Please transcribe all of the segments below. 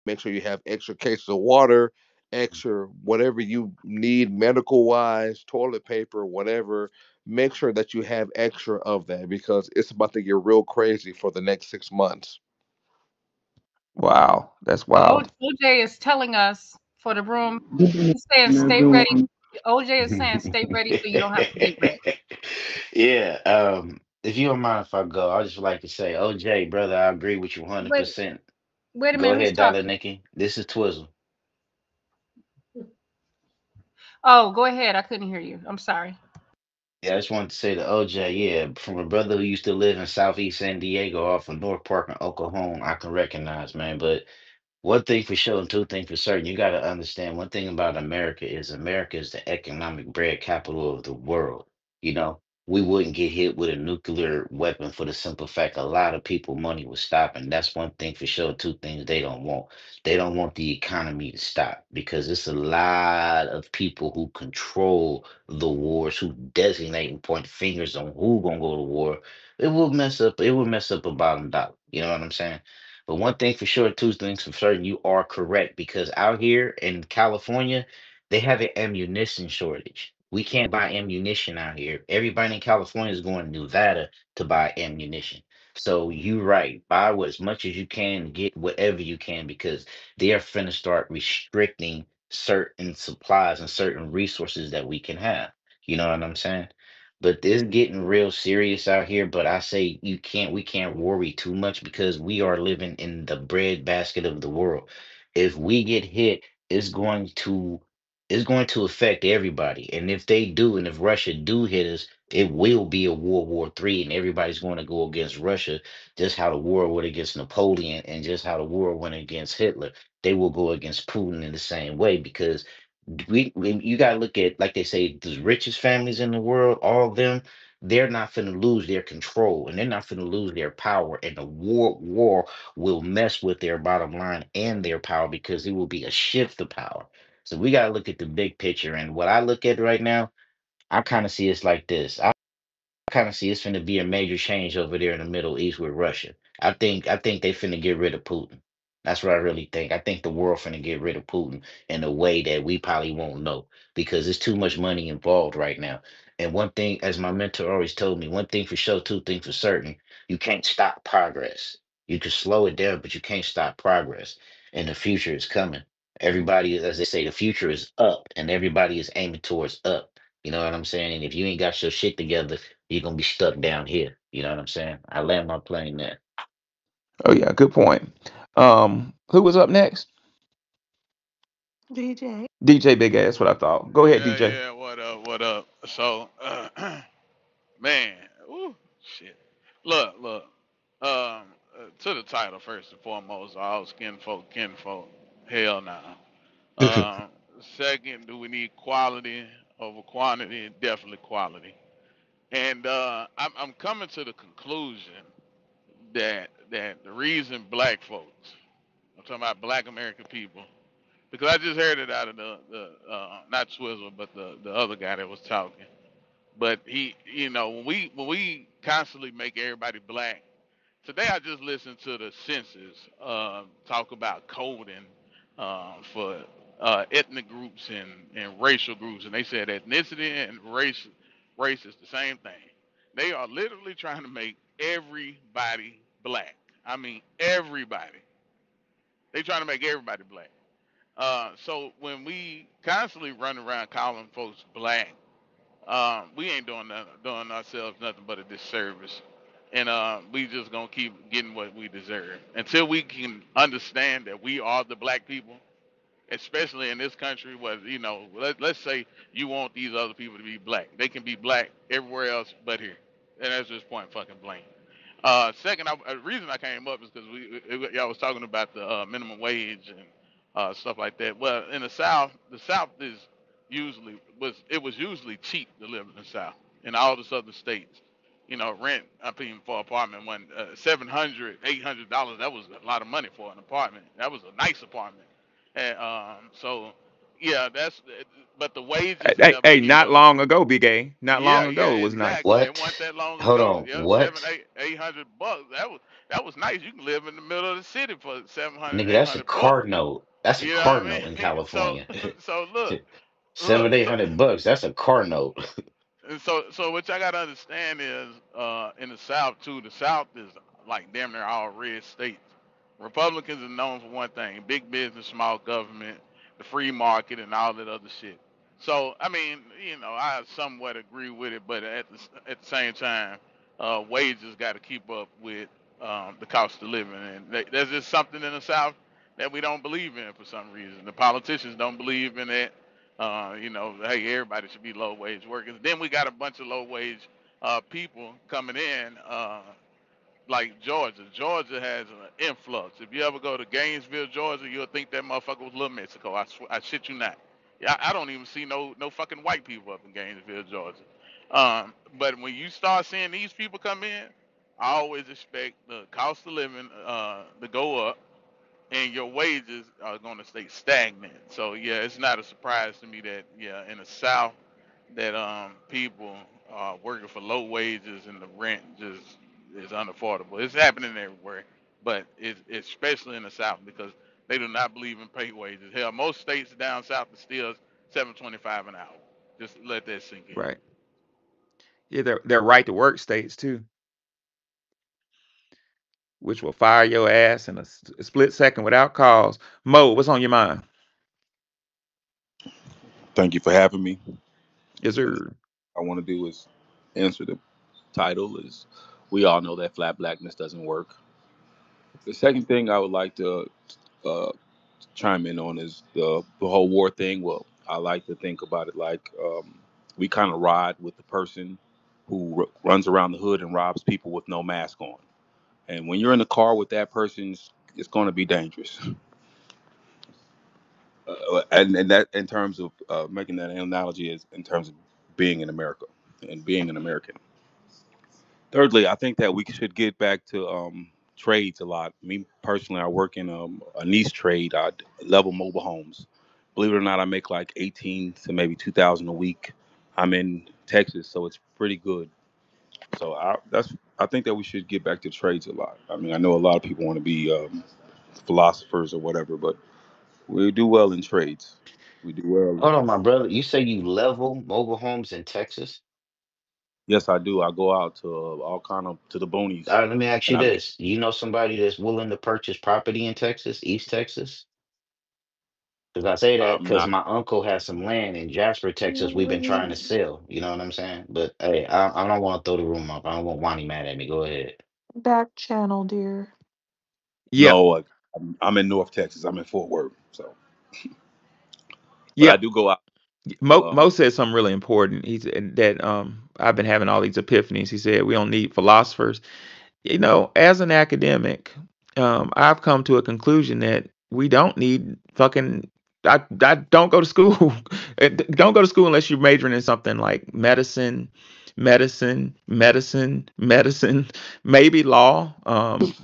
Make sure you have extra cases of water, extra whatever you need medical wise, toilet paper, whatever. Make sure that you have extra of that because it's about to get real crazy for the next 6 months. Wow, that's So wild. OJ is telling us for the room, Good day, he's saying stay ready. everyone. OJ is saying stay ready so you don't have to get ready. Yeah, if you don't mind if I go, I just would like to say, OJ, brother, I agree with you Wait, 100%. wait a Go minute, who's ahead, Dollar talking? Nikki. This is Twizzle. Oh, go ahead. I couldn't hear you. I'm sorry. Yeah, I just wanted to say to OJ, yeah, from a brother who used to live in Southeast San Diego off of North Park and Oklahoma, I can recognize, man. But one thing for sure and two things for certain, you got to understand one thing about America is the economic bread capital of the world. You know, we wouldn't get hit with a nuclear weapon for the simple fact a lot of people money was stopping. That's one thing for sure. Two things they don't want. They don't want the economy to stop because it's a lot of people who control the wars, who designate and point fingers on who gonna go to war. It will mess up a bottom dollar. You know what I'm saying? But one thing for sure, two things for certain, you are correct because out here in California, they have an ammunition shortage. We can't buy ammunition out here. Everybody in California is going to Nevada to buy ammunition. So you right, buy as much as you can, get whatever you can because they are finna start restricting certain supplies and certain resources that we can have. You know what I'm saying? But it's getting real serious out here. But I say we can't worry too much because we are living in the bread basket of the world. If we get hit, it's going to it's going to affect everybody. And if they do, and if Russia do hit us, it will be a World War III, and everybody's going to go against Russia, just how the war went against Napoleon and just how the war went against Hitler. They will go against Putin in the same way because you got to look at like they say the richest families in the world, all of them, they're not finna lose their control and they're not finna lose their power, and the war will mess with their bottom line and their power because it will be a shift of power. So we got to look at the big picture, and what I look at right now, I kind of see it's like this. I kind of see it's finna be a major change over there in the Middle East with Russia. I think they finna get rid of Putin. That's what I really think. I think the world finna get rid of Putin in a way that we probably won't know because there's too much money involved right now. And one thing, as my mentor always told me, one thing for sure, two things for certain, you can't stop progress. You can slow it down, but you can't stop progress. And the future is coming. Everybody, as they say, the future is up, and everybody is aiming towards up. You know what I'm saying? And if you ain't got your shit together, you're gonna be stuck down here. You know what I'm saying? I land my plane there. Oh yeah, good point. Who was up next? DJ. DJ Big Ass. What I thought. Go ahead, Yeah, DJ. yeah. What up? What up? So, man, ooh, shit. Look. To the title first and foremost, all skin folk, kinfolk. Hell no. Um, Second, do we need quality over quantity? Definitely quality. And I'm coming to the conclusion that the reason black folks, I'm talking about black American people, because I just heard it out of the not Swizzle, but the other guy that was talking. But he, when we constantly make everybody black. Today I just listened to the census talk about coding for ethnic groups and racial groups, and they said ethnicity and race is the same thing. They are literally trying to make everybody black. I mean everybody. They trying to make everybody black. So when we constantly run around calling folks black, we ain't doing ourselves nothing but a disservice, and we just gonna keep getting what we deserve until we can understand that we are the black people, especially in this country. Where let's say you want these other people to be black, they can be black everywhere else but here, and that's just point fucking blank. Second, the reason I came up is because y'all was talking about the minimum wage and stuff like that. Well, in the South is was usually cheap to live in the South. In all the southern states, rent I mean for apartment when $700, $800, that was a lot of money for an apartment. That was a nice apartment, and so yeah, that's but the wages Hey, never hey, keep not up. long ago, Big A. Not Yeah, long yeah, ago, it was nice. exactly. It What? wasn't that long Hold ago. on. Yeah, seven, What? 800 bucks. That was nice. You can live in the middle of the city for 700, Nigga, eight that's a hundred bucks. car note. That's a You know car what I note in mean? So, California. so look, Seven, look. eight So, hundred bucks. That's a car note. so what y'all gotta understand is, in the South too. The South is like damn near all red states. Republicans are known for one thing: big business, small government, the free market, and all that other shit. So I mean, I somewhat agree with it, but at the same time, wages got to keep up with the cost of living, and there's just something in the South that we don't believe in for some reason. The politicians don't believe in it. Hey, everybody should be low wage workers. Then we got a bunch of low wage people coming in, like Georgia. Georgia has an influx. If you ever go to Gainesville, Georgia, you'll think that motherfucker was Little Mexico. I shit you not. Yeah, I don't even see no fucking white people up in Gainesville, Georgia. But when you start seeing these people come in, I always expect the cost of living to go up and your wages are going to stay stagnant. So yeah, it's not a surprise to me that yeah, in the South that people are working for low wages and the rent just is unaffordable. It's happening everywhere, but it's especially in the South because they do not believe in pay wages. Hell, most states down south are still 7.25 an hour. Just let that sink in. Right. Yeah, they're right to work states too, which will fire your ass in a split second without cause. Mo, what's on your mind? Thank you for having me. Is First there? I want to do is answer the title is we all know that flat blackness doesn't work. The second thing I would like to uh, chime in on is the whole war thing. Well, I like to think about it like we kind of ride with the person who runs around the hood and robs people with no mask on. And when you're in the car with that person, it's going to be dangerous. And that in terms of making that analogy is in terms of being in America and being an American. Thirdly, I think that we should get back to trades a lot. Me personally, I work in a niche trade. I level mobile homes. Believe it or not, I make like 18 to maybe 2,000 a week. I'm in Texas, so it's pretty good. So I think that we should get back to trades a lot. I mean, I know a lot of people want to be philosophers or whatever, but we do well in trades. We do well. Hold on, my brother. You say you level mobile homes in Texas? Yes, I do. I go out to all kind of to the boonies, All right, let me ask and you I this. You know somebody that's willing to purchase property in Texas, East Texas? Because I say that I'm because not. my uncle has some land in Jasper, Texas. We've been trying to sell. You know what I'm saying? But hey, I don't want to throw the room up. I don't want Wani mad at me. Go ahead. Back channel, dear. Yeah, No, I'm in North Texas. I'm in Fort Worth. So, but yeah. I do go out. Mo said something really important. He said that I've been having all these epiphanies. He said we don't need philosophers. As an academic, I've come to a conclusion that we don't need fucking. I don't go to school. Don't go to school unless you're majoring in something like medicine, maybe law,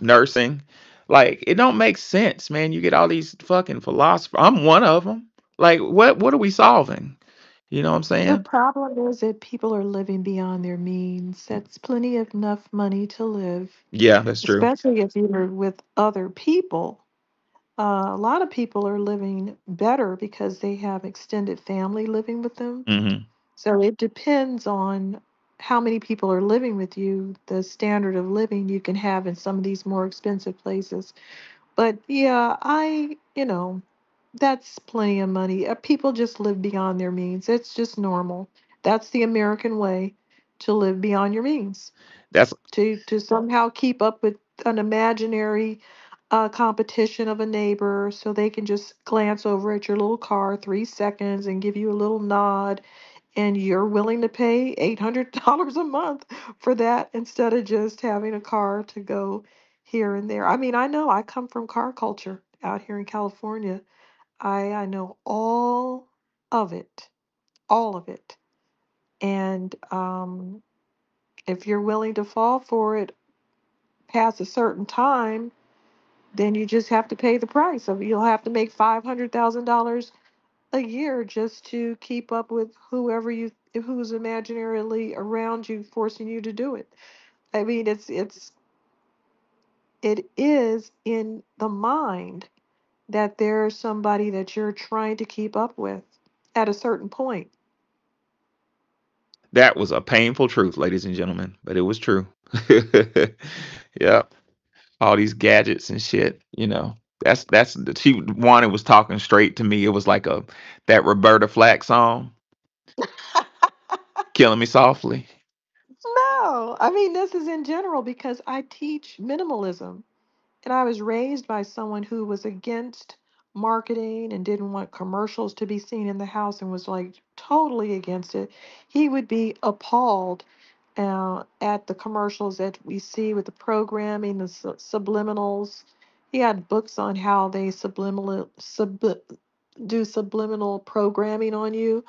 nursing. Like it don't make sense, man. You get all these fucking philosophers. I'm one of them. Like what are we solving? You know what I'm The saying? problem is that people are living beyond their means. That's plenty of enough money to live, Yeah, that's true. especially if you're with other people. A lot of people are living better because they have extended family living with them. Hmm. So it depends on how many people are living with you, the standard of living you can have in some of these more expensive places. But yeah, that's plenty of money. People just live beyond their means. It's just normal. That's the American way to live beyond your means, That's to somehow keep up with an imaginary competition of a neighbor so they can just glance over at your little car 3 seconds and give you a little nod, and you're willing to pay $800 a month for that instead of just having a car to go here and there. I mean, I know I come from car culture out here in California. I know of it, all of it. And if you're willing to fall for it past a certain time, then you just have to pay the price of You'll have to make $500,000 a year just to keep up with whoever you who's imaginarily around you forcing you to do it. I mean, it is in the mind that there's somebody that you're trying to keep up with at a certain point. That was a painful truth, ladies and gentlemen, but it was true. Yeah, all these gadgets and shit. That's she wanted was talking straight to me. It was like a that Roberta Flack song, "Killing Me Softly." No, I mean, this is in general because I teach minimalism. And I was raised by someone who was against marketing and didn't want commercials to be seen in the house and was like totally against it. He would be appalled at the commercials that we see with the programming, the subliminals. He had books on how they do subliminal programming on you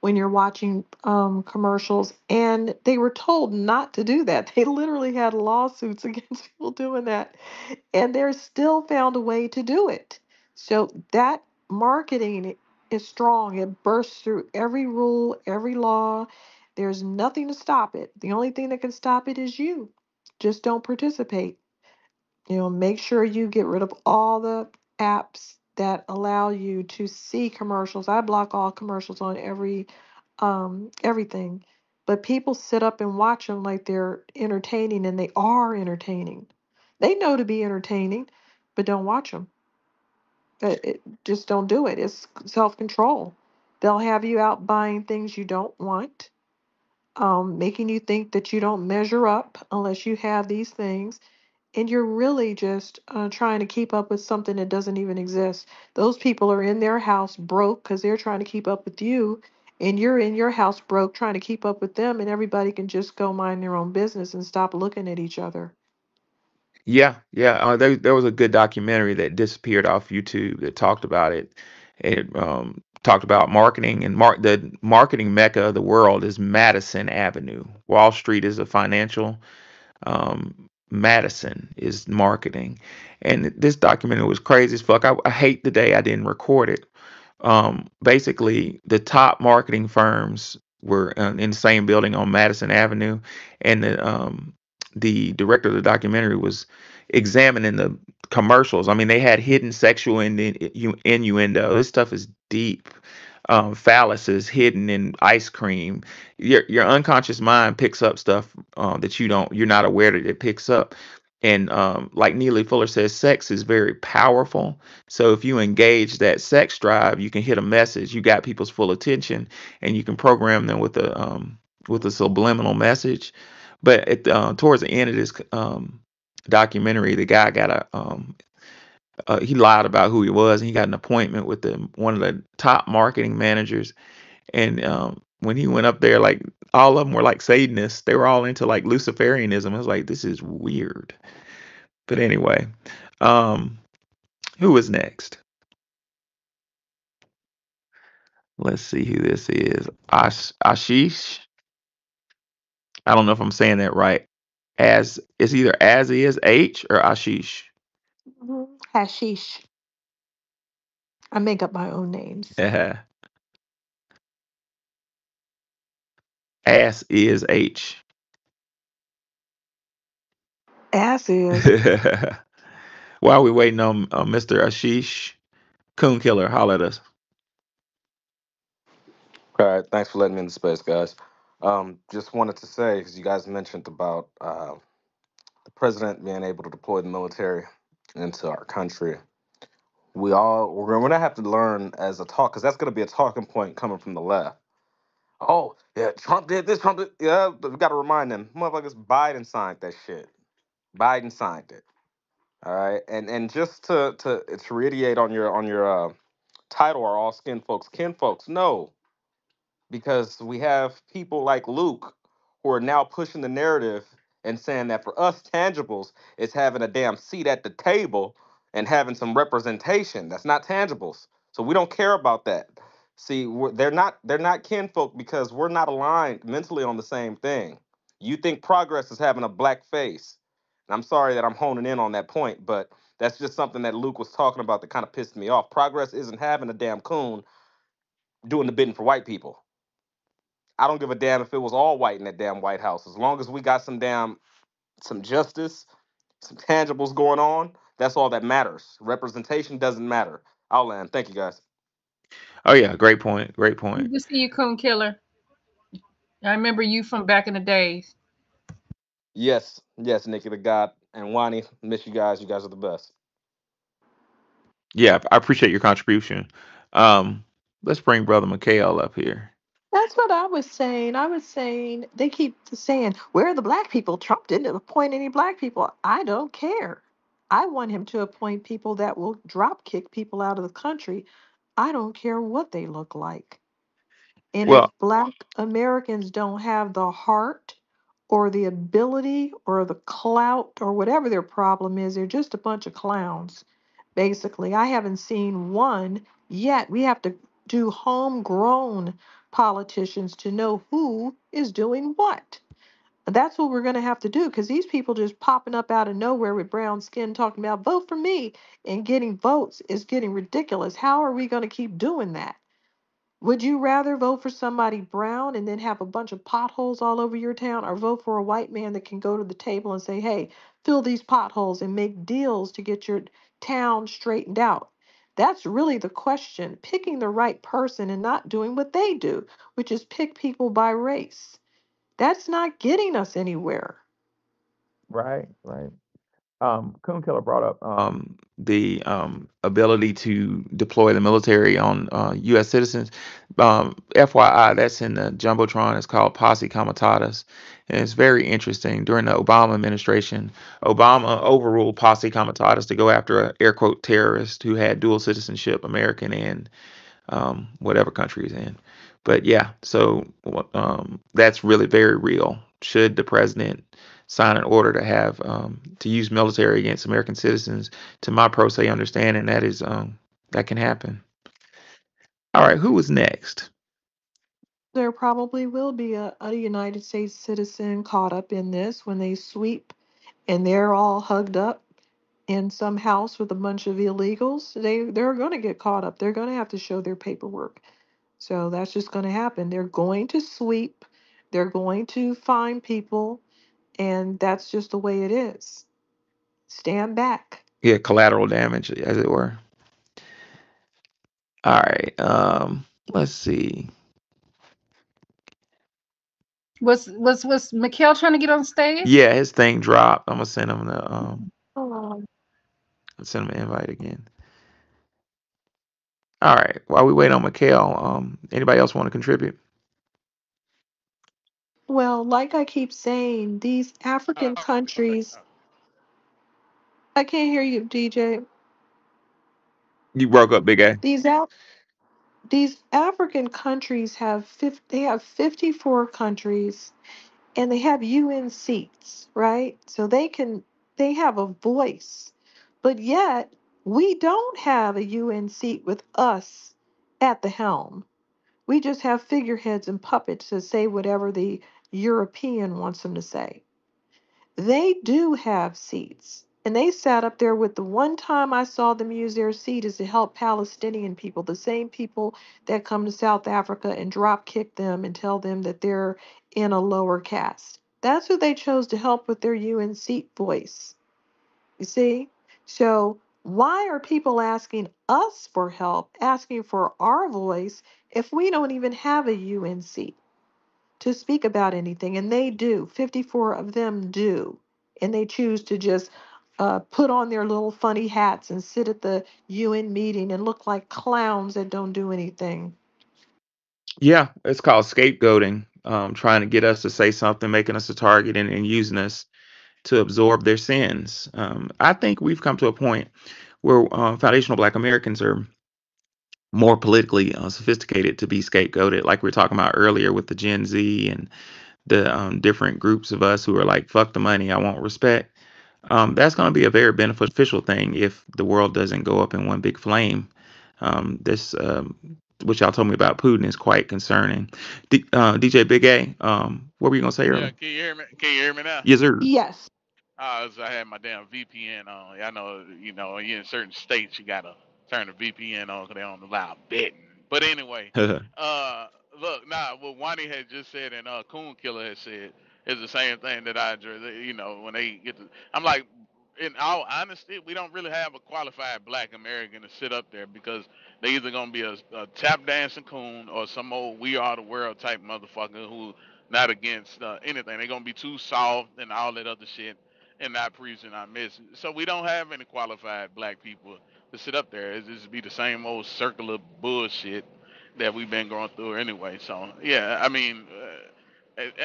when you're watching commercials, and they were told not to do that. They literally had lawsuits against people doing that, and they're still found a way to do it. So that marketing is strong. It bursts through every rule, every law. There's nothing to stop it. The only thing that can stop it is you. Just don't participate. Make sure you get rid of all the apps that allow you to see commercials. I block all commercials on everything. But people sit up and watch them like they're entertaining, and they are entertaining. They know to be entertaining, but don't watch them. Just don't do it. It's self-control. They'll have you out buying things you don't want, making you think that you don't measure up unless you have these things, and you're really just trying to keep up with something that doesn't even exist. Those people are in their house broke because they're trying to keep up with you, and you're in your house broke trying to keep up with them, and everybody can just go mind their own business and stop looking at each other. Yeah, yeah. There was a good documentary that disappeared off YouTube that talked about it. It talked about marketing and the marketing mecca of the world is Madison Avenue. Wall Street is a financial. Madison is marketing, and this documentary was crazy as fuck. I hate the day I didn't record it. Basically, the top marketing firms were in the same building on Madison Avenue, and the director of the documentary was examining the commercials. I mean, they had hidden sexual innuendo. This stuff is deep. Phalluses hidden in ice cream. Your unconscious mind picks up stuff that you're not aware that it picks up. And like Neely Fuller says, sex is very powerful. So if you engage that sex drive, you can hit a message. You got people's full attention, and you can program them with a subliminal message. But towards the end of this documentary, the guy got he lied about who he was, and he got an appointment with one of the top marketing managers. And when he went up there, like all of them were like Satanists. They were all into like Luciferianism. I was like, this is weird. But anyway, um, who is next? Let's see who this is. Ashish. I don't know if I'm saying that right. As it's either as is H or Ashish. Hashish. I make up my own names. As is H. As is. While we waiting on Mr. Ashish, Coon Killer, holler at us. All right, thanks for letting me in the space, guys. Just wanted to say, because you guys mentioned about the president being able to deploy the military into our country, we're gonna have to learn as a talk, because that's gonna be a talking point coming from the left. Oh yeah, Trump did this, Trump did. Yeah, we got to remind them, motherfuckers. Biden signed that shit. Biden signed it. All right, and just to reiterate on your title, are all skin folks kin folks? No, because we have people like Luke who are now pushing the narrative and saying that for us, tangibles is having a damn seat at the table and having some representation. That's not tangibles. So we don't care about that. See, they're not kinfolk because we're not aligned mentally on the same thing. You think progress is having a black face. And I'm sorry that I'm honing in on that point, but that's just something that Luke was talking about that kind of pissed me off. Progress isn't having a damn coon. doing the bidding for white people. I don't give a damn if it was all white in that damn White House. As long as we got some justice, some tangibles going on, that's all that matters. Representation doesn't matter. I'll land. Thank you guys. Oh yeah, great point. Great point. Good to see you, Coon Killer. I remember you from back in the days. Yes, yes, Nikki the God and Wani, miss you guys. You guys are the best. Yeah, I appreciate your contribution. Um, let's bring Brother Mikhail up here. That's what I was saying. I was saying they keep saying, "Where are the black people?" Trump didn't appoint any black people. I don't care. I want him to appoint people that will drop kick people out of the country. I don't care what they look like. And if Well, black Americans don't have the heart or the ability or the clout or whatever their problem is, they're just a bunch of clowns, basically. I haven't seen one yet. We have to do homegrown politicians to know who is doing what. That's what we're going to have to do because these people just popping up out of nowhere with brown skin talking about vote for me and getting votes is getting ridiculous. How are we going to keep doing that? Would you rather vote for somebody brown and then have a bunch of potholes all over your town, or vote for a white man that can go to the table and say, hey, fill these potholes and make deals to get your town straightened out? That's really the question. Picking the right person and not doing what they do, which is pick people by race. That's not getting us anywhere. right, right. Coon Killer brought up the ability to deploy the military on U.S. citizens. FYI, that's in the jumbotron. It's called Posse Comitatus, and it's very interesting. During the Obama administration, Obama overruled Posse Comitatus to go after a air quote terrorist who had dual citizenship, American and whatever country he's in. But yeah, so that's really very real. Should the president sign an order to have to use military against American citizens, to my pro se understanding, that is that can happen. All right, who was next? There probably will be a United States citizen caught up in this when they sweep and they're all hugged up in some house with a bunch of illegals. They're going to get caught up. They're going to have to show their paperwork. So that's just going to happen. They're going to sweep. They're going to find people, and that's just the way it is. Stand back. Yeah, collateral damage, as it were. All right, let's see. Was Mikhail trying to get on stage? Yeah, his thing dropped. I'm gonna Oh, send him an invite again. All right, while we wait on Mikhail, anybody else want to contribute? well, like I keep saying, these African countries, I can't hear you, DJ. You broke up, Big A. These out these African countries they have 54 countries and they have UN seats, right? So they have a voice. But yet, we don't have a UN seat with us at the helm. We just have figureheads and puppets to say whatever the European wants them to say. They do have seats. And they sat up there with the one time I saw them use their seat is to help Palestinian people, the same people that come to South Africa and drop kick them and tell them that they're in a lower caste. That's who they chose to help with their UN seat voice. You see? So, why are people asking us for help, asking for our voice, if we don't even have a UN seat to speak about anything? And they do. 54 of them do. And they choose to just put on their little funny hats and sit at the UN meeting and look like clowns that don't do anything. Yeah, it's called scapegoating. Trying to get us to say something, making us a target, and using us to absorb their sins. I think we've come to a point where foundational Black Americans are more politically sophisticated to be scapegoated, like we were talking about earlier with the Gen Z and the different groups of us who are like, fuck the money, I want respect. That's going to be a very beneficial thing if the world doesn't go up in one big flame. This, which y'all told me about Putin, is quite concerning. DJ Big A, what were you going to say Yeah, earlier? can you hear me? Can you hear me now? Yes, sir. Yes. I had my damn VPN on. I know, you know, you in certain states you gotta turn the VPN on because they don't allow betting. But anyway, uh, look, nah, what Wani had just said and Coon Killer had said is the same thing that I address. You know, when they get to, I'm like, in all honesty, we don't really have a qualified Black American to sit up there because they either gonna be a tap dancing coon or some old We Are the World type motherfucker who not against anything. They're gonna be too soft and all that other shit and not preaching our message. So we don't have any qualified Black people to sit up there. It's just be the same old circular bullshit that we've been going through anyway. So yeah, I mean,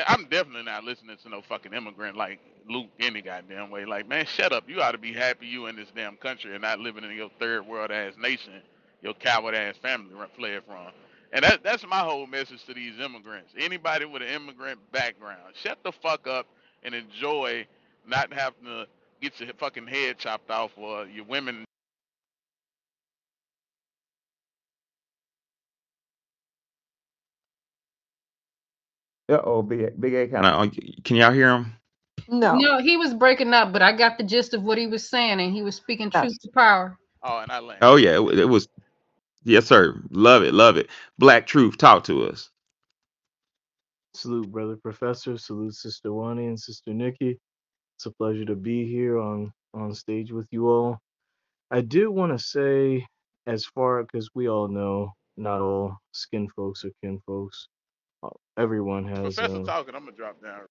I'm definitely not listening to no fucking immigrant like Luke any goddamn way. Like, man, shut up. You ought to be happy you in this damn country and not living in your third world ass nation, your coward ass family fled from. And that's my whole message to these immigrants. Anybody with an immigrant background, shut the fuck up and enjoy not having to get your fucking head chopped off or your women. Oh, Big A kind of. Can y'all hear him? No. No, he was breaking up, but I got the gist of what he was saying, and he was speaking truth Yes. to power. Oh, and I land. Oh yeah, it was. Yes, sir. Love it, love it. Black Truth, talk to us. Salute, brother professor. Salute, Sister Wani and Sister Nikki. It's a pleasure to be here on stage with you all. I do want to say, as far because we all know, not all skin folks are kin folks. Everyone has Professor talking, I'm gonna drop down.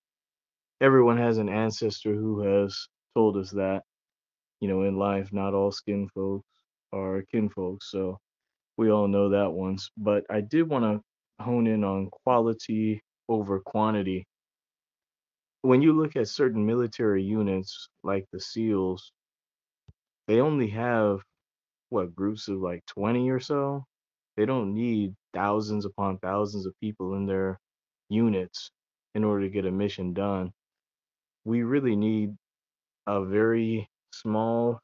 everyone has an ancestor who has told us that, in life, not all skin folks are kin folks. So we all know that once. But I did want to hone in on quality over quantity. When you look at certain military units like the SEALs, they only have what, groups of like 20 or so. They don't need thousands upon thousands of people in their units in order to get a mission done. We really need a very small,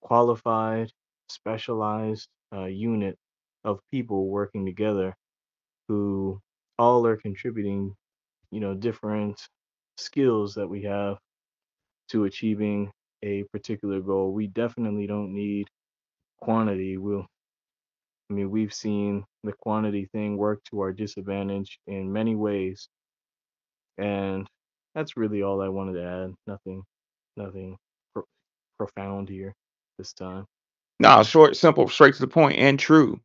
qualified, specialized unit of people working together who all are contributing, different skills that we have to achieving a particular goal. We definitely don't need quantity. We've seen the quantity thing work to our disadvantage in many ways, and that's really all I wanted to add. Nothing pro- profound here this time. No, short, simple, straight to the point, and true.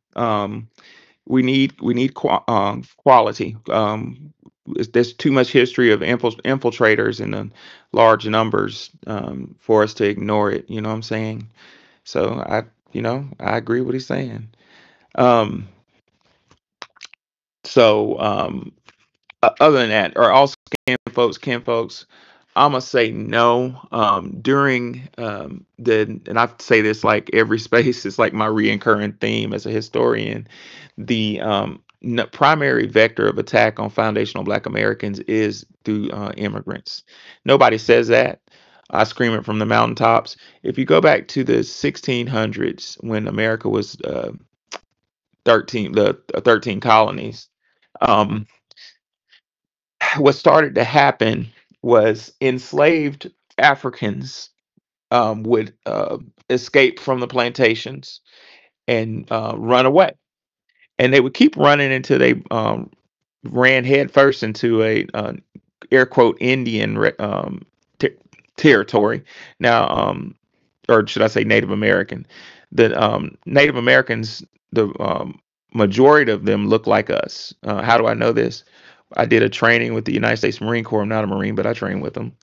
We need quality. There's too much history of infiltrators in the large numbers for us to ignore it. You know what I'm saying? So I agree with what he's saying. Um, so other than that, are all kin folks? I'm gonna say no. During and I say this like every space, it's like my reoccurring theme as a historian. The primary vector of attack on foundational Black Americans is through immigrants. Nobody says that. I scream it from the mountaintops. If you go back to the 1600s, when America was 13 colonies, um, what started to happen was enslaved Africans would escape from the plantations and run away, and they would keep running until they ran headfirst into a air quote Indian ter- territory. Now, or should I say Native American? The Native Americans, the majority of them look like us. How do I know this? I did a training with the United States Marine Corps. I'm not a Marine, but I trained with them.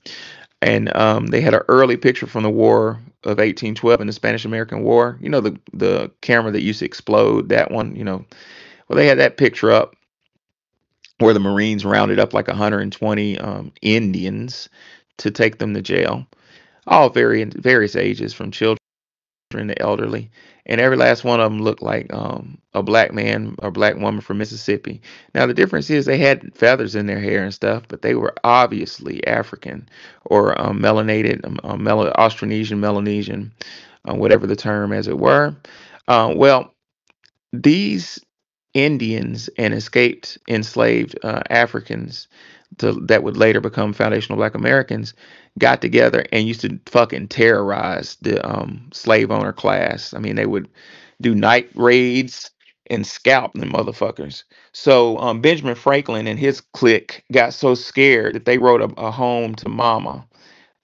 And they had an early picture from the War of 1812 in the Spanish American War. You know, the camera that used to explode, that one, Well, they had that picture up where the Marines rounded up like 120 Indians to take them to jail, all various ages, from children to elderly, and every last one of them looked like a black man or black woman from Mississippi. Now the difference is they had feathers in their hair and stuff, but they were obviously African or melanated, Austronesian, Melanesian, whatever the term as it were. Well, these Indians and escaped enslaved Africans that would later become foundational Black Americans got together and used to fucking terrorize the slave owner class. I mean, they would do night raids. and scalped them motherfuckers. So Benjamin Franklin and his clique got so scared that they wrote a home to mama,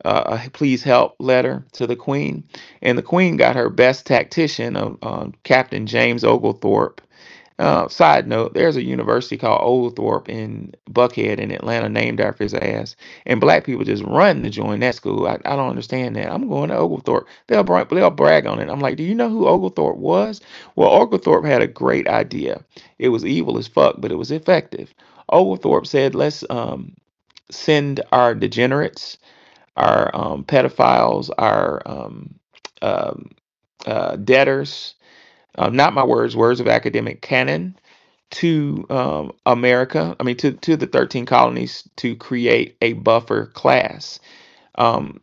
a please help letter to the queen. And the queen got her best tactician, Captain James Oglethorpe. Side note, there's a university called Oglethorpe in Buckhead in Atlanta named after his ass. And black people just run to join that school. I don't understand that. I'm going to Oglethorpe. They'll brag on it. I'm like, do you know who Oglethorpe was? Well, Oglethorpe had a great idea. It was evil as fuck, but it was effective. Oglethorpe said, let's send our degenerates, our pedophiles, our um, debtors, not my words, words of academic canon, to America, I mean, to the 13 colonies to create a buffer class.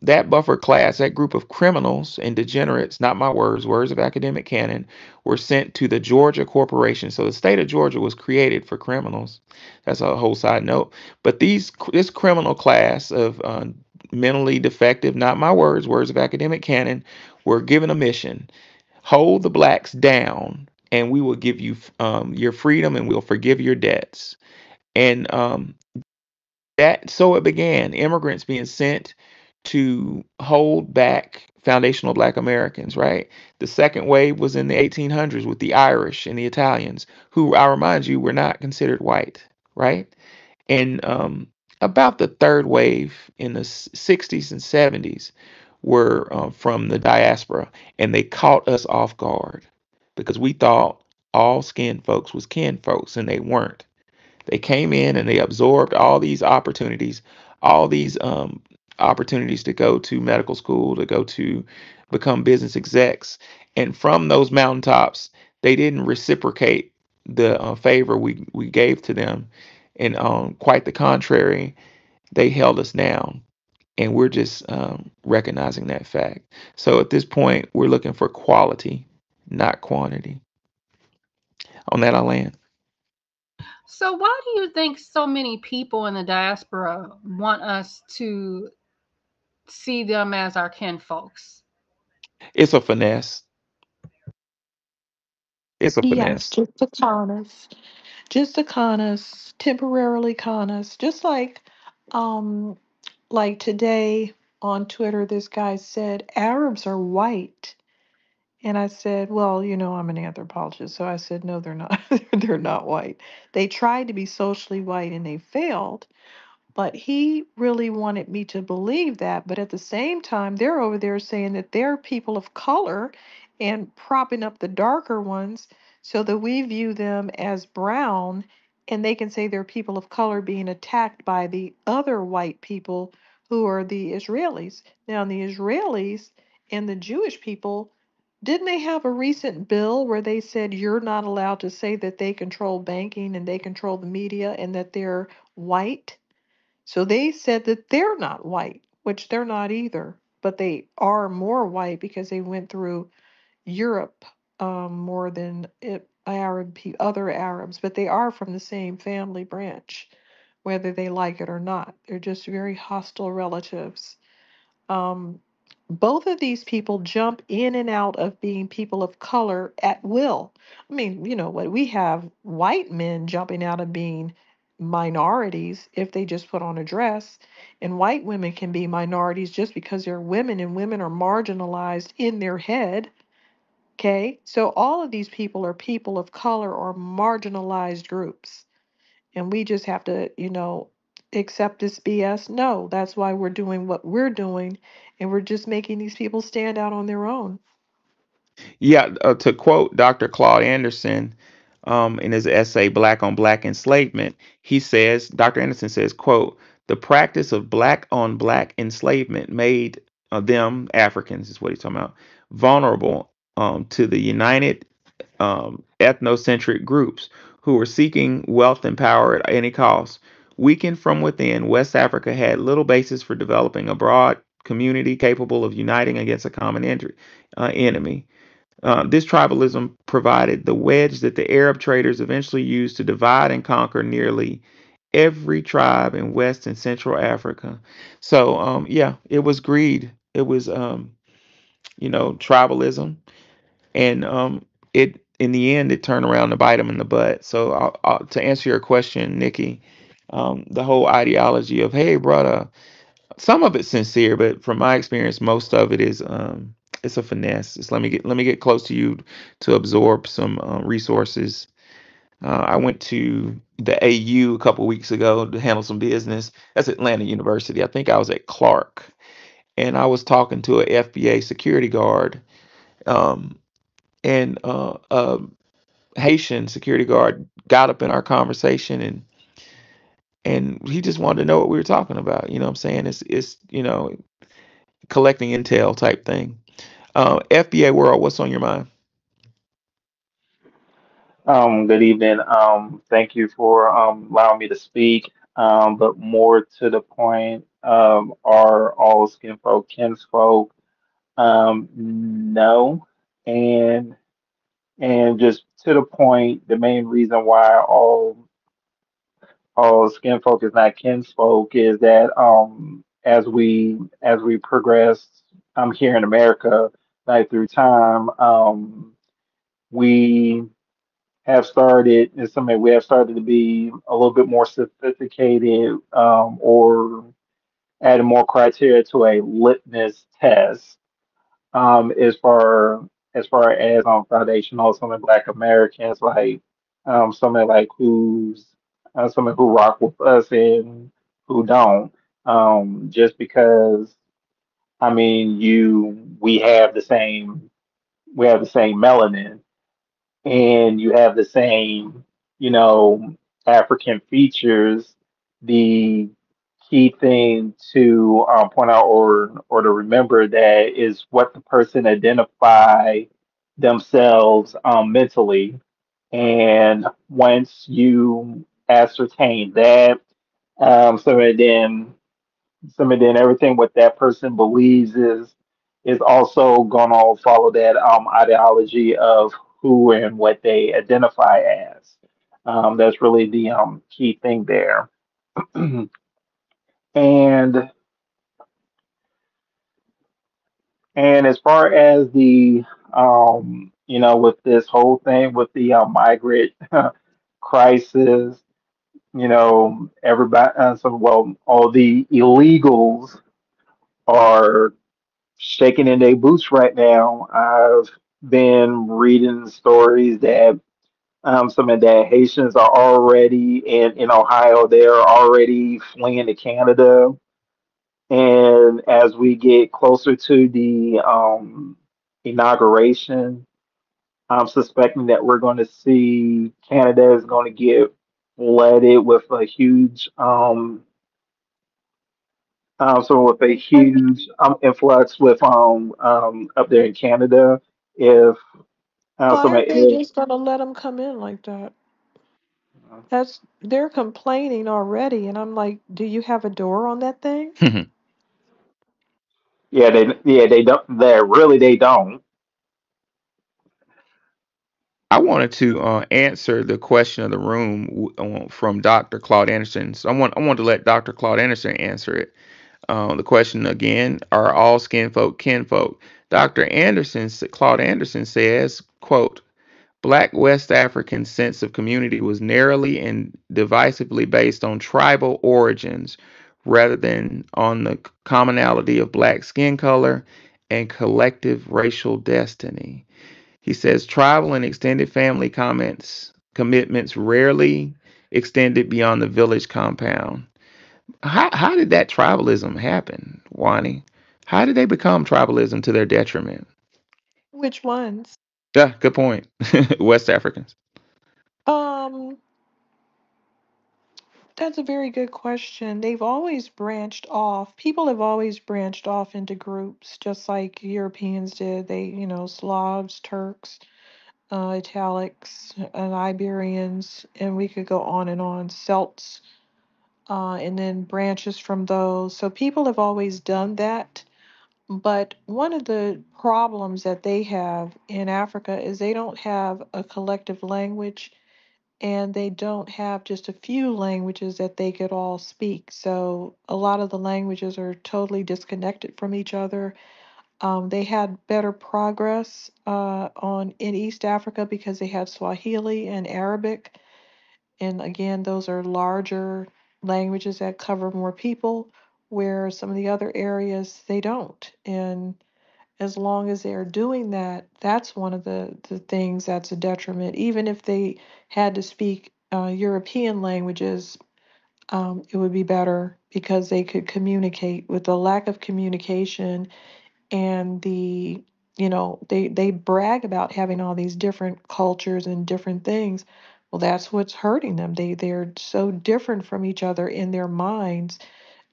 That buffer class, that group of criminals and degenerates, not my words, words of academic canon, were sent to the Georgia Corporation. So the state of Georgia was created for criminals. That's a whole side note. But this criminal class of mentally defective, not my words, words of academic canon, were given a mission: hold the blacks down, and we will give you your freedom, and we'll forgive your debts. And that so it began. Immigrants being sent to hold back foundational Black Americans. Right. The second wave was in the 1800s with the Irish and the Italians, who I remind you were not considered white. Right. And about the third wave in the 60s and 70s were from the diaspora, and they caught us off guard because we thought all skin folks was kin folks, and they weren't. They came in and they absorbed all these opportunities to go to medical school, to go to become business execs, and from those mountaintops, they didn't reciprocate the favor we gave to them, and quite the contrary, they held us down. And we're just recognizing that fact. So at this point, we're looking for quality, not quantity. On that, I land. So why do you think so many people in the diaspora want us to see them as our kinfolks? It's a finesse. It's a Yes, finesse. just to con us. Just to con us, temporarily con us. Just um, like today on Twitter, this guy said Arabs are white. And I said, well, I'm an anthropologist. So I said, no, they're not. They're not white. They tried to be socially white and they failed. But he really wanted me to believe that. But at the same time, they're over there saying that they're people of color and propping up the darker ones so that we view them as brown. And they can say they're people of color being attacked by the other white people who are the Israelis. Now, the Israelis and the Jewish people, didn't they have a recent bill where they said you're not allowed to say that they control banking and they control the media and that they're white? So they said that they're not white, which they're not either, but they are more white because they went through Europe more than other Arabs, but they are from the same family branch, whether they like it or not. They're just very hostile relatives. Um, both of these people jump in and out of being people of color at will. I mean, what we have white men jumping out of being minorities if they just put on a dress, and white women can be minorities just because they're women, and women are marginalized in their head. Okay, so all of these people are people of color or marginalized groups. And we just have to, accept this BS. No, that's why we're doing what we're doing. And we're just making these people stand out on their own. Yeah, to quote Dr. Claude Anderson in his essay "Black on Black Enslavement," he says, Dr. Anderson says, "quote The practice of black on black enslavement made them Africans is what he's talking about vulnerable to the united ethnocentric groups who were seeking wealth and power at any cost. Weakened from within, West Africa had little basis for developing a broad community capable of uniting against a common enemy. This tribalism provided the wedge that the Arab traders eventually used to divide and conquer nearly every tribe in West and Central Africa. So, yeah, it was greed. It was, tribalism, and it. in the end, it turned around to bite them in the butt. So, to answer your question, Nikki, the whole ideology of, hey, brother, some of it's sincere, but from my experience, most of it is it's a finesse. It's let me get close to you to absorb some resources. I went to the AU a couple weeks ago to handle some business. That's Atlanta University. I think I was at Clark, and I was talking to a FBA security guard, um, and Haitian security guard got up in our conversation, and he just wanted to know what we were talking about. You know what I'm saying? It's collecting intel type thing. FBA world, what's on your mind? Good evening. Thank you for allowing me to speak. But more to the point, are all skin folk kinsfolk? No. And just to the point, the main reason why all skin folk is not kinsfolk is that as we progress here in America, like through time, we have started, in some way, we have started to be a little bit more sophisticated, or adding more criteria to a litmus test, as far as foundational, some of Black Americans, like somebody like somebody who rock with us and who don't, just because I mean you we have the same melanin, and you have the same, you know, African features. The key thing to point out, or to remember, that is what the person identify themselves mentally. And once you ascertain that, so then everything what that person believes is also gonna follow that ideology of who and what they identify as. That's really the key thing there. and and as far as the with this whole thing with the migrant crisis, everybody, all the illegals are shaking in their boots right now. I've been reading stories that some of the Haitians are already in Ohio. They're already fleeing to Canada. And as we get closer to the inauguration, I'm suspecting that we're going to see Canada is going to get flooded with a huge with a huge influx with up there in Canada. If Why some aren't they if just gonna let them come in like that? They're complaining already, and I'm like, do you have a door on that thing? they don't, they don't. I wanted to answer the question of the room from Dr. Claude Anderson. So I want to let Dr. Claude Anderson answer it. The question again: are all skin folk kinfolk? Claude Anderson says, "quote Black West African sense of community was narrowly and divisively based on tribal origins rather than on the commonality of black skin color and collective racial destiny." He says tribal and extended family commitments rarely extended beyond the village compound. How did that tribalism happen, Wani? How did they become tribalism to their detriment? Which ones? Yeah, good point. West Africans. Um, that's a very good question. They've always branched off. People have always branched off into groups, just like Europeans did. Slavs, Turks, Italics, and Iberians, and we could go on and on. Celts, and then branches from those. So people have always done that. But one of the problems that they have in Africa is they don't have a collective language, and they don't have just a few languages that they could all speak. So a lot of the languages are totally disconnected from each other. They had better progress on in East Africa because they had Swahili and Arabic, and again, those are larger languages that cover more people, where some of the other areas they don't. And as long as they're doing that, that's one of the things that's a detriment. Even if they had to speak European languages, it would be better because they could communicate. With the lack of communication and they brag about having all these different cultures and different things. Well, that's what's hurting them. They're so different from each other in their minds,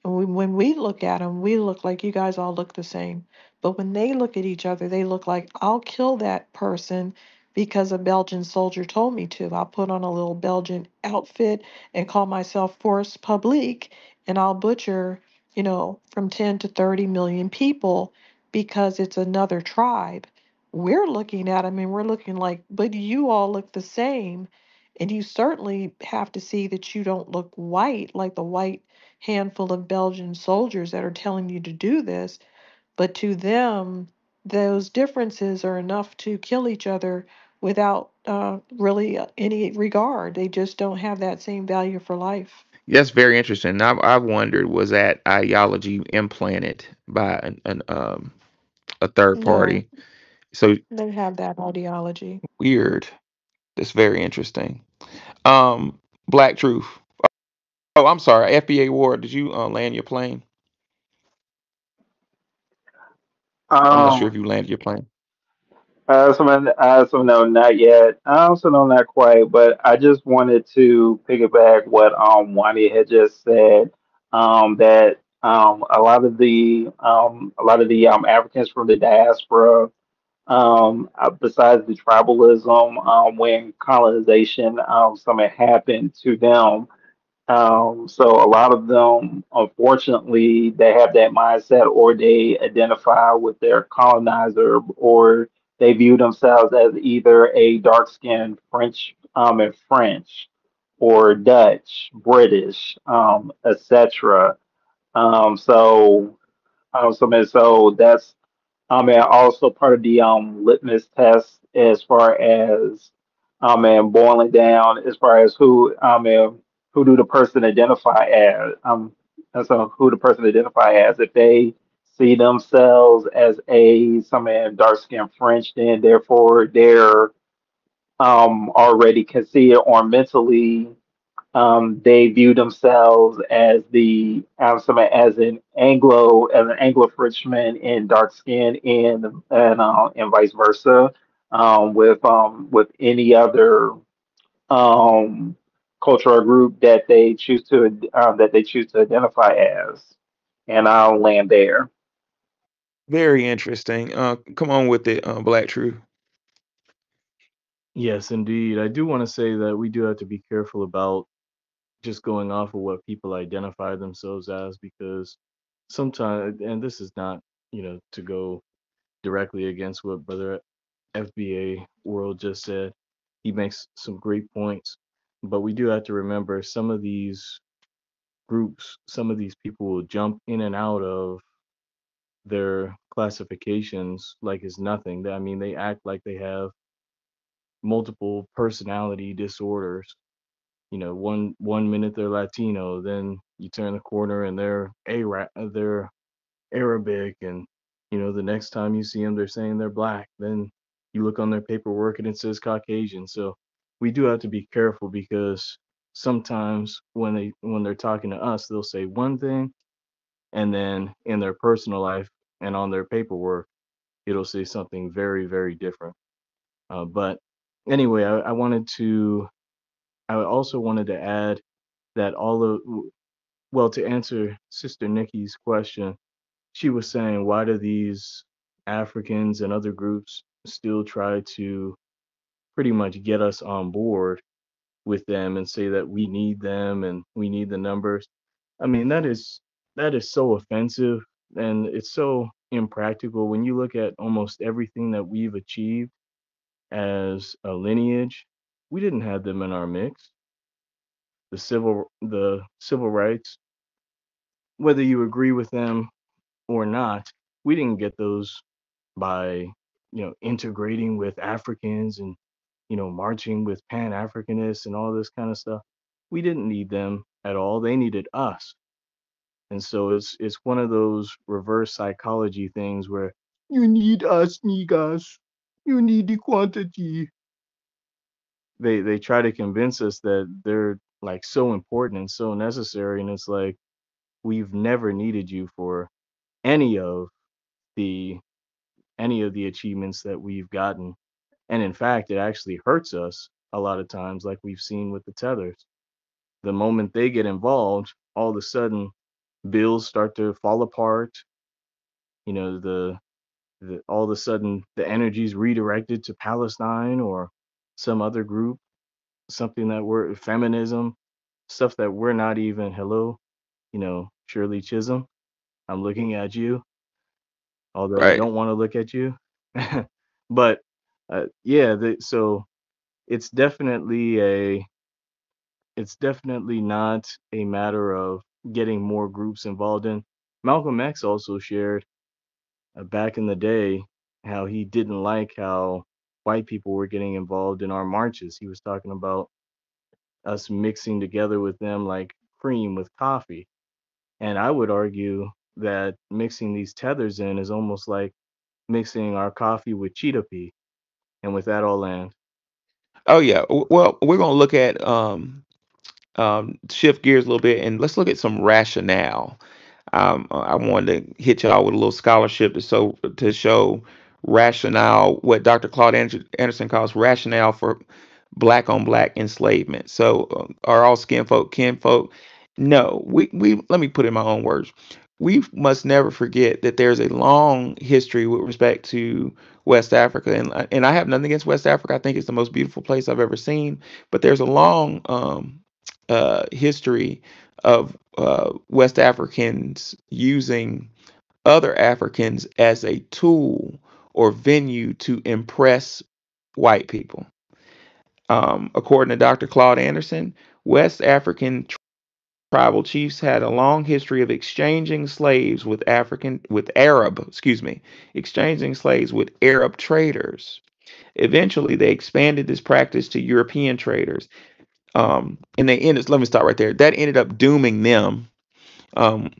and when we look at them, we look like you guys all look the same. But when they look at each other, they look like I'll kill that person because a Belgian soldier told me to. I'll put on a little Belgian outfit and call myself Force Publique, and I'll butcher, from 10 to 30 million people because it's another tribe. We're looking at them and we're looking like, but you all look the same. And you certainly have to see that you don't look white like the white handful of Belgian soldiers that are telling you to do this, but to them, those differences are enough to kill each other without really any regard. They just don't have that same value for life. That's very interesting. I've wondered, was that ideology implanted by a third No, party? So they have that ideology. weird. That's very interesting. Black Truth. Oh, I'm sorry. FBA Ward, did you land your plane? I'm not sure if Um, you landed your plane. no, not yet. I also know not quite, but I just wanted to piggyback what Wani had just said. That a lot of the Africans from the diaspora, besides the tribalism, when colonization something happened to them. So a lot of them, unfortunately, they have that mindset, or they identify with their colonizer, or they view themselves as either a dark-skinned French, or Dutch, British, etc. So, so that's and also part of the litmus test as far as and boiling down as far as who do the person identify as so who the person identify as. If they see themselves as a some dark skinned French, then therefore they're already conceited or mentally they view themselves as as an Anglo Frenchman in dark skin, and vice versa, with any other um, cultural group that they choose to identify as. And I'll land there. Very interesting. Come on with it, Black Truth. Yes, indeed. I do want to say that we do have to be careful about just going off of what people identify themselves as, because sometimes, and this is not, to go directly against what Brother FBA World just said. He makes some great points, but we do have to remember some of these groups, some of these people will jump in and out of their classifications like it's nothing. I mean, they act like they have multiple personality disorders. One minute they're Latino, then you turn the corner and they're Arabic, and the next time you see them, they're saying they're black. Then you look on their paperwork and it says Caucasian. So we do have to be careful, because sometimes when they're talking to us, they'll say one thing, and then in their personal life and on their paperwork, it'll say something very, very different. But anyway, I also wanted to add that to answer Sister Nikki's question, she was saying, why do these Africans and other groups still try to pretty much get us on board with them and say that we need them and we need the numbers? I mean, that is so offensive, and it's so impractical when you look at almost everything that we've achieved as a lineage. We didn't have them in our mix. The civil rights, whether you agree with them or not, we didn't get those by, integrating with Africans and, marching with Pan Africanists and all this kind of stuff. We didn't need them at all. They needed us. And so it's one of those reverse psychology things where you need us, niggas. You need the quantity. They try to convince us that they're like so important and so necessary, and it's like we've never needed you for any of the any of the achievements that we've gotten. And in fact, it actually hurts us a lot of times, like we've seen with the tethers. The moment they get involved, all of a sudden bills start to fall apart. The all of a sudden the energy's redirected to Palestine or some other group, something that we're feminism, stuff that we're not even hello, Shirley Chisholm. I'm looking at you, although I Right. don't want to look at you. But yeah, so it's definitely a it's definitely not a matter of getting more groups involved in. Malcolm X also shared back in the day how he didn't like how white people were getting involved in our marches. He was talking about us mixing together with them like cream with coffee. And I would argue that mixing these tethers in is almost like mixing our coffee with cheetah pea. And with that, I'll land. Oh yeah. Well, we're gonna look at shift gears a little bit and let's look at some rationale. I wanted to hit y'all with a little scholarship to show rationale, what Dr. Claude Anderson calls rationale for black on black enslavement. So, are all skin folk kinfolk? No, we let me put it in my own words. We must never forget that there's a long history with respect to West Africa, and I have nothing against West Africa. I think it's the most beautiful place I've ever seen. But there's a long history of West Africans using other Africans as a tool or venue to impress white people. According to Dr. Claude Anderson, West African tribal chiefs had a long history of exchanging slaves with Arab traders. Eventually, they expanded this practice to European traders. And they ended. Let me stop right there. That ended up dooming them, um,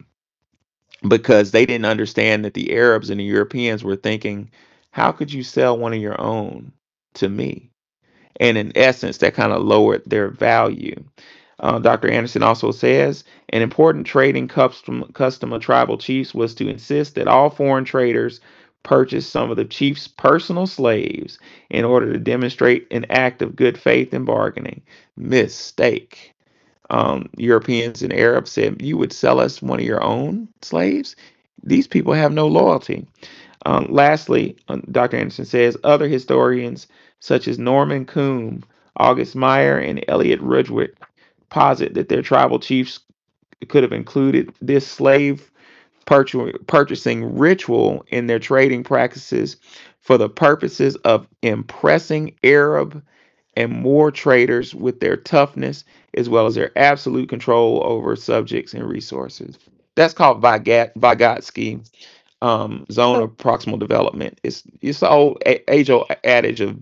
because they didn't understand that the Arabs and the Europeans were thinking, "How could you sell one of your own to me?" And in essence, that kind of lowered their value. Dr. Anderson also says an important trading custom of tribal chiefs was to insist that all foreign traders purchase some of the chief's personal slaves in order to demonstrate an act of good faith in bargaining. Mistake. Europeans and Arabs said, "You would sell us one of your own slaves? These people have no loyalty." Lastly, Dr. Anderson says other historians such as Norman Coombe, August Meyer, and Elliot Rudgwick posit that their tribal chiefs could have included this slave purchasing ritual in their trading practices for the purposes of impressing Arab and more traders with their toughness as well as their absolute control over subjects and resources. That's called Vygotsky zone So, of proximal development. It's the old age old adage of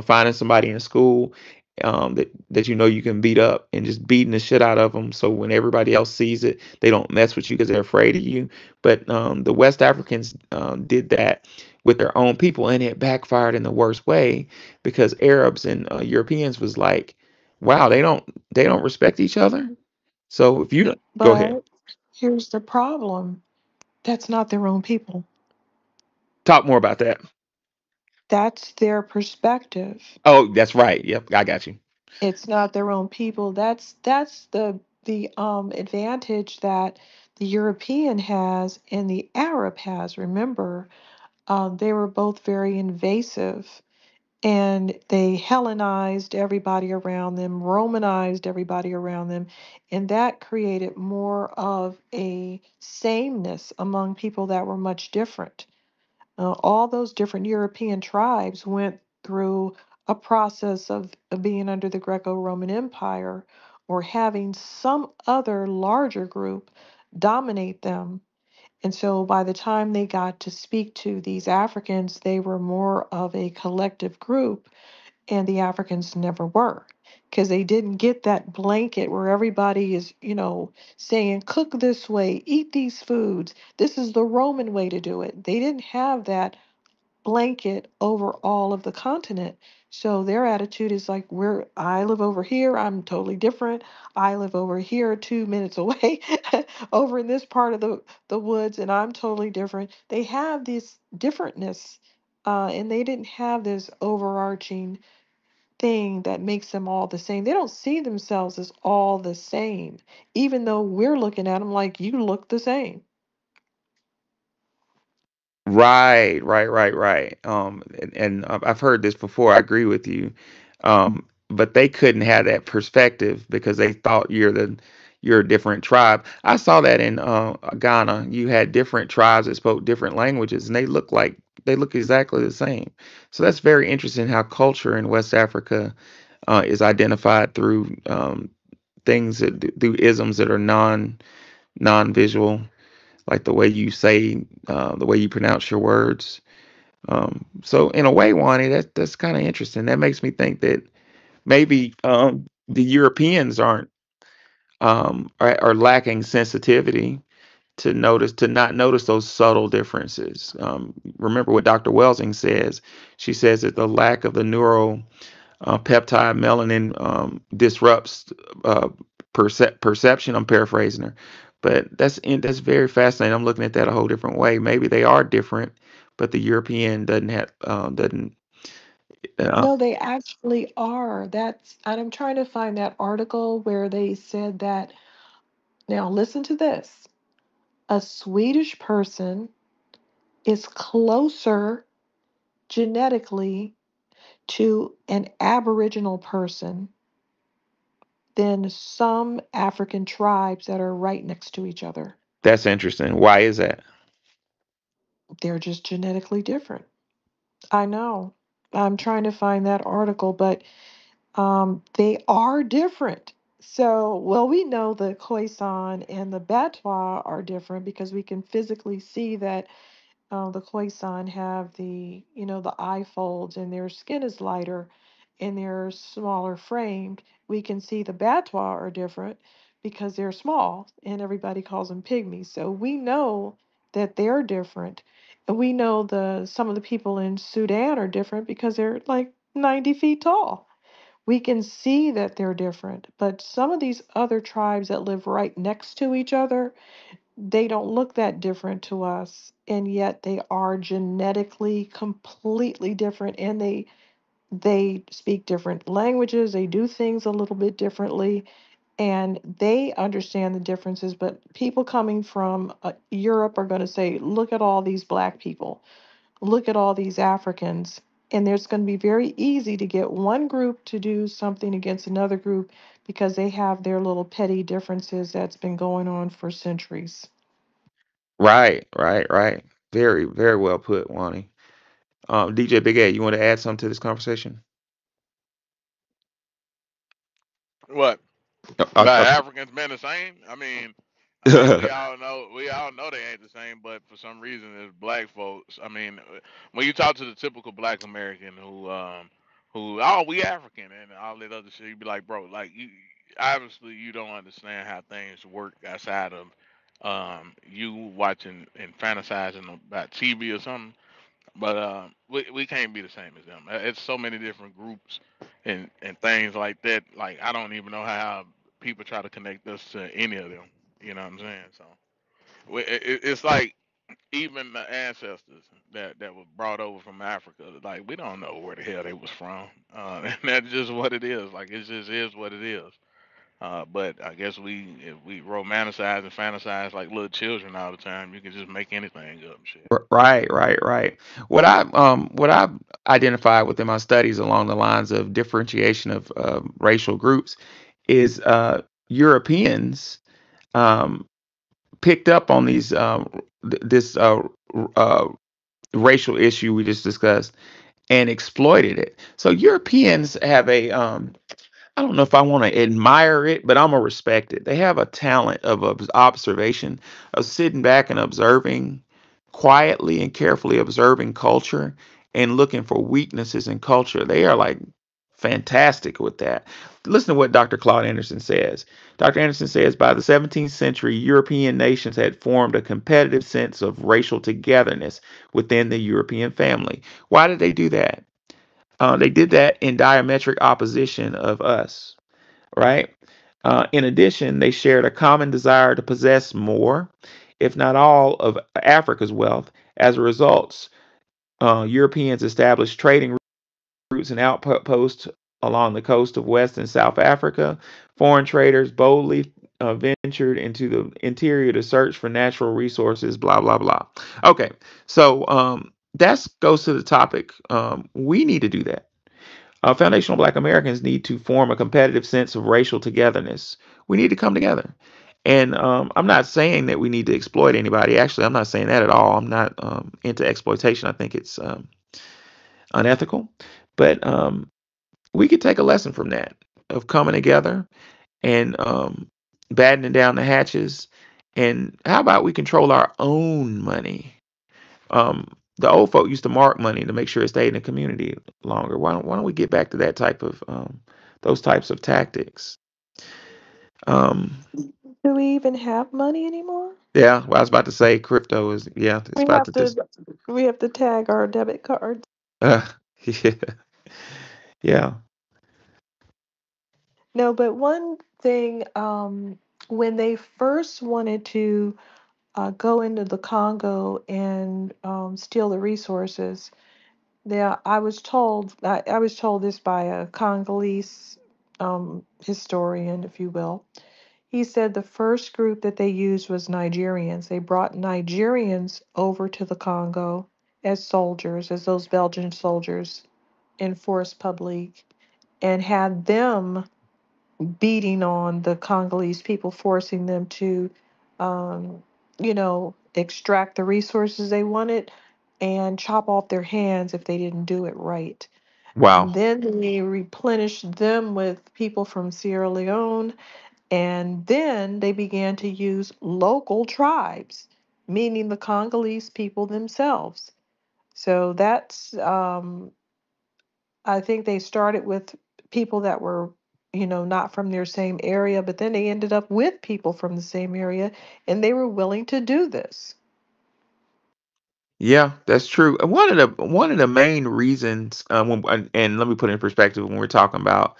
finding somebody in school that you can beat up and just beating the shit out of them. So when everybody else sees it, they don't mess with you because they're afraid of you. But the West Africans did that with their own people, and it backfired in the worst way because Arabs and Europeans was like, wow, they don't respect each other. So if you go ahead, but here's the problem. That's not their own people. talk more about that. That's their perspective. Oh, that's right. Yep, I got you. It's not their own people. That's the advantage that the European has and the Arab has. Remember, they were both very invasive and they Hellenized everybody around them, Romanized everybody around them, and that created more of a sameness among people that were much different. All those different European tribes went through a process of being under the Greco Roman Empire or having some other larger group dominate them. And so by the time they got to speak to these Africans, they were more of a collective group, and the Africans never were. Because they didn't get that blanket where everybody is, saying, cook this way, eat these foods. This is the Roman way to do it. They didn't have that blanket over all of the continent. So their attitude is like, I live over here, I'm totally different. I live over here 2 minutes away, over in this part of the woods, and I'm totally different. They have this differentness, and they didn't have this overarching thing that makes them all the same. They don't see themselves as all the same, even though we're looking at them like you look the same. Right, right, right, right. I've heard this before. I agree with you. But they couldn't have that perspective because they thought you're a different tribe. I saw that in Ghana. You had different tribes that spoke different languages, and they look exactly the same. So that's very interesting how culture in West Africa is identified through things through isms that are non-visual, like the way you say, the way you pronounce your words. So in a way, Wani, that's kind of interesting. That makes me think that maybe the Europeans are lacking sensitivity to not notice those subtle differences. Remember what Dr. Welsing says. She says that the lack of the neural peptide melanin disrupts perception. I'm paraphrasing her, but that's very fascinating. I'm looking at that a whole different way. Maybe they are different, but the European doesn't. Uh, No, they actually are. And I'm trying to find that article where they said that. Now, listen to this. A Swedish person is closer genetically to an Aboriginal person than some African tribes that are right next to each other. that's interesting. Why is that? They're just genetically different. I know. I'm trying to find that article, but they are different. So, well, we know the Khoisan and the Batwa are different because we can physically see that the Khoisan have the eye folds, and their skin is lighter and they're smaller framed. We can see the Batwa are different because they're small and everybody calls them pygmies. So we know that they're different. And we know some of the people in Sudan are different because they're like 90 feet tall. We can see that they're different, but some of these other tribes that live right next to each other, they don't look that different to us, and yet they are genetically completely different, and they speak different languages, they do things a little bit differently, and they understand the differences. But people coming from Europe are going to say, look at all these black people, look at all these Africans. And there's going to be very easy to get one group to do something against another group because they have their little petty differences that's been going on for centuries. Right, right, right. Very, very well put, Wani. DJ Big A, you want to add something to this conversation? What? Uh, About uh, Africans being the same? I mean, we all know they ain't the same, but for some reason, as black folks, I mean, when you talk to the typical black American who, oh, we African and all that other shit, you be like, bro, like you, obviously you don't understand how things work outside of, you watching and fantasizing about TV or something. But we can't be the same as them. It's so many different groups and things like that. Like I don't even know how people try to connect us to any of them. You know what I'm saying? So it's like even the ancestors that were brought over from Africa. Like we don't know where the hell they was from, and that's just what it is. Like it just is what it is. But I guess if we romanticize and fantasize like little children all the time, you can just make anything up and shit. right, right, right. What I identified within my studies along the lines of differentiation of racial groups is Europeans um, picked up on this uh, racial issue we just discussed and exploited it. So Europeans have I don't know if I want to admire it, but I'm gonna respect it. They have a talent of observation, of sitting back and observing, quietly and carefully observing culture and looking for weaknesses in culture. They are like fantastic with that. Listen to what Dr. Claude Anderson says. Dr. Anderson says by the 17th century, European nations had formed a competitive sense of racial togetherness within the European family. Why did they do that? They did that in diametric opposition of us, right? In addition, they shared a common desire to possess more, if not all, of Africa's wealth. As a result, Europeans established trading routes and outposts along the coast of West and South Africa. Foreign traders boldly ventured into the interior to search for natural resources, blah, blah, blah. Okay, so that goes to the topic. We need to do that. Foundational Black Americans need to form a competitive sense of racial togetherness. We need to come together. And I'm not saying that we need to exploit anybody. Actually, I'm not saying that at all. I'm not into exploitation. I think it's unethical. But we could take a lesson from that of coming together and battening down the hatches. And how about we control our own money? The old folk used to mark money to make sure it stayed in the community longer. Why don't we get back to that type of those types of tactics? Um, Do we even have money anymore? yeah, well, I was about to say crypto is it's We about have to just to we have to tag our debit cards. uh, yeah, yeah, No, but one thing, when they first wanted to go into the Congo and steal the resources, I was told this by a Congolese historian, if you will. He said the first group that they used was Nigerians. They brought Nigerians over to the Congo as soldiers, as those Belgian soldiers in Force Publique, and had them beating on the Congolese people, forcing them to, um, extract the resources they wanted and chop off their hands if they didn't do it right. wow, And then they replenished them with people from Sierra Leone, and then they began to use local tribes, meaning the Congolese people themselves. So that's, I think they started with people that were, not from their same area, but then they ended up with people from the same area and they were willing to do this. yeah, that's true. And one of the main reasons, and let me put it in perspective when we're talking about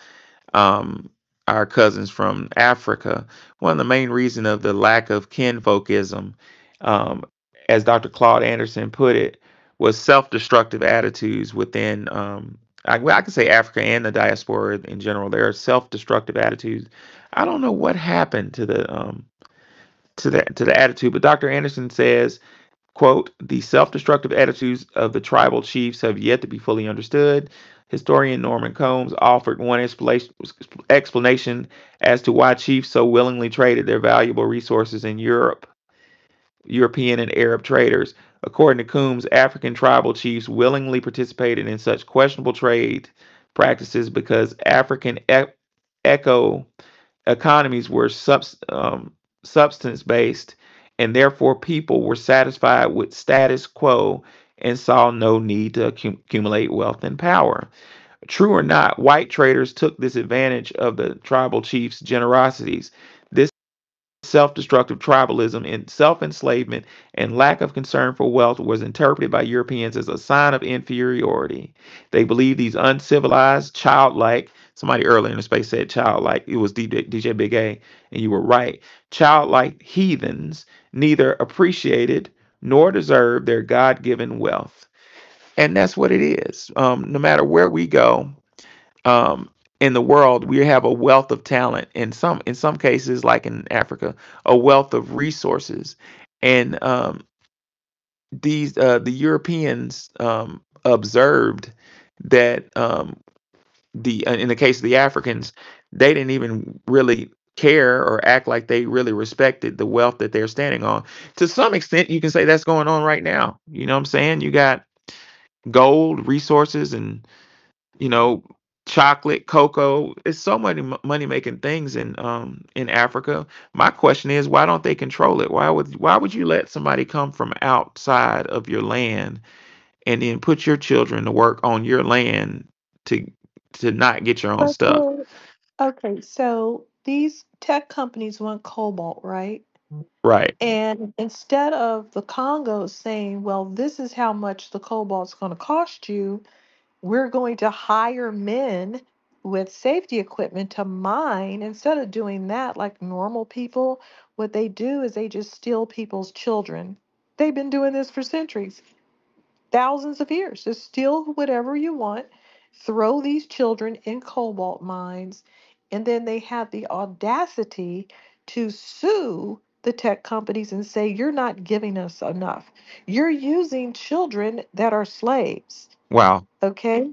um, our cousins from Africa. One of the main reason of the lack of kinfolkism, um, as Dr. Claude Anderson put it, was self-destructive attitudes within. I can say Africa and the diaspora in general. There are self-destructive attitudes. I don't know what happened to the attitude, but Dr. Anderson says, quote, the self destructive attitudes of the tribal chiefs have yet to be fully understood. Historian Norman Combs offered one explanation as to why chiefs so willingly traded their valuable resources in Europe, European and Arab traders. According to Combs, African tribal chiefs willingly participated in such questionable trade practices because African eco economies were substance based, and therefore people were satisfied with status quo and saw no need to accumulate wealth and power. True or not, white traders took this advantage of the tribal chiefs' generosities. This self destructive tribalism and self enslavement and lack of concern for wealth was interpreted by Europeans as a sign of inferiority. They believed these uncivilized, childlike, somebody earlier in the space said childlike, it was DJ Big A, and you were right, childlike heathens neither appreciated nor deserved their God given wealth. And that's what it is. No matter where we go, um, in the world, we have a wealth of talent. In some cases, like in Africa, a wealth of resources, and the Europeans observed that the in the case of the Africans, they didn't even really care or act like they really respected the wealth that they're standing on. To some extent, you can say that's going on right now. You know what I'm saying? You got gold resources and you know chocolate, cocoa. It's so many money making things in Africa. My question is, why don't they control it? Why would you let somebody come from outside of your land and then put your children to work on your land to to not get your own But stuff? okay, so these tech companies want cobalt, right? Right. And instead of the Congo saying, well, this is how much the cobalt's going to cost you, we're going to hire men with safety equipment to mine. Instead of doing that like normal people, what they do is they just steal people's children. They've been doing this for centuries, thousands of years. Just steal whatever you want, throw these children in cobalt mines, and then they have the audacity to sue the tech companies and say, you're not giving us enough. You're using children that are slaves. Wow. Okay.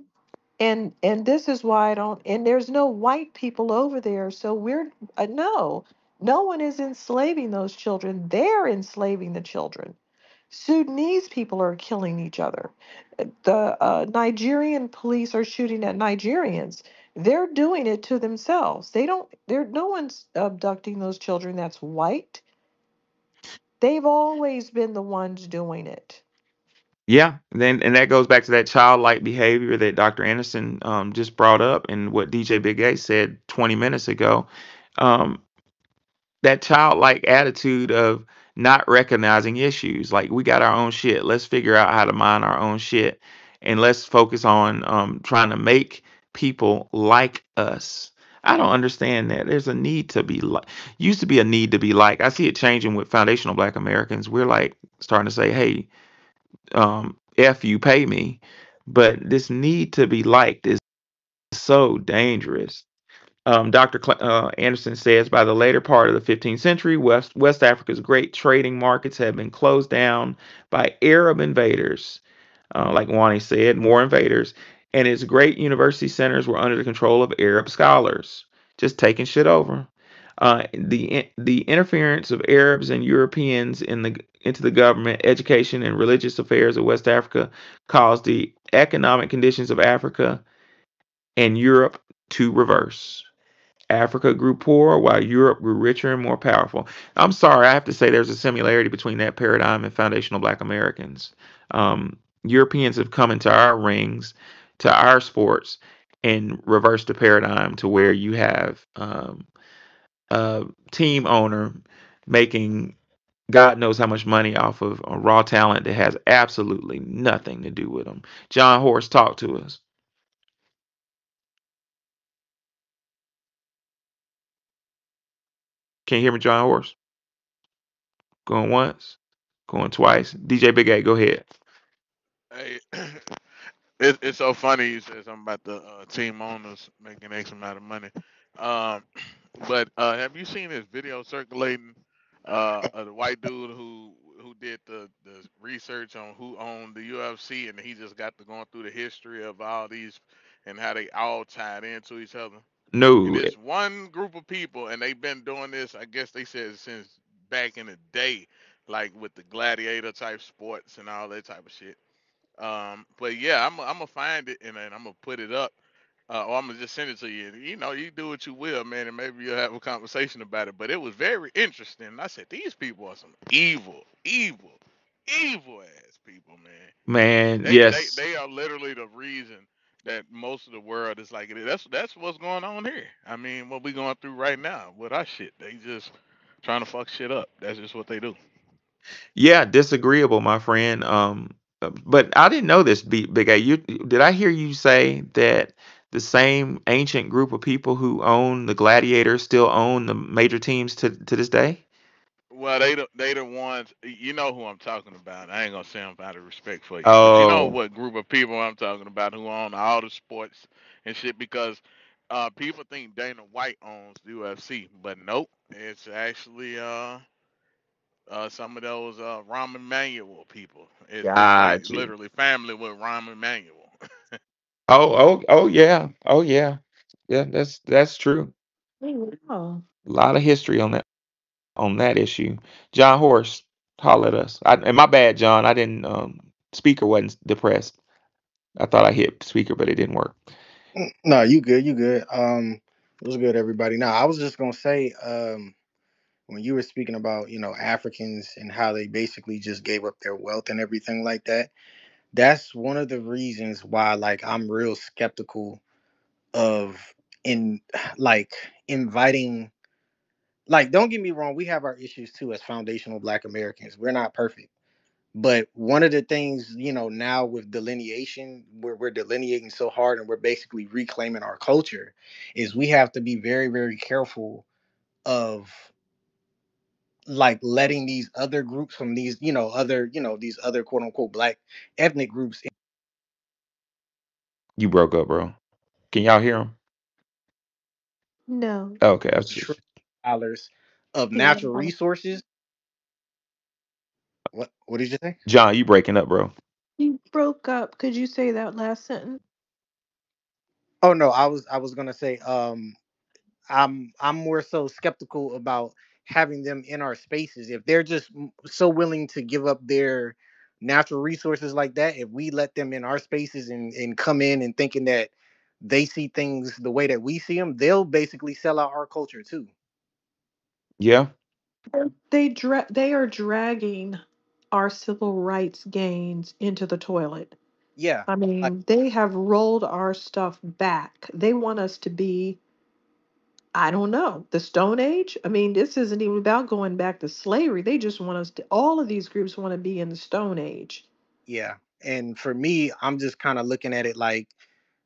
And this is why I don't, and there's no white people over there, so we're no, no one is enslaving those children. They're enslaving the children. Sudanese people are killing each other. The Nigerian police are shooting at Nigerians. They're doing it to themselves. They don't, they're, no one's abducting those children that's white. They've always been the ones doing it. Yeah, and that goes back to that childlike behavior that Dr. Anderson just brought up, and what DJ Big A said 20 minutes ago. Um, that childlike attitude of not recognizing issues. Like, we got our own shit. Let's figure out how to mine our own shit, and let's focus on trying to make people like us. I don't understand that. There's a need to be like. Used to be a need to be like. I see it changing with foundational Black Americans. We're like starting to say, "Hey, F you, pay me." But this need to be liked is so dangerous. Anderson says by the later part of the 15th century, West Africa's great trading markets had been closed down by Arab invaders. Like Wani said, more invaders, and its great university centers were under the control of Arab scholars, just taking shit over. The interference of Arabs and Europeans into the government, education, and religious affairs of West Africa caused the economic conditions of Africa and Europe to reverse. Africa grew poorer while Europe grew richer and more powerful. I'm sorry, I have to say there's a similarity between that paradigm and foundational Black Americans. Europeans have come into our rings, to our sports, and reversed the paradigm to where you have a team owner making God knows how much money off of a raw talent that has absolutely nothing to do with them. John Horst, talk to us. Can you hear me, John Horst? Going once, going twice. DJ Big A, go ahead. Hey, it's so funny you said something about the team owners making X amount of money. Um, but have you seen this video circulating of the white dude who did the research on who owned the UFC, and he just got to going through the history of all these and how they all tied into each other. And No. it's one group of people, and they've been doing this. I guess they said since back in the day, like with the gladiator type sports and all that type of shit. But yeah, I'm gonna find it and I'm gonna put it up, or I'm gonna just send it to you. You know, you do what you will, man, and maybe you'll have a conversation about it. But it was very interesting. I said these people are some evil ass people, man. Man, They they yes. they are literally the reason that most of the world is like it is. That's what's going on here. I mean, what we going through right now with our shit. They just trying to fuck shit up. That's just what they do. Yeah, disagreeable, my friend. But I didn't know this, Big A. Did I hear you say that the same ancient group of people who own the gladiators still own the major teams to this day? Well, they the ones. You know who I'm talking about. I ain't gonna say them out of respect for you, but you know Oh, what group of people I'm talking about who own all the sports and shit. Because people think Dana White owns the UFC, but nope, it's actually some of those Rahm Emanuel people. It's like got you. literally family with Rahm Emanuel. Oh, yeah. Oh, yeah. Yeah, that's true. Oh, A lot of history on that issue. John Horst, holler at us. And my bad, John. I didn't speaker wasn't depressed. I thought I hit speaker, but it didn't work. No, you good, you good. It was good, everybody. Now, I was just gonna say, when you were speaking about, Africans and how they basically just gave up their wealth and everything like that, that's one of the reasons why, like, I'm real skeptical of in like inviting. Like, don't get me wrong, we have our issues too as foundational Black Americans. We're not perfect. But one of the things, now with delineation, where we're delineating so hard and we're basically reclaiming our culture, is we have to be very, very careful of like letting these other groups from these, these other quote unquote Black ethnic groups You broke up, bro. Can y'all hear him? No. Okay, I was trillion just dollars of Yeah. natural resources. What did you say? John. You breaking up, bro? You broke up. Could you say that last sentence? Oh no, I was gonna say I'm more so skeptical about having them in our spaces. If they're just so willing to give up their natural resources like that, if we let them in our spaces and come in and thinking that they see things the way that we see them, they'll basically sell out our culture too. Yeah. They are dragging our civil rights gains into the toilet. Yeah. I Like mean, they have rolled our stuff back. They want us to be, I don't know, the Stone Age. I mean, this isn't even about going back to slavery. They just want us to, all of these groups want to be in the Stone Age. yeah. And for me, I'm just kind of looking at it like,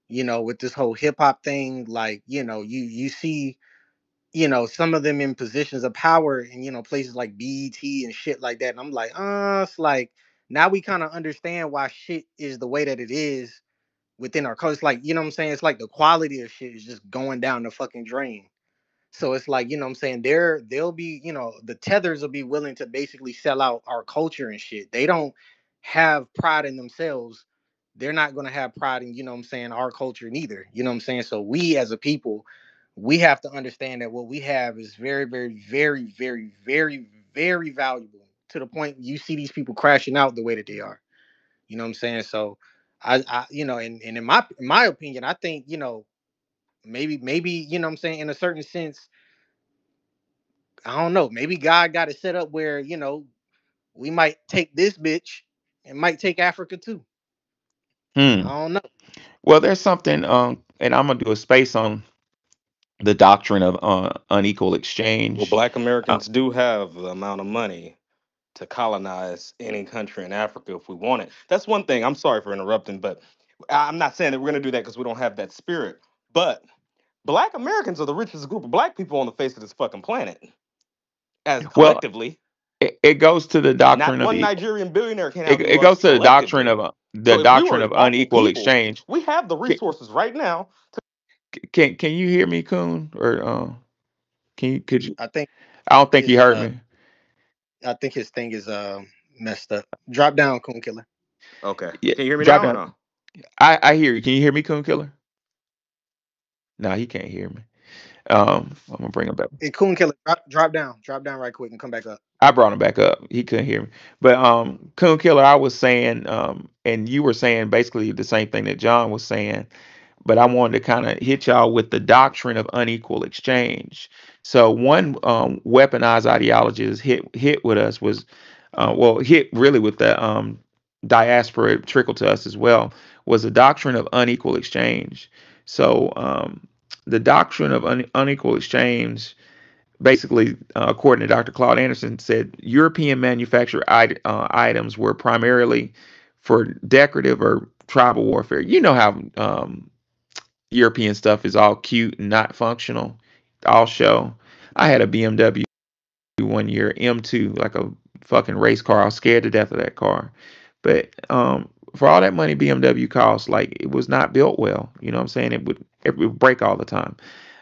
with this whole hip hop thing, like, you see some of them in positions of power in, places like BET and shit like that. And I'm like, it's like now we kind of understand why shit is the way that it is within our culture. It's like, what I'm saying? It's like the quality of shit is just going down the fucking drain. So it's like, what I'm saying, they'll be, the tethers will be willing to basically sell out our culture and shit. They don't have pride in themselves. They're not gonna have pride in, what I'm saying, our culture neither. You know what I'm saying? So we as a people, we have to understand that what we have is very, very, very, very, very, very valuable to the point you see these people crashing out the way that they are. You know what I'm saying? So I and in my opinion, I think, maybe, what I'm saying, in a certain sense, I don't know. Maybe God got it set up where, we might take this bitch and might take Africa too. I Hmm. don't know. Well, there's something, and I'm gonna do a space on the doctrine of unequal Well, exchange. Black Uh, Americans do have the amount of money to colonize any country in Africa if we want it. That's one thing. I'm sorry for interrupting, but I'm not saying that we're going to do that because we don't have that spirit. But Black Americans are the richest group of Black people on the face of this fucking planet, as well, collectively. it goes to the Not doctrine of one equal. Nigerian billionaire can It outdo us goes to collectively. the So if we doctrine were of awful unequal people, exchange. we have the Can resources right now. can you hear me, Coon? Or can you could you? I think I don't think you his heard me. I think his thing is messed up. Drop down, Coon Killer. Okay. Yeah, Can you hear me drop now or down. no? I hear you. Can you hear me, Coon Killer? No, he can't hear me. I'm gonna bring him back. Hey, Coon Killer, drop down right quick and come back up. I brought him back up. He couldn't hear me. But Coon Killer, I was saying, and you were saying basically the same thing that John was saying, but I wanted to kind of hit y'all with the doctrine of unequal exchange. So one weaponized ideology that's hit with us was, well, hit really with the diaspora trickle to us as well, was the doctrine of unequal exchange. So the doctrine of unequal exchange basically, according to Dr. Claude Anderson, said European manufactured items were primarily for decorative or tribal warfare. You know how European stuff is all cute and not functional, all show. I had a BMW one year, M2, like a fucking race car. I was scared to death of that car. But for all that money BMW cost, like it was not built well. You know what I'm saying? It would break all the time.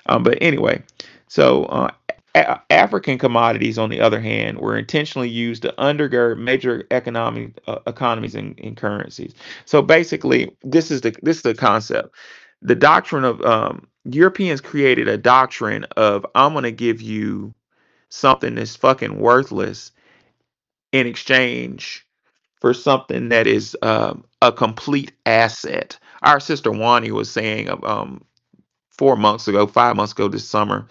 But anyway, so African commodities, on the other hand, were intentionally used to undergird major economic economies and currencies. So basically, this is the concept. The doctrine of Europeans created a doctrine of I'm gonna give you something that's fucking worthless in exchange for something that is a complete asset. Our sister Wani was saying 4 months ago, 5 months ago this summer.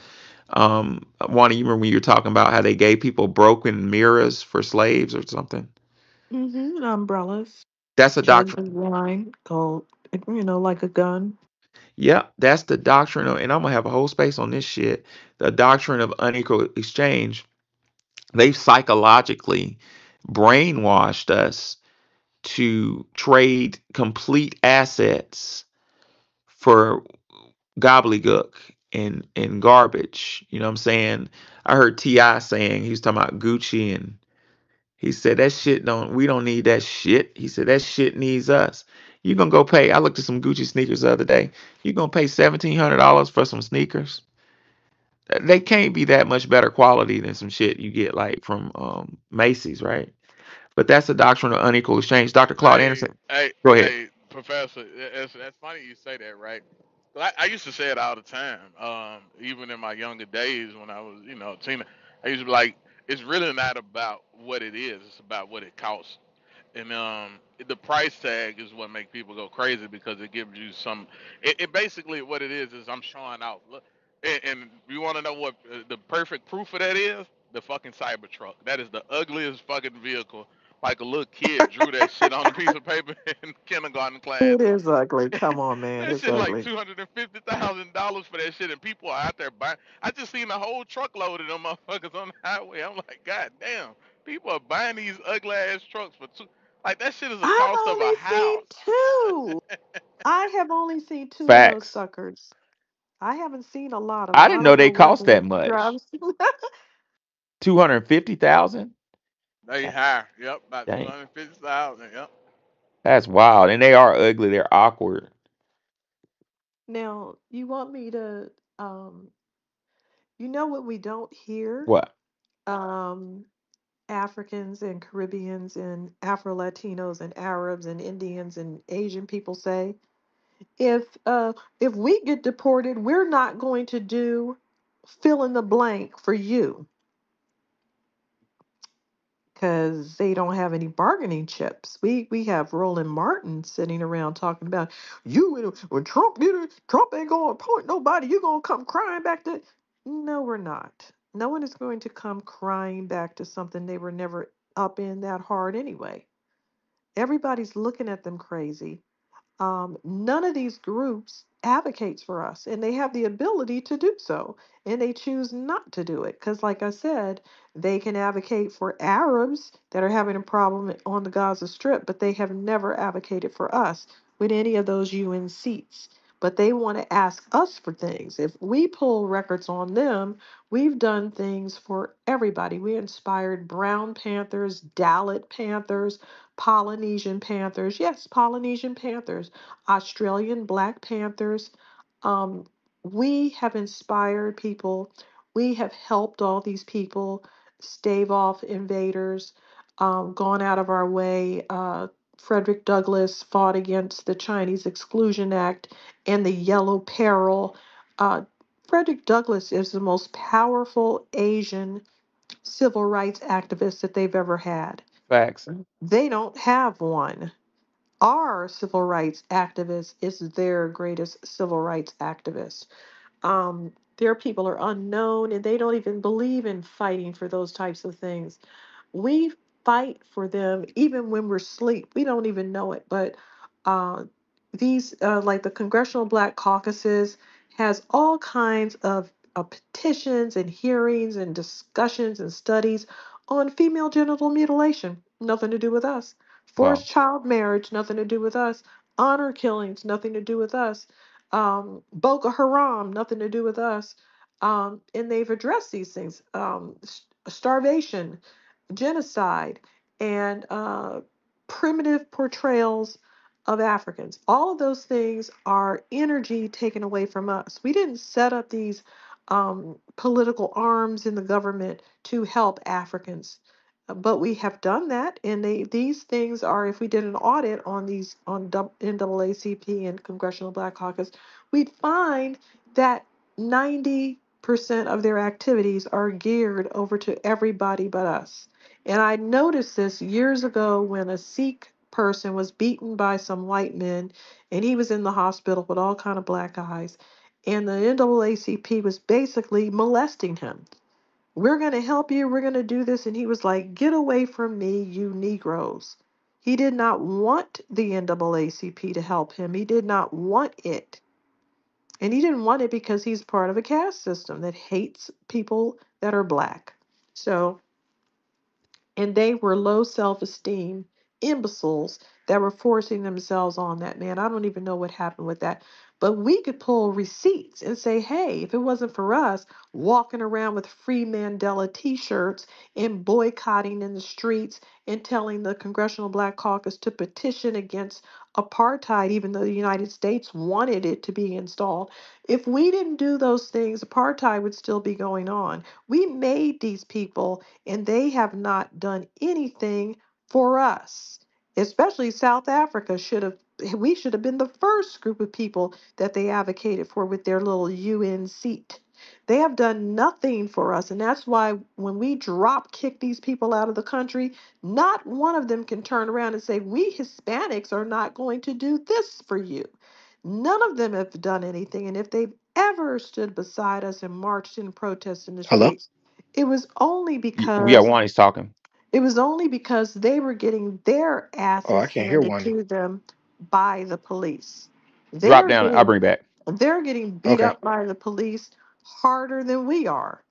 Wani, you remember when you were talking about how they gave people broken mirrors for slaves or something? Mm-hmm. Umbrellas, That's a jugs doctrine. of wine, gold, like a gun. Yeah, that's the doctrine of, and I'm gonna have a whole space on this shit. The doctrine of unequal exchange. They've psychologically brainwashed us to trade complete assets for gobbledygook and garbage. You know what I'm saying? I heard Ti saying he was talking about Gucci, and he said that shit don't we don't need that shit. He said that shit needs us. You gonna go pay? I looked at some Gucci sneakers the other day. You gonna pay $1,700 for some sneakers? They can't be that much better quality than some shit you get like from Macy's, right? But that's the doctrine of unequal exchange. Dr. Claude Hey, Anderson, hey, go ahead. hey, Professor. That's funny you say that, right? I used to say it all the time. Even in my younger days when I was, a teen, I used to be like, it's really not about what it is; it's about what it costs. And the price tag is what make people go crazy because it gives you some. It basically what it is I'm showing off. Look, and you want to know what the perfect proof of that is? The fucking Cybertruck. That is the ugliest fucking vehicle. Like a little kid drew that shit on a piece of paper in kindergarten class. It is ugly. Come on, man. That It's shit like ugly. $250,000 for that shit, and people are out there buying. I just seen a whole truckload of them motherfuckers on the highway. I'm like, God damn, people are buying these ugly ass trucks for two. Like that shit is the I've cost of a only seen house. two. I have only seen two of those Facts. suckers. I haven't seen a lot of them. I I didn't know don't they know where cost that the much. drives. 250,000. They high. Yep, about two Dang, hundred fifty thousand. Yep. that's wild. And they are ugly. They're awkward. Now, you want me to, um, you know what we don't hear? What? Um, Africans and Caribbeans and Afro Latinos and Arabs and Indians and Asian people say, if we get deported, we're not going to do fill in the blank for you because they don't have any bargaining chips. We have Roland Martin sitting around talking about when Trump did it, Trump ain't gonna appoint nobody. You're gonna come crying back to. No, we're not. No one is going to come crying back to something they were never up in that hard anyway. Everybody's looking at them crazy. None of these groups advocates for us, and they have the ability to do so, and they choose not to do it because, like I said, they can advocate for Arabs that are having a problem on the Gaza Strip, but they have never advocated for us with any of those UN seats. But they want to ask us for things. If we pull records on them, we've done things for everybody. We inspired Brown Panthers, Dalit Panthers, Polynesian Panthers. Yes, Polynesian Panthers, Australian Black Panthers. Um, we have inspired people. We have helped all these people stave off invaders, gone out of our way. Frederick Douglass fought against the Chinese Exclusion Act and the Yellow Peril. Uh, Frederick Douglass is the most powerful Asian civil rights activist that they've ever had. Facts. They don't have one. Our civil rights activist is their greatest civil rights activist. Their people are unknown and they don't even believe in fighting for those types of things. We fight for them even when we're asleep. We don't even know it. But uh, like the Congressional Black Caucuses, has all kinds of petitions and hearings and discussions and studies on female genital mutilation. Nothing to do with us. Wow. Forced child marriage, nothing to do with us. Honor killings, nothing to do with us. Boko Haram, nothing to do with us. And they've addressed these things. Starvation, genocide, and primitive portrayals of Africans. All of those things are energy taken away from us. We didn't set up these political arms in the government to help Africans. But we have done that, and these things are. If we did an audit on these on NAACP and Congressional Black Caucus, we'd find that 90% of their activities are geared over to everybody but us. And I noticed this years ago when a Sikh person was beaten by some white men, and he was in the hospital with all kind of black eyes, and the NAACP was basically molesting him. We're going to help you. We're going to do this. And he was like, get away from me, you Negroes. He did not want the NAACP to help him. He did not want it. And he didn't want it because he's part of a caste system that hates people that are black. So, and they were low self-esteem imbeciles that were forcing themselves on that man. I don't even know what happened with that. But we could pull receipts and say, hey, if it wasn't for us walking around with free Mandela t-shirts and boycotting in the streets and telling the Congressional Black Caucus to petition against apartheid, even though the United States wanted it to be installed, if we didn't do those things, apartheid would still be going on. We made these people and they have not done anything for us. Especially South Africa should have we should have been the first group of people that they advocated for with their little UN seat. They have done nothing for us, and that's why when we drop kick these people out of the country, not one of them can turn around and say, we Hispanics are not going to do this for you. None of them have done anything, and if they've ever stood beside us and marched and protested in the Hello? streets, it was only Yeah, because Juan is talking. they were getting their Oh, I asses can't hear handed one. to them by the police. Drop They're down. I'll getting bring back. they're getting beat Okay. up by the police harder than we are.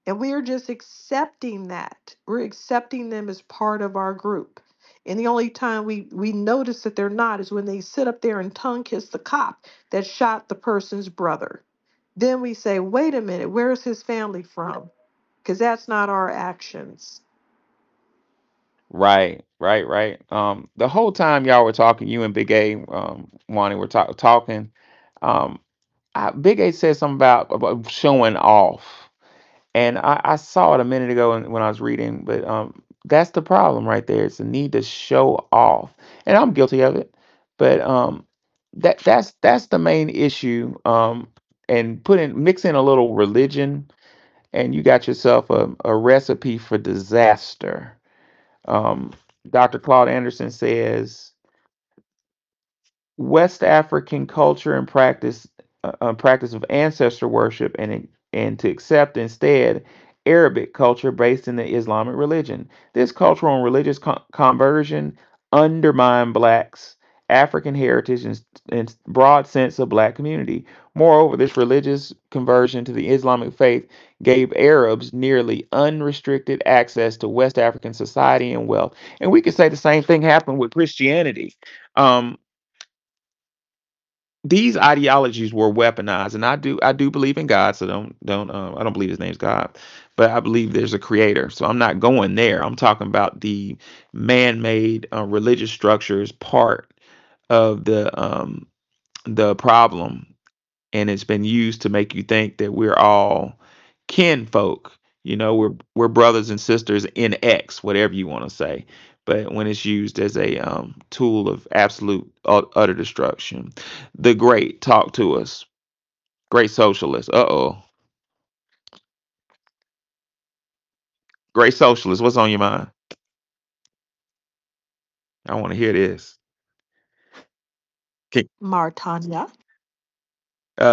And we are just accepting that. We're accepting them as part of our group. And the only time we notice that they're not is when they sit up there and tongue kiss the cop that shot the person's brother. Then we say, wait a minute, where's his family from? Because that's not our actions. Right, right, right. The whole time y'all were talking, you and Big A, Wani were talking. Um, Big A said something about showing off, and I saw it a minute ago when I was reading. But that's the problem right there. It's the need to show off, and I'm guilty of it. But that's the main issue. And mix in a little religion, and you got yourself a recipe for disaster. Um, Dr. Claude Anderson says West African culture and practice of ancestor worship and to accept instead Arabic culture based in the Islamic religion. This cultural and religious conversion undermine blacks' African heritage and broad sense of black community. Moreover, this religious conversion to the Islamic faith gave Arabs nearly unrestricted access to West African society and wealth. And we could say the same thing happened with Christianity. Um, these ideologies were weaponized, and I do believe in God, so don't I don't believe his name's God, but I believe there's a creator, so I'm not going there. I'm talking about the man-made religious structures part of the problem, and it's been used to make you think that we're all kinfolk. We're brothers and sisters in X, whatever you want to say. But when it's used as a tool of absolute utter destruction, the great talk to us, great socialist. Great socialist. What's on your mind? I want to hear this. Okay. Martanya.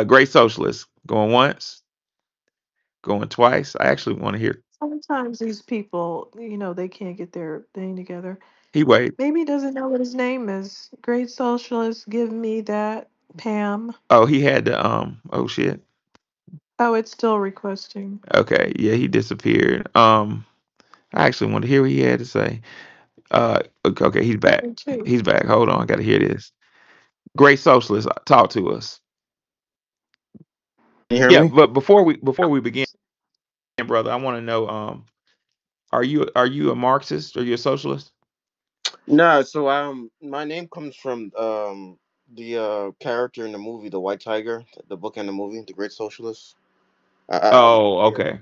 Great socialist. Going once, going twice. I actually want to hear. Sometimes these people, they can't get their thing together. He wait. Maybe he doesn't know what his name is. Great socialist, give me that, Pam. Oh, he had the Oh shit. Oh, it's still requesting. Okay, yeah, he disappeared. I actually want to hear what he had to say. Okay, he's back. Me too. He's back. Hold on, I got to hear this. Great socialist, talk to us. Can you hear Yeah, me? but before we begin, brother, I want to know are you a Marxist? Are you a socialist? No, so my name comes from the character in the movie The White Tiger, the book and the movie, The Great Socialist. I'm Oh, yeah. okay.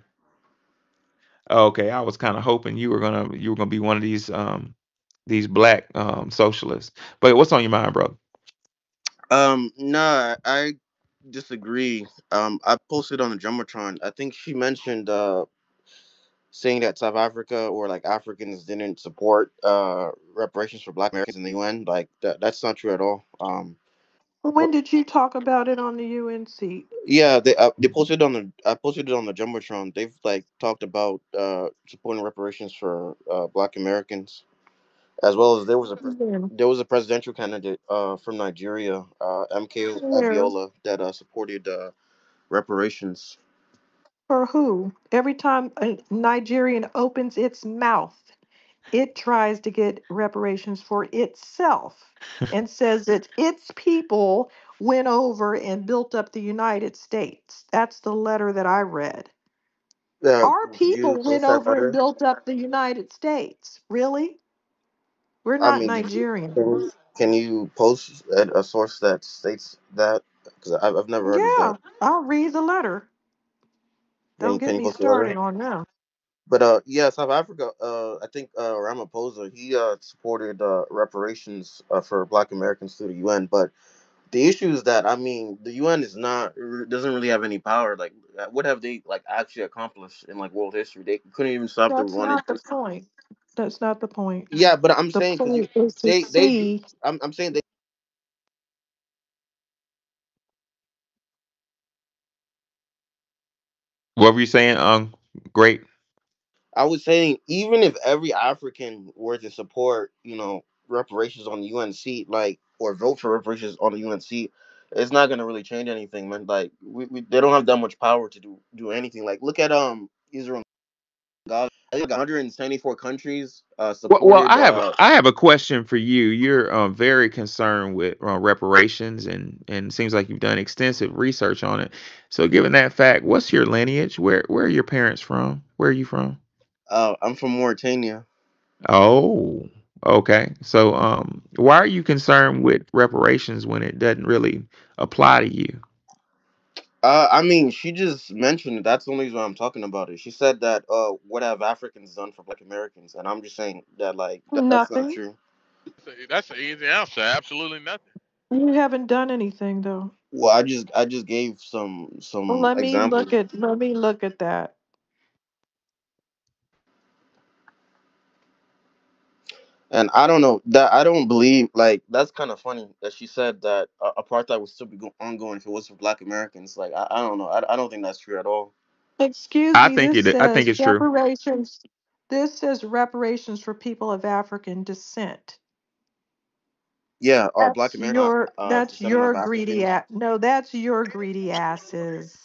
Okay, I was kind of hoping you were gonna be one of these black socialists. But what's on your mind, bro? No, I disagree. I posted on the Jumbotron. I think she mentioned saying that South Africa or like Africans didn't support reparations for Black Americans in the UN. Like that's not true at all. When did you talk about it on the UN seat? Yeah, they posted on the I posted it on the jumbotron. They've like talked about supporting reparations for Black Americans, as well as When? there was a presidential candidate from Nigeria, MK Where? Abiola, that supported reparations. For who? Every time a Nigerian opens its mouth, it tries to get reparations for itself and says that its people went over and built up the United States. That's the letter that I read. Our Did you people went post that over and letter? built up the United States. Really? We're I not mean, Nigerians. can you post a source that states that? Because I've never heard of that. Yeah, I'll read the letter. Don't Can get you me post the letter? started on them. But yeah, South Africa. I think Ramaphosa, he supported reparations for Black Americans through the UN. But the issue is that, I mean, the UN is not doesn't really have any power. Like, what have they like actually accomplished in like world history? They couldn't even stop the That's Rwandan not the genocide. point. That's not the point. Yeah, but I'm The saying because point is to they do. see. I'm saying they. What were you saying? Great. I was saying, even if every African were to support, reparations on the UN seat, like, or vote for reparations on the UN seat, it's not gonna really change anything, man. Like, they don't have that much power to do anything. Like, look at Israel and Gaza. I think like 174 countries Well, supported. I have a question for you. You're very concerned with reparations, and it seems like you've done extensive research on it. So, given that fact, what's your lineage? Where are your parents from? Where are you from? I'm from Mauritania. Oh, okay. So, why are you concerned with reparations when it doesn't really apply to you? I mean, she just mentioned it. That's the only reason why I'm talking about it. She said that, what have Africans done for Black Americans? And I'm just saying that, like, that's not Nothing. true. That's an easy answer. Absolutely nothing. You haven't done anything though. Well, I just gave Well, some examples, let me look at that. and I don't know that I don't believe, like, that's kind of funny that she said that apartheid would still be ongoing if it was for Black Americans. Like, I don't know. I don't think that's true at all. Excuse I me, think this it. I think says it's true. reparations. This says reparations for people of African descent. Yeah, are Black Americans That's descendant your of greedy Africans? ass. No, that's your greedy asses.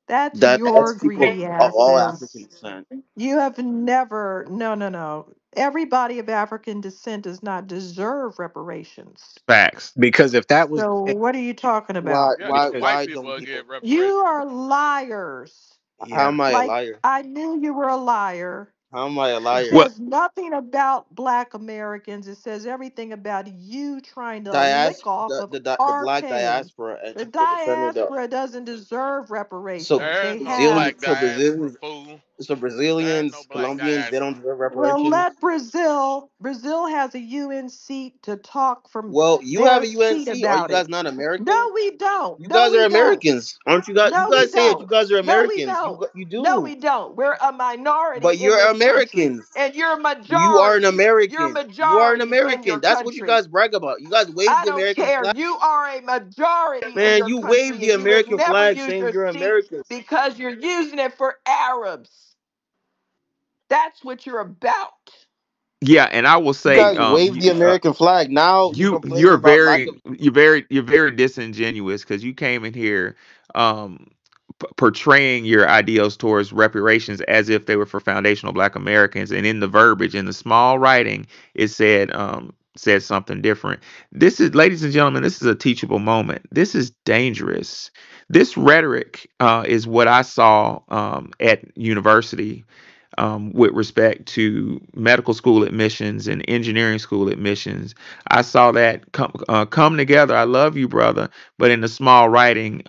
That's That's your people greedy of all African asses. descent. You have never, no, no, no. Everybody of African descent does not deserve reparations. Facts. Because if that was the So case, what are you talking Why about? Yeah, why because because white why people don't will people? get You reparations. are liars. How yeah, am I a Like, liar? I knew you were a liar. How am I a It liar? What? says nothing about Black Americans. It says everything about you trying to lick off of The our Black pain. diaspora The were descended of. diaspora doesn't deserve So reparations. There's They no have. black Brazilians, so diaspora, Brazilians, fool. so There's no Brazilians, black Colombians, they don't diaspora. deserve Well, reparations. let Brazil. Brazil has a UN seat to talk from Well, you have their a seat UNC. Are you about guys it. not American? No, we don't. You No, guys are we don't. Americans, aren't you guys? You No, we guys say it. You don't. guys are No, we Americans. don't. You No, do. we don't. We're a minority But in you're this country, Americans. and you're a You are an majority. You're a American. You are an majority in American. your That's what you country. guys brag about. You guys wave I the don't American care. flag. You are a majority in Man, your you wave country, the and you would American never flag use saying your you're seat American. because you're using it for Arabs. That's what you're about. Yeah, and I will You say, guys wave the American flag. Now you're you complaining about lack of. you're very disingenuous because you came in here um portraying your ideals towards reparations as if they were for foundational Black Americans, and in the verbiage, in the small writing, it said something different. This is, ladies and gentlemen, this is a teachable moment. This is dangerous. This rhetoric is what I saw at university, with respect to medical school admissions and engineering school admissions. I saw that come together. I love you, brother, but in the small writing,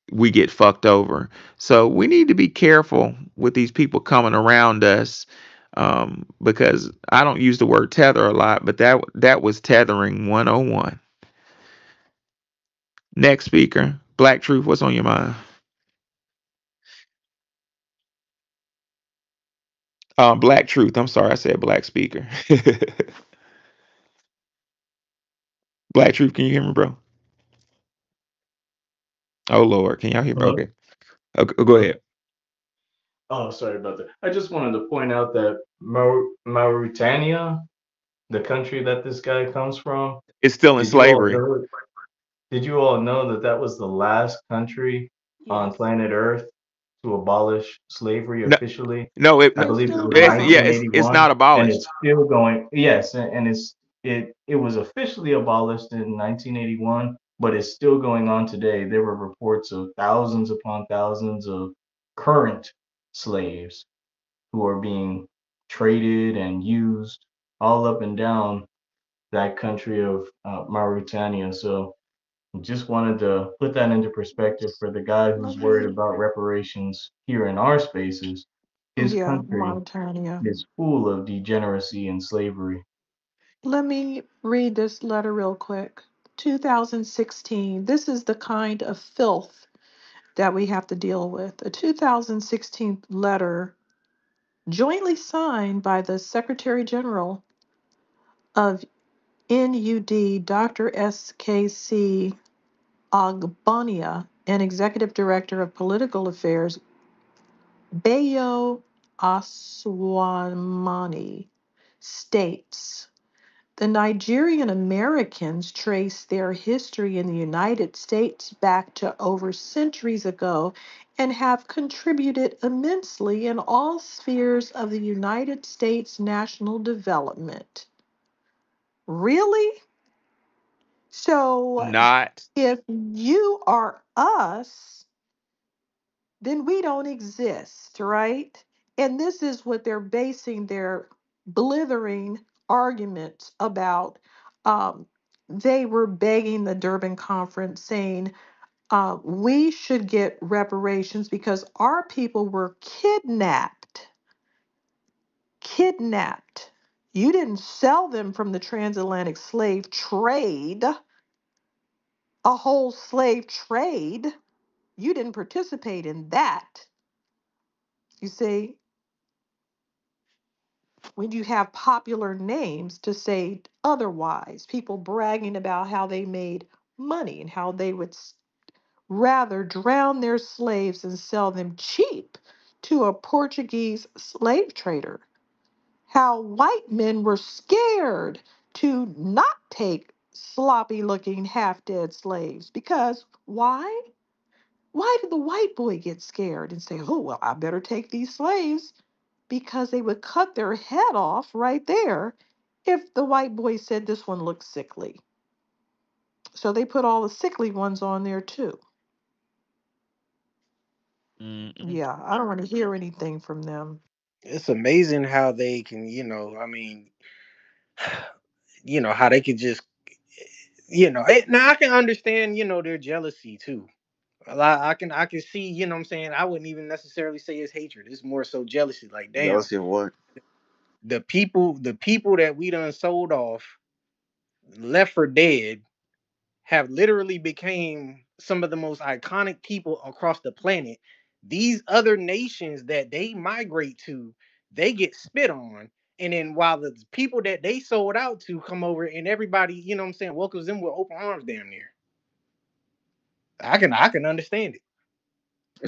we get fucked over. So we need to be careful with these people coming around us, because I don't use the word tether a lot, but that was tethering 101. Next speaker, Black Truth, what's on your mind? Black Truth. I'm sorry, I said Black Speaker. Black Truth, can you hear me, bro? Oh Lord, can y'all hear me? Hello? Okay. Okay, go ahead. Oh, sorry about that. I just wanted to point out that Mauritania, the country that this guy comes from, It's still in did you all slavery. know? Did you all know that that was the last country on Yes. planet Earth to abolish slavery No, officially? no, I They're believe it still was it's doing yeah, it. it's 1981, not and abolished. it's still going. Yes, and it was officially abolished in 1981, but it's still going on today. There were reports of thousands upon thousands of current slaves who are being traded and used all up and down that country of Mauritania. So just wanted to put that into perspective for the guy Let who's worried me, about reparations here in our spaces. His yeah, country Mauritania. is full of degeneracy and slavery. Let me read this letter real quick. 2016. This is the kind of filth that we have to deal with. A 2016 letter jointly signed by the Secretary General of NUD, Dr. SKC Agbonia, and Executive Director of Political Affairs, Bayo Aswamani, states the Nigerian Americans trace their history in the United States back to over centuries ago and have contributed immensely in all spheres of the United States national development. Really? So Not. if you are us, then we don't exist, right? And this is what they're basing their blithering arguments about. Um, they were begging the Durban conference, saying, we should get reparations because our people were kidnapped. Kidnapped. You didn't sell them from the transatlantic slave trade, a whole slave trade. You didn't participate in that. You see, when you have popular names to say otherwise, people bragging about how they made money and how they would rather drown their slaves and sell them cheap to a Portuguese slave trader. How white men were scared to not take sloppy looking half dead slaves because why? Why did the white boy get scared and say, oh, well, I better take these slaves? Because they would cut their head off right there if the white boy said this one looks sickly. So they put all the sickly ones on there too. Mm-mm. Yeah, I don't want to hear anything from them. It's amazing how they can, I mean, how they could just, now I can understand, their jealousy too. I can see, what I'm saying, I wouldn't even necessarily say it's hatred. It's more so jealousy. Like, damn, Jealousy of what? the people that we done sold off, left for dead, have literally became some of the most iconic people across the planet. These other nations that they migrate to, they get spit on. And then while the people that they sold out to come over and everybody, what I'm saying, welcomes them with open arms damn near. I can understand it.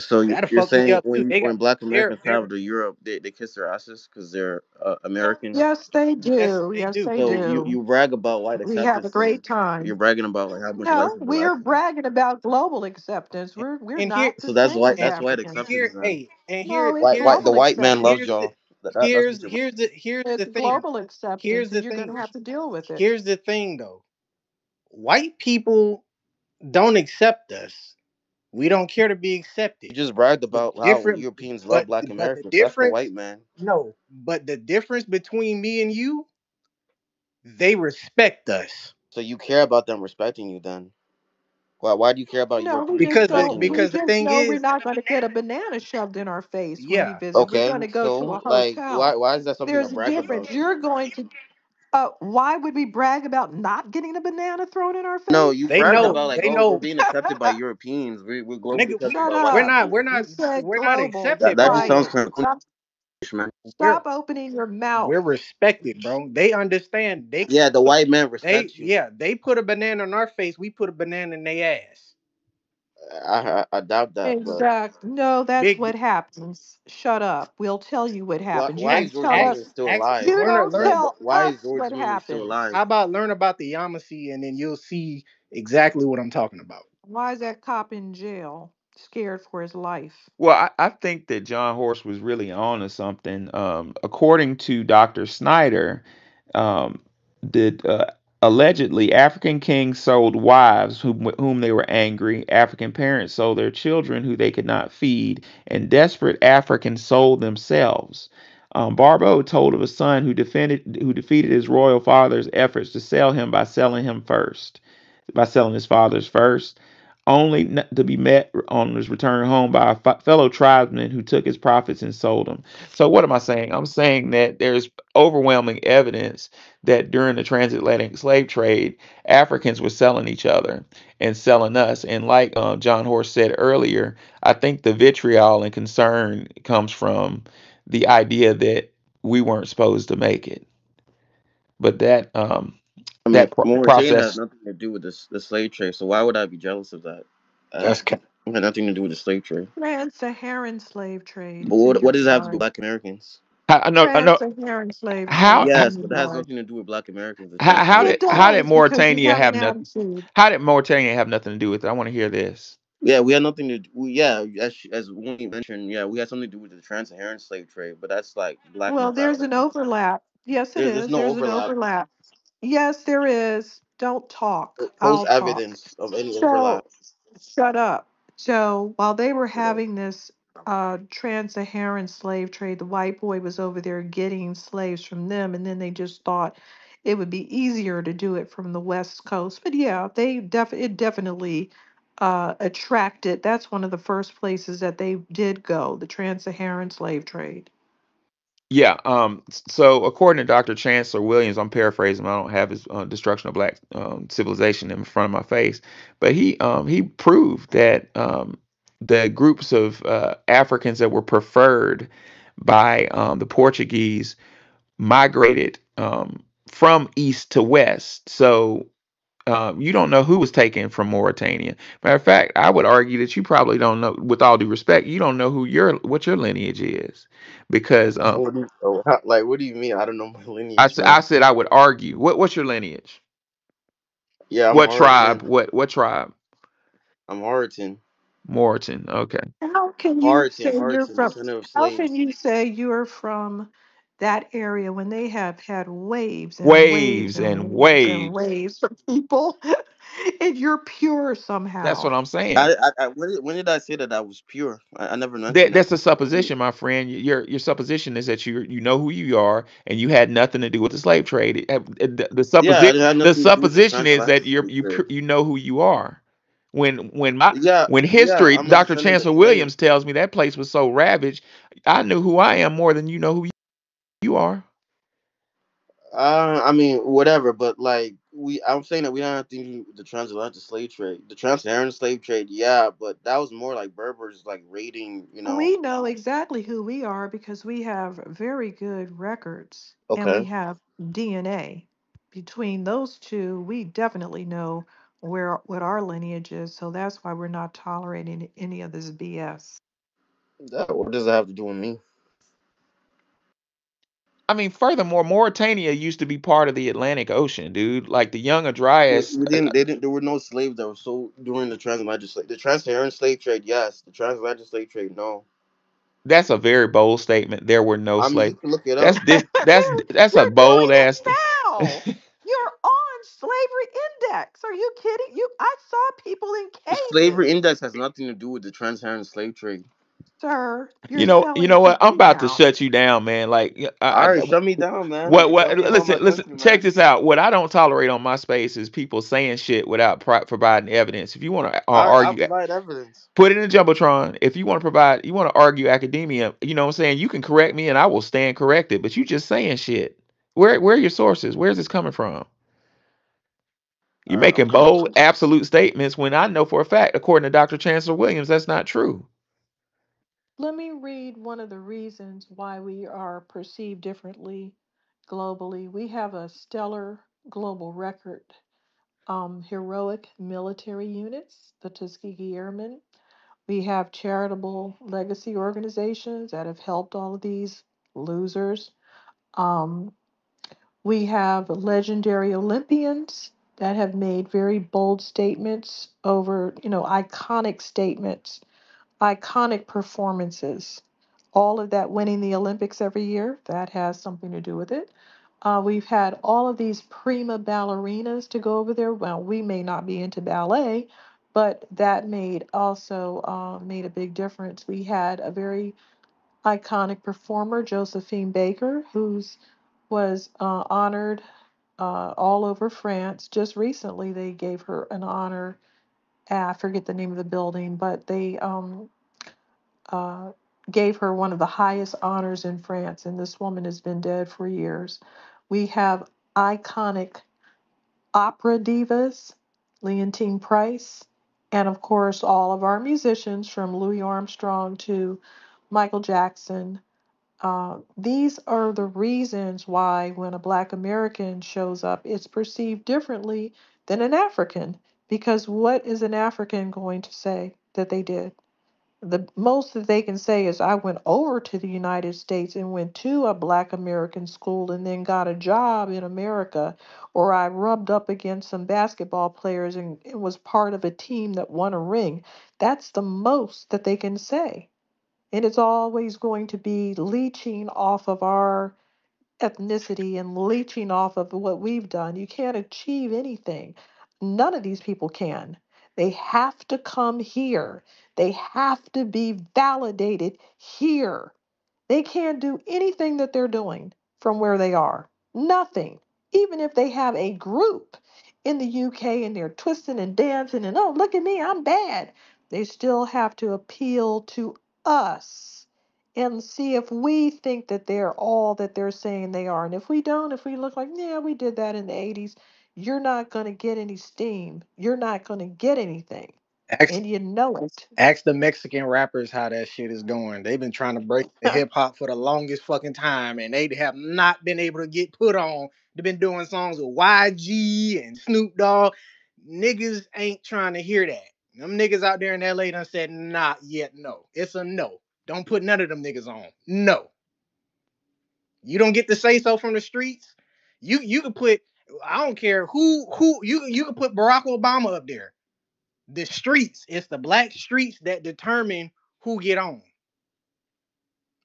So That'll you're fuck me saying up too. They got when Black Americans they're travel to Europe, they kiss their asses because they're American. Yes, they yes, do. they Yes, do. they So do. you brag about white We have a acceptance, and great time. you're bragging about like how much life No, is we're African. bragging about global acceptance. We're And here not the So that's same white. as and That's white Africans. acceptance, here, then. hey, and No, here it's White here's the global white man loves here's acceptance. the y'all. That's what you're. here's It's the thing. global acceptance, Here's and the you're going to thing. have to deal with it. Here's the thing though. White people don't accept us. We don't care to be accepted. You just bragged But about the how different Europeans love but Black but the Americans. That's the difference white man. no, but the difference between me and you, they respect us. So you care about them respecting you then. Why do you care about No, we Europeans just Because the respecting don't. you? We because the just thing know we're is, not going to get a banana shoved in our face when we yeah. visit. We're going Okay, to go to a so like hotel. why is that something to There's a brag about? difference. You're going to. Why would we brag about not getting a banana thrown in our No, you face? They bragged know, about like, they oh, we're know, being accepted by Europeans. We're globally nigga, accepted Shut by white we're up. not people. we're You not said we're not global. Be That accepted, that just bro. sounds quiet. kind of. Stop. man. We're Stop opening your we're mouth. respected, bro. They understand. Yeah, the white man They respects you. yeah, they put a banana in our face. We put a banana in their ass. I doubt that, but Exact. No, that's Big. what happens. Shut up. We'll tell you what happens. You why is don't George tell Ask, Zimmerman us. still ask, alive? You learn, don't Like, learn. tell why is us George what Zimmerman still happens. alive? How about learn about the Yamasee and then you'll see exactly what I'm talking about. Why is that cop in jail? Scared for his life. Well, I think that John Horst was really on to something. According to Dr. Snyder, um, did allegedly African kings sold wives whom they were angry. African parents sold their children who they could not feed, and desperate Africans sold themselves. Barbeau told of a son who defeated his royal father's efforts to sell him by selling his father's first, only to be met on his return home by a fellow tribesman who took his profits and sold them. So, what am I saying? I'm saying that there's overwhelming evidence that during the transatlantic slave trade, Africans were selling each other and selling us. And like John Horst said earlier, I think the vitriol and concern comes from the idea that we weren't supposed to make it, but I mean, that Mauritania has process. nothing to do with this the slave trade, so why would I be jealous of that? That's ca- It had nothing to do with the slave trade. Trans-Saharan slave trade. But It's in what your does that have to do with blood. Black Americans? I know. Trans-Saharan slave trade How is in Yes, your but that has blood. nothing to do with Black Americans. The how transatlantic. It did does because you Mauritania have have an nothing? attitude. How did Mauritania have nothing to do with it? I want to hear this. Yeah, we had nothing to do. Yeah, as Winnie mentioned, yeah, we had something to do with the trans-Saharan slave trade, but that's like Black Well, there's an neutrality. overlap. Yes, it There's is. no There's an overlap. overlap. Yes, there is. Don't talk. Post I'll talk. evidence of any overlap. So, shut up. So, while they were You know. having this trans-Saharan slave trade, the white boy was over there getting slaves from them, and then they just thought it would be easier to do it from the West Coast. But yeah, it definitely attracted. That's one of the first places that they did go, the trans-Saharan slave trade. Yeah. So according to Dr. Chancellor Williams, I'm paraphrasing. I don't have his destruction of black civilization in front of my face, but he proved that the groups of Africans that were preferred by the Portuguese migrated from east to west. So you don't know who was taken from Mauritania. Matter of fact, I would argue that you probably don't know. With all due respect, you don't know what your lineage is, because Like, what do you mean? I don't know my I lineage, said I man. said I would argue. What's your lineage? Yeah, I'm What tribe? Horiton. What tribe? I'm Horiton. Mauritania. Okay. How can you Horiton, say you're Horiton, from, descendant of how can slaves. you say you're from that area when they have had waves and waves Waves and and waves and waves. waves of people and you're pure That's somehow? what I'm saying. When did I say that I was pure? I never mentioned that. That's a supposition, my friend. Your supposition is that you know who you are, and you had nothing to do with the slave trade. Yeah, it had The nothing to do with the supposition is transatlantic that slave trade. you know who you are. Yeah, When yeah, history, I'm a Dr. descendant of Chancellor slaves. Williams tells me that place was so ravaged, I knew who I am more than you know who you are. I mean, whatever, but like I'm saying that we don't have to do the transatlantic slave trade, the trans-Saharan slave trade. Yeah, but that was more like Berbers like raiding. We know exactly who we are because we have very good records and we Okay, have DNA. Between those two, we definitely know where what our lineage is, so that's why we're not tolerating any of this BS. what does that have to do with me? I mean, furthermore, Mauritania used to be part of the Atlantic Ocean, dude. Like the Young Dryas. We didn't. They didn't. There were no slaves that were sold during the transatlantic slave. The trans-Saharan slave trade, yes. The transatlantic slave trade, no. That's a very bold statement. There were no I mean, you slaves. can look it up. That's a We're bold doing it ass. now. You're on slavery index. Are you kidding? I saw people in The slavery cages. index has nothing to do with the trans-Saharan slave trade. Sir, you're You telling know what? I'm people about to now. shut you down, man. Like, All right, shut me down, man. what? Let me have my Listen. country, Check man. this out. What I don't tolerate on my space is people saying shit without providing evidence. If you want to All right, I'll argue, provide evidence. put it in the jumbotron. If you want to provide, you want to argue academia. You know what I'm saying? You can correct me, and I will stand corrected. But you just saying shit. Where are your sources? Where's this coming from? You're All right, I'm making coming bold, to absolute statements when I know for a fact, according to Dr. Chancellor Williams, that's not true. Let me read one of the reasons why we are perceived differently globally. We have a stellar global record. Heroic military units, the Tuskegee Airmen. We have charitable legacy organizations that have helped all of these losers. Um, we have legendary Olympians that have made very bold statements over, iconic statements, iconic performances. All of that winning the Olympics every year, that has something to do with it. We've had all of these prima ballerinas to go over there. Well, we may not be into ballet, but that made also made a big difference. We had a very iconic performer, Josephine Baker, who's was honored all over France. Just recently, they gave her an honor. I forget the name of the building, but they uh, gave her one of the highest honors in France, and this woman has been dead for years. We have iconic opera divas, Leontine Price, and of course, all of our musicians from Louis Armstrong to Michael Jackson. These are the reasons why, when a Black American shows up, it's perceived differently than an African. Because what is an African going to say that they did? The most that they can say is, I went over to the United States and went to a Black American school and then got a job in America, or I rubbed up against some basketball players and it was part of a team that won a ring. That's the most that they can say. And it's always going to be leeching off of our ethnicity and leeching off of what we've done. You can't achieve anything. None of these people can. They have to come here. They have to be validated here. They can't do anything that they're doing from where they are. Nothing. Even if they have a group in the UK and they're twisting and dancing and, oh, look at me, I'm bad. They still have to appeal to us and see if we think that they're all that they're saying they are. And if we don't, if we look like, yeah, we did that in the 80s, you're not going to get any steam. You're not going to get anything. Ask, And you know it. ask the Mexican rappers how that shit is going. They've been trying to break the hip hop for the longest fucking time, and they have not been able to get put on. They've been doing songs with YG and Snoop Dogg. Niggas ain't trying to hear that. Them niggas out there in LA done said, not yet, no. It's a no. Don't put none of them niggas on. No. You don't get to say so from the streets. You can put, I don't care who you can put Barack Obama up there. The streets, it's the black streets that determine who get on.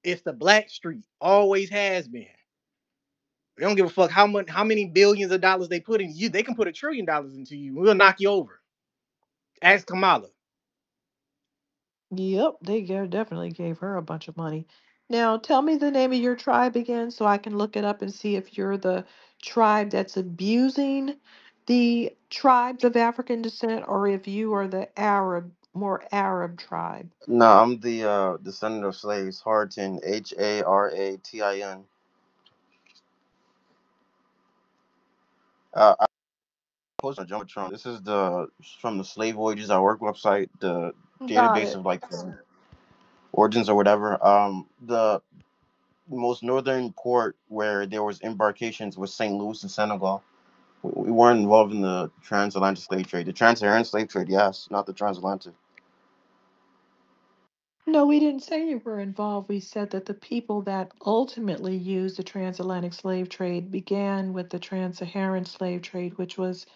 It's the black street. Always has been. They don't give a fuck how many billions of dollars they put in you. They can put $1 trillion into you. We'll knock you over. Ask Kamala. Yep, definitely gave her a bunch of money. Now, tell me the name of your tribe again so I can look it up and see if you're the tribe that's abusing the tribes of African descent or if you are the more Arab tribe. No, I'm the descendant of slaves. Harton, Haratin. I posted on Jumbotron. This is the from the Slave Voyages at Work website, the Got database it. of like the origins or whatever. The most northern port where there was embarkations was St. Louis in Senegal. We weren't involved in the transatlantic slave trade. The trans-Saharan slave trade, yes, not the transatlantic. No, we didn't say you were involved. We said that the people that ultimately used the transatlantic slave trade began with the trans-Saharan slave trade, which was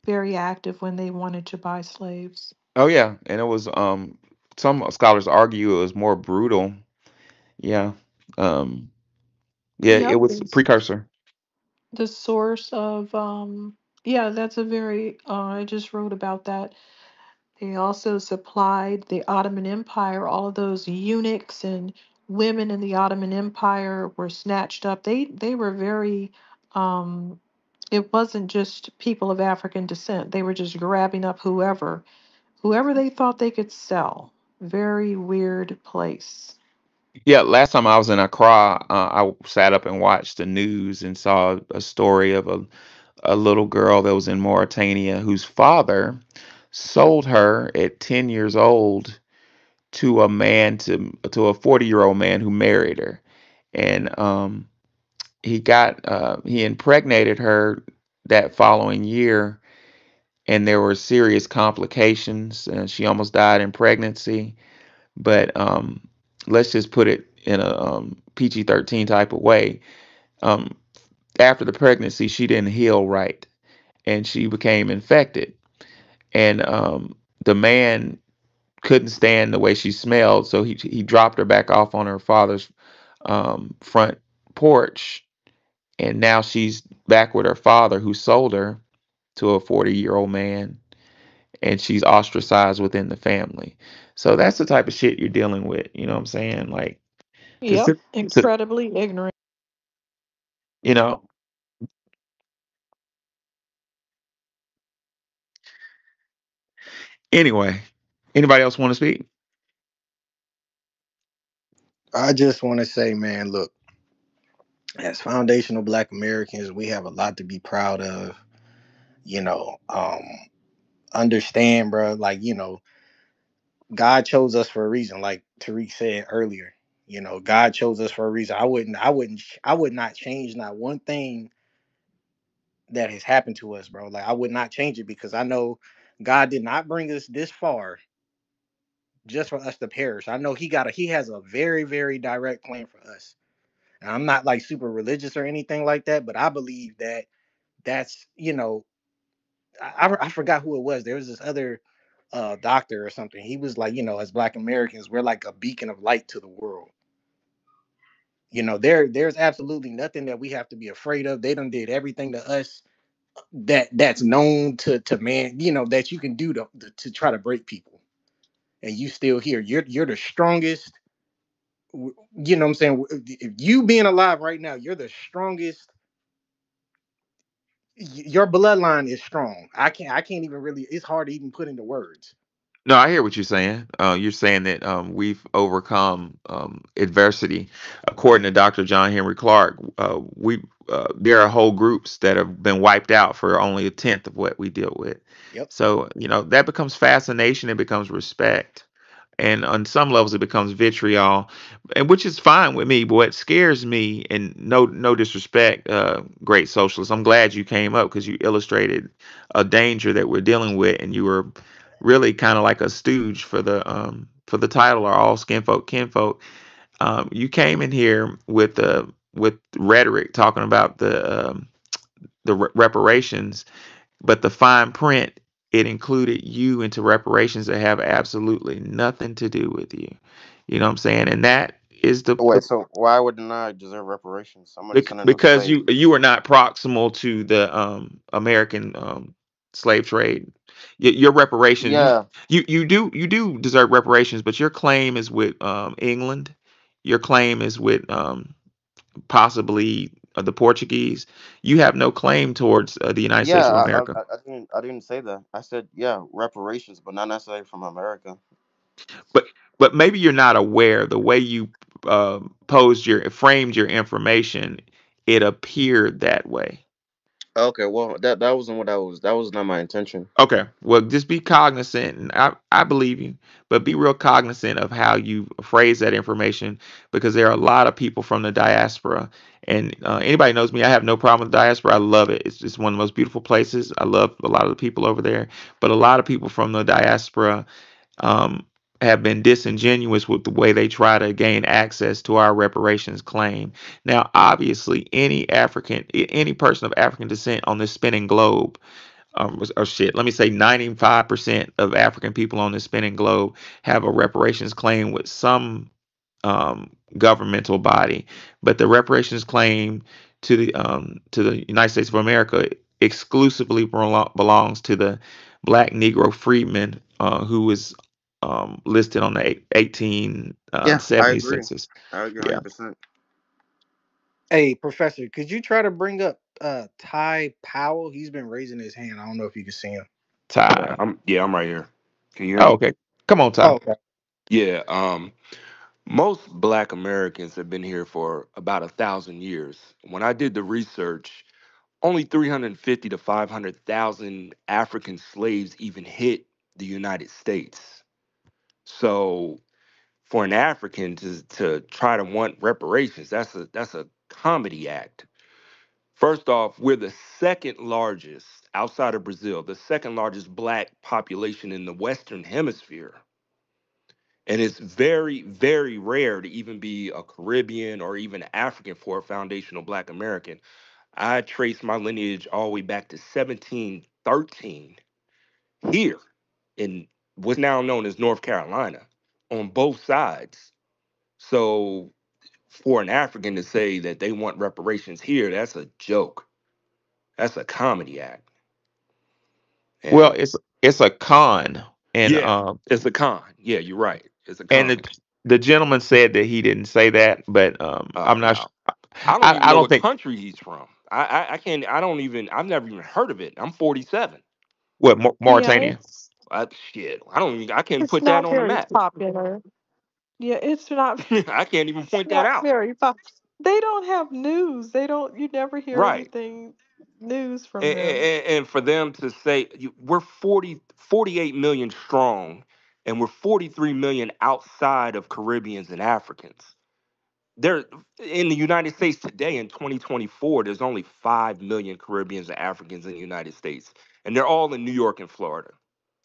very active when they wanted to buy slaves. Oh yeah, and it was some scholars argue it was more brutal. Yeah. Um yeah, it Yep, was a it's precursor. the source of yeah, that's a very I just wrote about that. They also supplied the Ottoman Empire. All of those eunuchs and women in the Ottoman Empire were snatched up. They were very it wasn't just people of African descent. They were just grabbing up whoever they thought they could sell. Very weird place. Yeah, last time I was in Accra, I sat up and watched the news and saw a story of a little girl that was in Mauritania whose father sold her at 10 years old to a man to a 40-year-old man who married her, and he impregnated her that following year, and there were serious complications. She almost died in pregnancy, but let's just put it in a PG-13 type of way. Um, After the pregnancy, she didn't heal right, and she became infected. And the man couldn't stand the way she smelled, so he dropped her back off on her father's front porch, and now she's back with her father, who sold her to a 40-year-old man, and she's ostracized within the family. So that's the type of shit you're dealing with. You know what I'm saying? Like to Yep, sit to incredibly ignorant. you know. Anyway, anybody else want to speak? I just want to say, man, look, as foundational Black Americans, we have a lot to be proud of. You know, understand, bro. Like, God chose us for a reason. Like Tariq said earlier, God chose us for a reason. I would not change not one thing that has happened to us, bro. Like I would not change it because I know God did not bring us this far just for us to perish. I know He has a very, very direct plan for us. And I'm not like super religious or anything like that, but I believe that that's, I forgot who it was. There was this other doctor or something. He was like, as Black Americans, we're like a beacon of light to the world. There's absolutely nothing that we have to be afraid of. They done did everything to us that's known to man, that you can do to try to break people, and you still here. You're the strongest. You know what I'm saying? If you being alive right now, you're the strongest. Your bloodline is strong. I can't even really. It's hard to even put into words. No, I hear what you're saying. You're saying that we've overcome adversity. According to Dr. John Henry Clark, we there are whole groups that have been wiped out for only a tenth of what we deal with. Yep. So that becomes fascination. It becomes respect, and on some levels, it becomes vitriol, and which is fine with me. But what scares me, and no disrespect, great socialist, I'm glad you came up because you illustrated a danger that we're dealing with, and you were really kind of like a stooge for the title, are all skin folk kinfolk. You came in here with rhetoric talking about the reparations, but the fine print, it included you into reparations that have absolutely nothing to do with you. You know what I'm saying? And that is the Wait, so why would I deserve reparations? I'm a descendant of because slaves. you are not proximal to the American slave trade. Your reparations, Yeah, you do deserve reparations, but your claim is with England. Your claim is with possibly the Portuguese. You have no claim towards the United yeah. States of America. I didn't say that. I said yeah, reparations, but not necessarily from America. But maybe you're not aware the way you framed your information. It appeared that way. Okay, well that wasn't what I was. That was not my intention. Okay, well, just be cognizant, and I believe you, but be real cognizant of how you phrase that information because there are a lot of people from the diaspora, and anybody knows me, I have no problem with the diaspora. I love it. It's just one of the most beautiful places. I love a lot of the people over there, but a lot of people from the diaspora um, have been disingenuous with the way they try to gain access to our reparations claim. Now, obviously, any person of African descent on this spinning globe or shit, let me say 95% of African people on the spinning globe have a reparations claim with some governmental body, but the reparations claim to the United States of America exclusively belongs to the Black Negro freedman who was listed on the Yeah, I 1870 agree. census. I agree Yeah, 100%. Hey, Professor, could you try to bring up Ty Powell? He's been raising his hand. I don't know if you can see him. Ty. I'm right here. Can you hear Oh, me? okay. Come on, Oh, Ty. okay. Yeah. Most Black Americans have been here for about 1,000 years. When I did the research, only 350 to 500,000 African slaves even hit the United States. So For an African to try to want reparations, that's a comedy act. First off, we're the second largest outside of Brazil, the second largest black population in the Western Hemisphere. And it's very, very rare to even be a Caribbean or even African for a foundational black American. I trace my lineage all the way back to 1713 here in what's now known as North Carolina on both sides. So for an African to say that they want reparations here, that's a joke. That's a comedy act. Well, And it's a con, and yeah, it's a con. Yeah, you're right. It's a and con. the gentleman said that he didn't say that, but Oh I'm not. no. I don't even I know don't what think country he's from. I can't I don't even I've never even heard of it. I'm 47. what Yeah, Mauritania. Shit. I don't even I can't it's put that not on the very map. popular. Yeah, it's not. I can't even It's point that not out. very popular. They don't have news. They don't. You never hear Right. anything news from And, them. and for them to say we're 48 million strong and we're 43 million outside of Caribbeans and Africans. There in the United States today in 2024, there's only 5 million Caribbeans and Africans in the United States. And they're all in New York and Florida.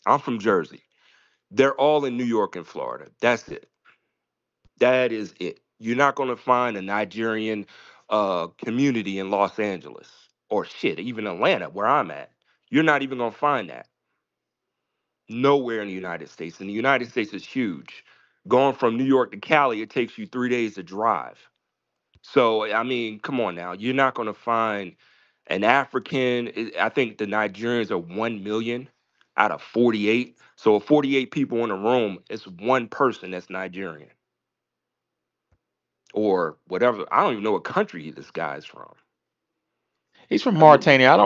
I'm from Jersey. They're all in New York and Florida. That's it. That is it. You're not going to find a Nigerian community in Los Angeles or shit, even Atlanta, where I'm at. You're not even going to find that nowhere in the United States. And the United States is huge. Going from New York to Cali, it takes you 3 days to drive. So, I mean, come on now. You're not going to find an African. I think the Nigerians are 1 million out of 48. So, if 48 people in a room, it's one person that's Nigerian or whatever. I don't even know what country this guy's from. He's from I really, Mauritania. I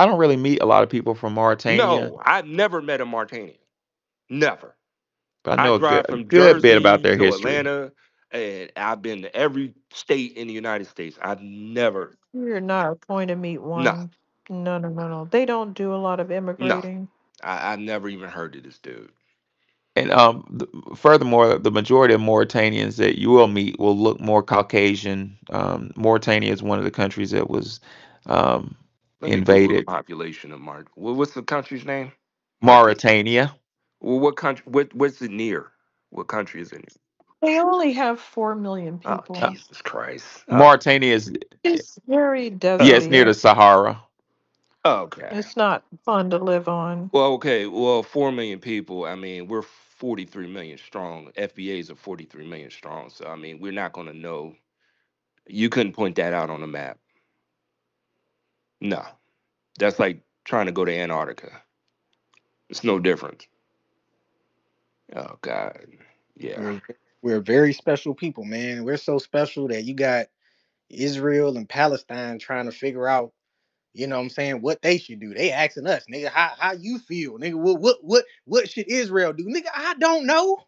don't really meet a lot of people from Mauritania, no, I've never met a Mauritanian. Never. but I I know drive a from good bit about Jersey their to history. Atlanta, and I've been to every state in the United States. I've never, You're not going to meet no, one. No, no, no, no. They don't do a lot of no. immigrating. I never even heard of this dude. And furthermore, the majority of Mauritanians that you will meet will look more Caucasian. Mauritania is one of the countries that was um, Let me Google the invaded. population of Mart. What's the country's name? Mauritania. Mauritania. Well, what country? What's it near? What country is it near? They only have 4 million Oh, Uh, people. Jesus Christ. Mauritania is, It's very yeah, Oh, it's near deserty. the Sahara. okay. It's not fun to live on. Well, okay. Well, 4 million people. I mean, we're 43 million strong. FBA's are 43 million strong. So I mean, we're not going to know. You couldn't point that out on the map. No, that's like trying to go to Antarctica. It's no different. Oh God. Yeah. We're we're very special people, man. We're so special that you got Israel and Palestine trying to figure out, you know what I'm saying, what they should do. They asking us, nigga, how you feel? Nigga, what should Israel do? Nigga, I don't know.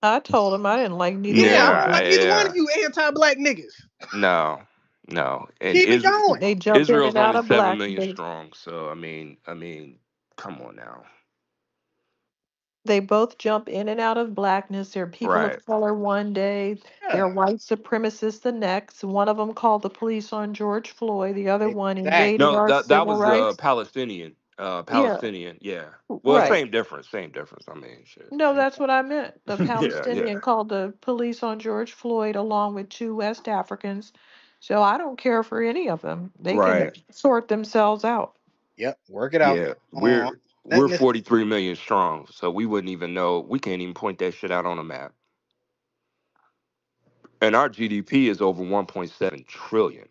I told him I didn't like neither Yeah, I one of don't Yeah. them. like either one of Yeah. you anti-black niggas. No. No. And Keep it going. They jump in Israel's and out only of 7 million blackness. strong. So I mean, come on now. They both jump in and out of blackness. They're people Right. of color one day. They're Yeah, white supremacists the next. One of them called the police on George Floyd. The other one invaded No, exactly. our that civil was rights. Palestinian. Yeah, Palestinian. Yeah. Well, right. same difference. Same difference. I mean, shit. No, that's what I meant. The Yeah. Yeah. Palestinian called the police on George Floyd along with two West Africans. So I don't care for any of them. They can Right. sort themselves out. Yep, work it out. Yeah. On We're nothing to 43 million strong. So we wouldn't even know. We can't even point that shit out on a map. And our GDP is over 1.7 trillion.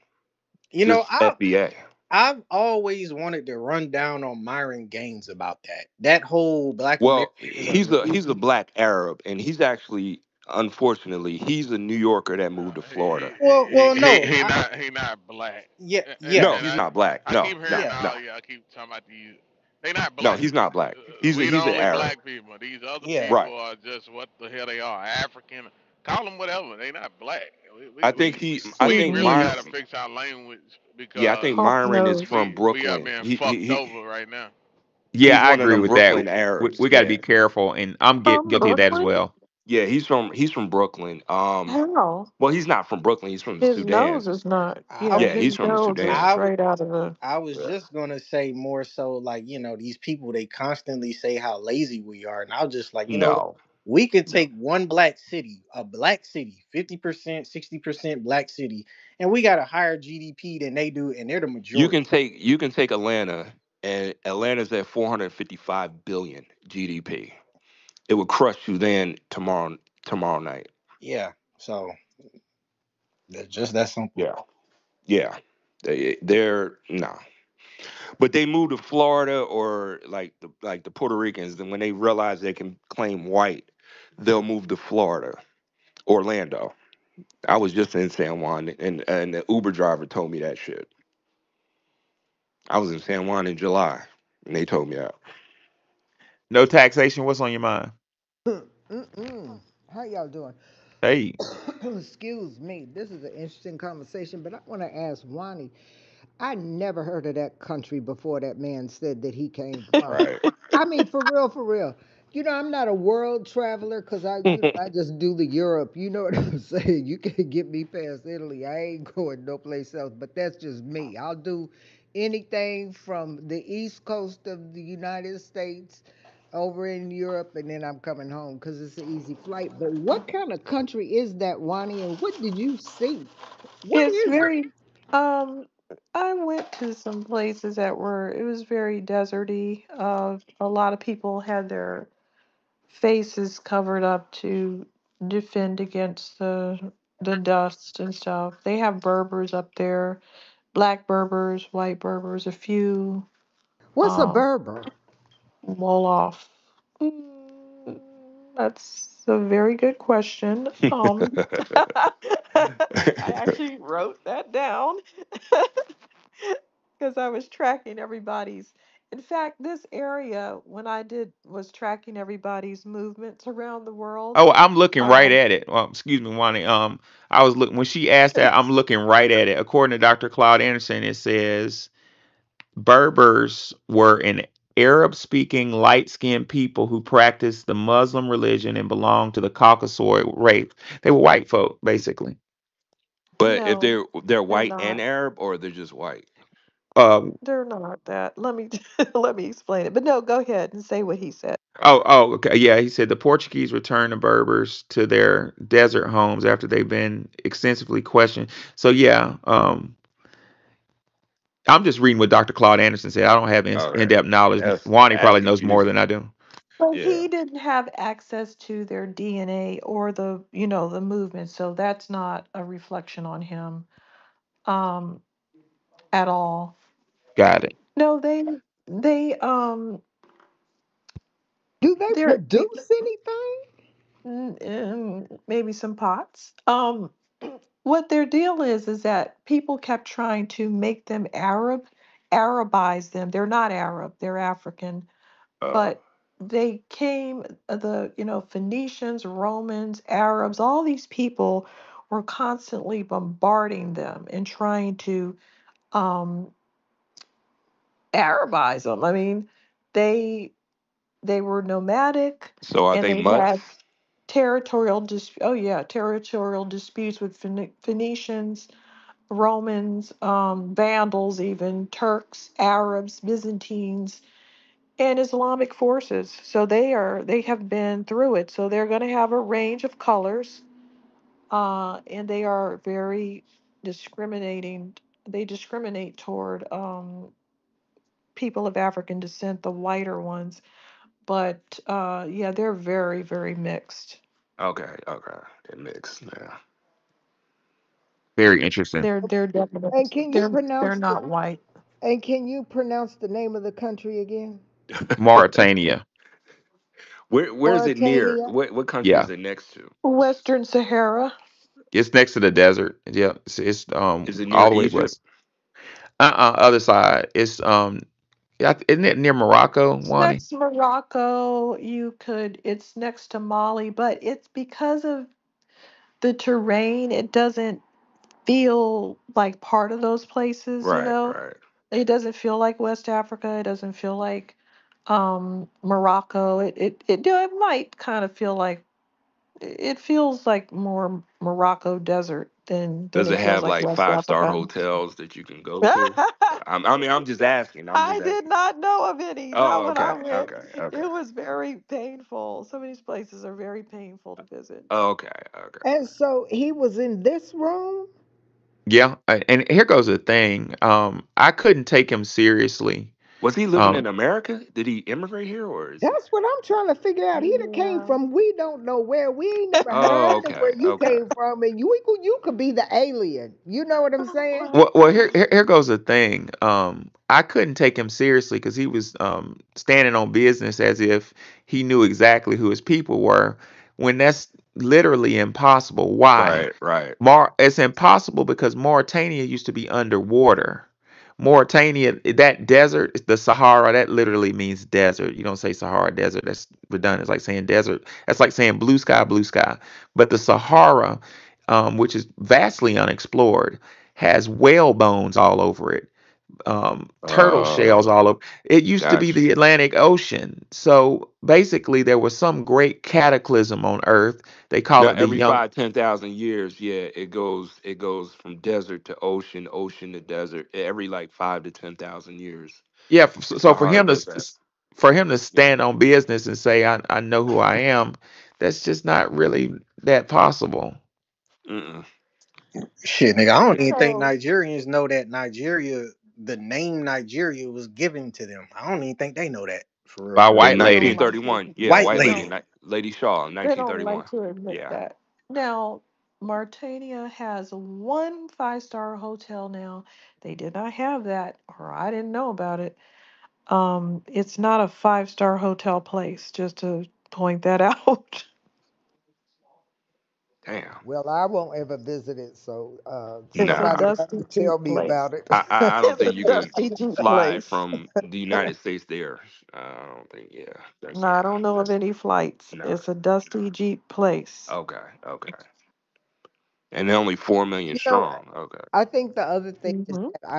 you know, Just FBA. I've always wanted to run down on Myron Gaines about that. That whole Black Well, Americans are he's the a reason. black Arab, and he's actually, unfortunately, he's a New Yorker that moved to Florida. Well, no, He not black. yeah, And, yeah, No, and he's not black. I No, keep no, hearing yeah, no, all y'all keep talking about these. They not no. black. He's not black. We the He's an only Arab. black people. These other yeah. Right. people are just what the hell they are. African. Call them whatever. They not black. We we I think we, he. I we think really Sudanese, got to Myron. fix our language Yeah, I think because hawk Myron is nose. from we are Brooklyn. being He he, fucked he over right now. Yeah, he's I one of agree them with that. Brooklyn Arabs. We got to Yeah. be careful, and I'm From guilty of that as Brooklyn? well. Yeah, he's from Brooklyn. How? Well, he's not from Brooklyn. He's from His nose Sudan. is not. I Yeah, Yeah, his he's from nose is Sudan. I w- straight out of the. I was Yeah. just gonna say more so like, these people they constantly say how lazy we are. And I was just like, what? No, We could no. take one black city, 50%, 60% black city, and we got a higher GDP than they do, and they're the majority. You can take Atlanta, and Atlanta's at 455 billion GDP. It would crush you then tomorrow night. Yeah. So that's just that simple. Yeah, yeah. They're no, but they move to Florida or like the Puerto Ricans. Then when they realize they can claim white, they'll move to Florida, Orlando. I was just in San Juan, and the Uber driver told me that shit. I was in San Juan in July, and they told me that. No taxation. What's on your mind? Mm-mm. How y'all doing? Hey, Excuse me. This is an interesting conversation, but I want to ask Wani. I never heard of that country before that man said that he came from. Right. I mean, for real, for real. I'm not a world traveler because I just do the Europe. You know what I'm saying? You can't get me past Italy. I ain't going no place else. But that's just me. I'll do anything from the east coast of the United States over in Europe, and then I'm coming home because it's an easy flight. But what kind of country is that, Wani? And what did you see? What It's is it? very. Um, I went to some places that were. It was very deserty. A lot of people had their faces covered up to defend against the dust and stuff. They have Berbers up there, black Berbers, white Berbers, a few. What's a Um, Berber? Wolof. Mm, that's a very good question. I actually wrote that down because I was tracking everybody's. In fact, this area, when I did, was tracking everybody's movements around the world. oh, I'm looking right Um, at it. Excuse me, Wani. I was looking when she asked that. I'm looking right at it. According to Dr. Claude Anderson, it says Berbers were an Arab-speaking, light-skinned people who practiced the Muslim religion and belonged to the Caucasoid race. They were white folk, basically. But if no, they're they're white and not. Arab, or they're just white. Uh, They're not that. Let me let me explain it. But no, go ahead and say what he said. okay. Yeah, he said the Portuguese returned the Berbers to their desert homes after they've been extensively questioned. So yeah, I'm just reading what Dr. Claude Anderson said. I don't have Okay, in-depth knowledge. Wani that's probably knows more than confusing. I do. But Yeah. he didn't have access to their DNA or the movement, so that's not a reflection on him um at all. Got it. No, they Do they they're produce anything? maybe some pots. What their deal is that people kept trying to make them Arabize them. They're not Arab, they're African, Uh, but they came, Phoenicians, Romans, Arabs, all these people were constantly bombarding them and trying to um, Arabize them. I mean, they they were nomadic so are and they they mutts? had territorial disputes with Phoenicians, Romans, Vandals, even Turks, Arabs, Byzantines, and Islamic forces. So they have been through it. So they're going to have a range of colors, and they are very discriminating. They discriminate toward people of African descent, the whiter ones. But yeah, they're very, very mixed. Okay, okay, it mixed. Yeah. Very interesting. They're And definitely can you they're pronounce the not white. and can you pronounce the name of the country again? Mauritania. Where's it near? Mauritania. What country Yeah, is it next to? Western Sahara. it's next to the desert. Yeah, it's Is it near all the way Egypt? west. Other side. It's yeah, isn't it near Morocco, It's Wani? next to Morocco. It's next to Mali, but it's because of the terrain, it doesn't feel like part of those places, you Right, know? right. It doesn't feel like West Africa. It doesn't feel like Morocco. It might kind of feel like It feels like more Morocco desert than Does it it feels have like like West 5-star Africa. hotels that you can go to? I mean, I'm just asking. I'm I just did asking. not know of any, not Oh, when I okay, went. okay, okay. It was very painful. Some of these places are very painful to visit. Okay, okay. And so he was in this room. Yeah, and here goes the thing. I couldn't take him seriously. Was he living in Um, America? Did he immigrate here, or is he? That's what I'm trying to figure out. He done came Yeah. from we don't know where. We ain't never Oh, heard of okay, where you okay. came from, and you could be the alien. You know what I'm saying? well, here goes the thing. I couldn't take him seriously because he was standing on business as if he knew exactly who his people were, when that's literally impossible. Why? Right, right. It's impossible because Mauritania used to be underwater. Mauritania, that desert, the Sahara, that literally means desert. You don't say Sahara Desert. That's redundant. It's like saying desert. That's like saying blue sky, blue sky. But the Sahara, which is vastly unexplored, has whale bones all over it, turtle shells Oh, all over. It used to be gotcha. the Atlantic Ocean. So basically, there was some great cataclysm on Earth. They call Now, it the every young. 5, 10,000 years, yeah, it goes from desert to ocean, ocean to desert. Every like 5 to 10,000 years, Yeah. the So for Sahara him to does that. Yeah. stand on business and say I know who I am, that's just not really that possible. Mm-mm. Shit, nigga, I don't Yeah. even think So Nigerians know that Nigeria, the name Nigeria was given to them. I don't even think they know that for real, By a for real. yeah, white they don't lady. like to. 1931. Yeah, White white They lady, lady. don't. Lady Shaw, They don't like 1931. to admit Yeah. that. Now, Martania has one five-star hotel now. They did not have that, or I didn't know about it. It's not a five-star hotel place, just to point that out. Damn. Well, I won't ever visit it, so It's a Nah. somebody got dusty, to cheap tell me place. about it. I don't It's a think you could dusty, cheap fly place. from the United States there. I don't think. Yeah. No, I don't know of any flights. No. It's a dusty Jeep place. Okay. Okay. And they're only 4 million You know, strong. Okay. I think the other thing is Hmm. that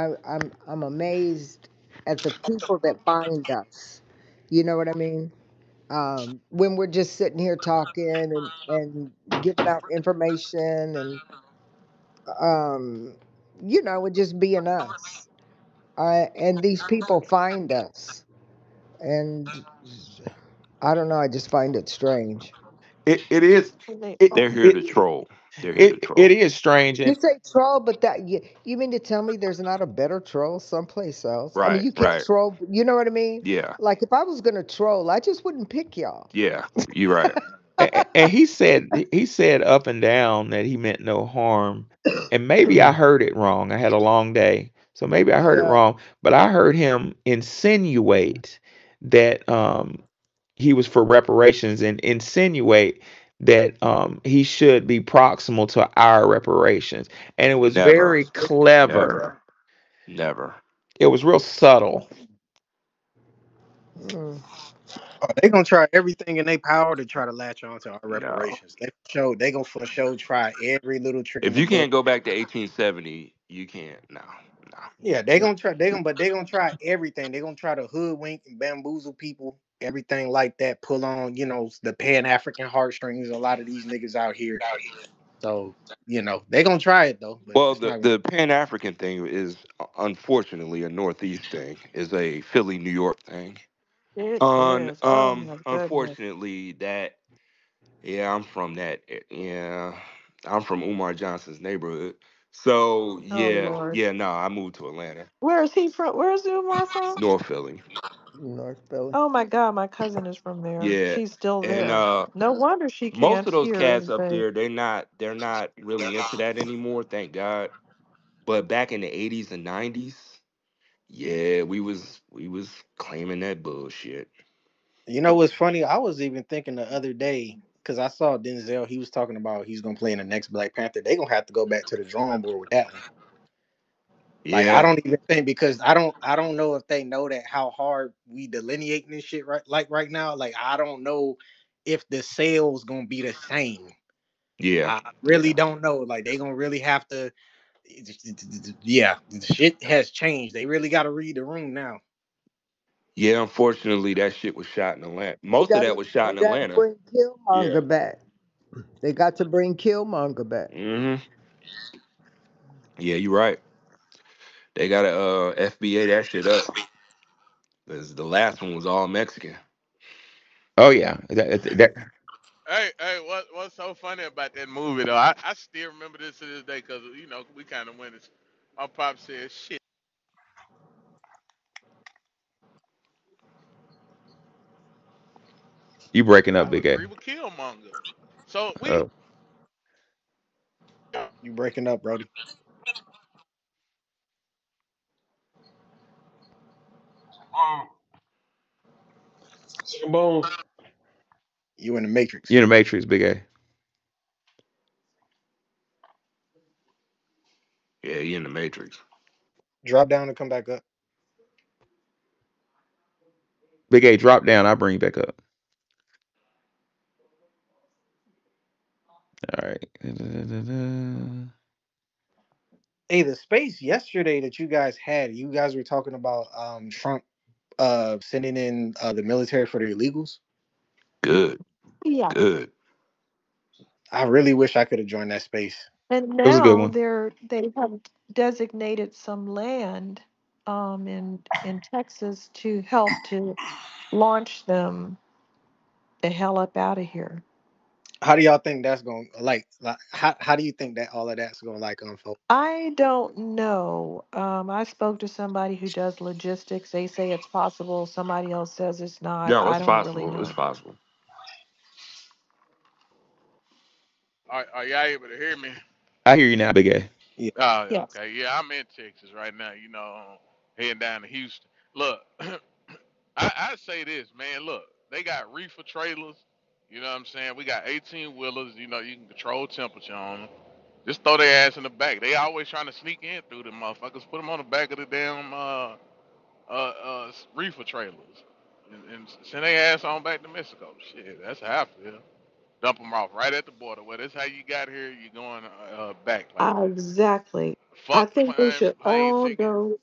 I'm amazed at the people that find us. You know what I mean? When we're just sitting here talking and giving out information and um, and just being us. And these people find us, and I don't know. I just find it strange. It is They it They're are. here it to troll. They're here to it troll. is strange. You And say troll, but you mean to tell me there's not a better troll someplace else? I mean, Right. you can't Right. troll. You know what I mean? Yeah. Like if I was gonna troll, I just wouldn't pick y'all. Yeah. You're right. and he said up and down that he meant no harm, and maybe I Mm, heard it wrong. I had a long day, so maybe I heard it yeah. wrong. But I heard him insinuate that he was for reparations, and insinuate that he should be proximal to our reparations, and it was Never. very clever. Never. Never. It was real subtle. Mm. Oh, they gonna try everything in their power to try to latch on to our No. reparations. They gonna for sure try every little trick in If the you book. can't go back to 1870, you can't. No. No. Yeah, they gonna try. They gonna try everything. They gonna try to hoodwink and bamboozle people, everything like that. Pull on, the Pan African heartstrings. A lot of these niggas out here. So they gonna try it though, but Well, it's the not gonna. the Pan African thing is unfortunately a Northeast thing. Is a Philly, New York thing. It is. Oh my goodness. Unfortunately, that yeah, I'm from that. Yeah, I'm from Umar Johnson's neighborhood. So Oh yeah, Lord. yeah, no, I moved to Atlanta, Where is he from? Where is Umar from? North Philly. North Philly. Oh my God, my cousin is from there. Yeah, She's still and there. No wonder she most can't of those hear cats up anything. there, they're not really into that anymore, thank God. But back in the 80s and 90s, yeah, we was claiming that bullshit. You know what's funny? I was even thinking the other day because I saw Denzel. He was talking about he's gonna play in the next Black Panther. They gonna have to go back to the drawing board with that one. Like I Yeah, don't even think because I don't know if they know that how hard we delineating this shit right now. Like I don't know if the sales gonna be the same. yeah, I really yeah, don't know. Like they gonna really have to. Yeah, shit has changed. They really got to read the room now. yeah. Unfortunately, that shit was shot in Atlanta. They Most of that gotta was shot they in gotta Atlanta. bring Yeah, Killmonger back. They got to bring Killmonger back. Hmm. Yeah, you're right. They gotta FBA that shit up because the last one was all Mexican. Oh yeah, that Hey, what's so funny about that movie though? I still remember this to this day because we kind of went. My pop said, "Shit, you breaking I up, would Big A. agree with Killmonger." So we, Oh, You breaking up, Brody? Bones. You in the Matrix? you in the Matrix, Big A. Yeah, he in the Matrix. Drop down and come back up. Big A, drop down. I'll bring you back up. All right. Hey, the space yesterday that you guys had, you guys were talking about Trump sending in the military for the illegals. Good, Yeah. good. I really wish I could have joined that space. And It was a good now one. they have designated some land in Texas to help to launch them the hell up out of here. How do y'all think that's going like how do you think that all of that's going to like unfold? I don't know. I spoke to somebody who does logistics. They say it's possible. Somebody else says it's not. No, I it's don't really possible. It's know. possible. are y'all able to hear me? I hear you now, Big A. Yeah. Oh, Yes. okay. Yeah, I'm in Texas right now. Heading down to Houston. Look, I say this, man. Look, they got reefer trailers. You know what I'm saying? We got 18 wheelers. You can control temperature on them. Just throw their ass in the back. They always trying to sneak in through the motherfuckers. Put them on the back of the damn reefer trailers and send their ass on back to Mexico. Shit, that's how I feel. Dump them off right at the border. Well, that's how you got here. You're going back like that. Exactly. I Fuck the think they should plane all ticket. go.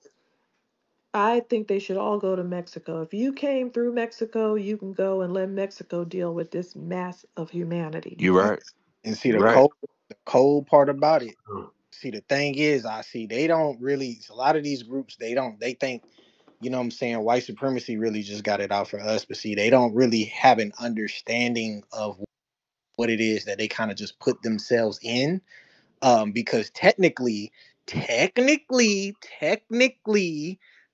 I think they should all go to Mexico. If you came through Mexico, you can go and let Mexico deal with this mass of humanity. You right. And see You right. the cold part about it. See, the thing is, I see they don't really. A lot of these groups, they don't. They think, what I'm saying, white supremacy really just got it out for us. But see, they don't really have an understanding of what it is that they kind of just put themselves in. Because technically,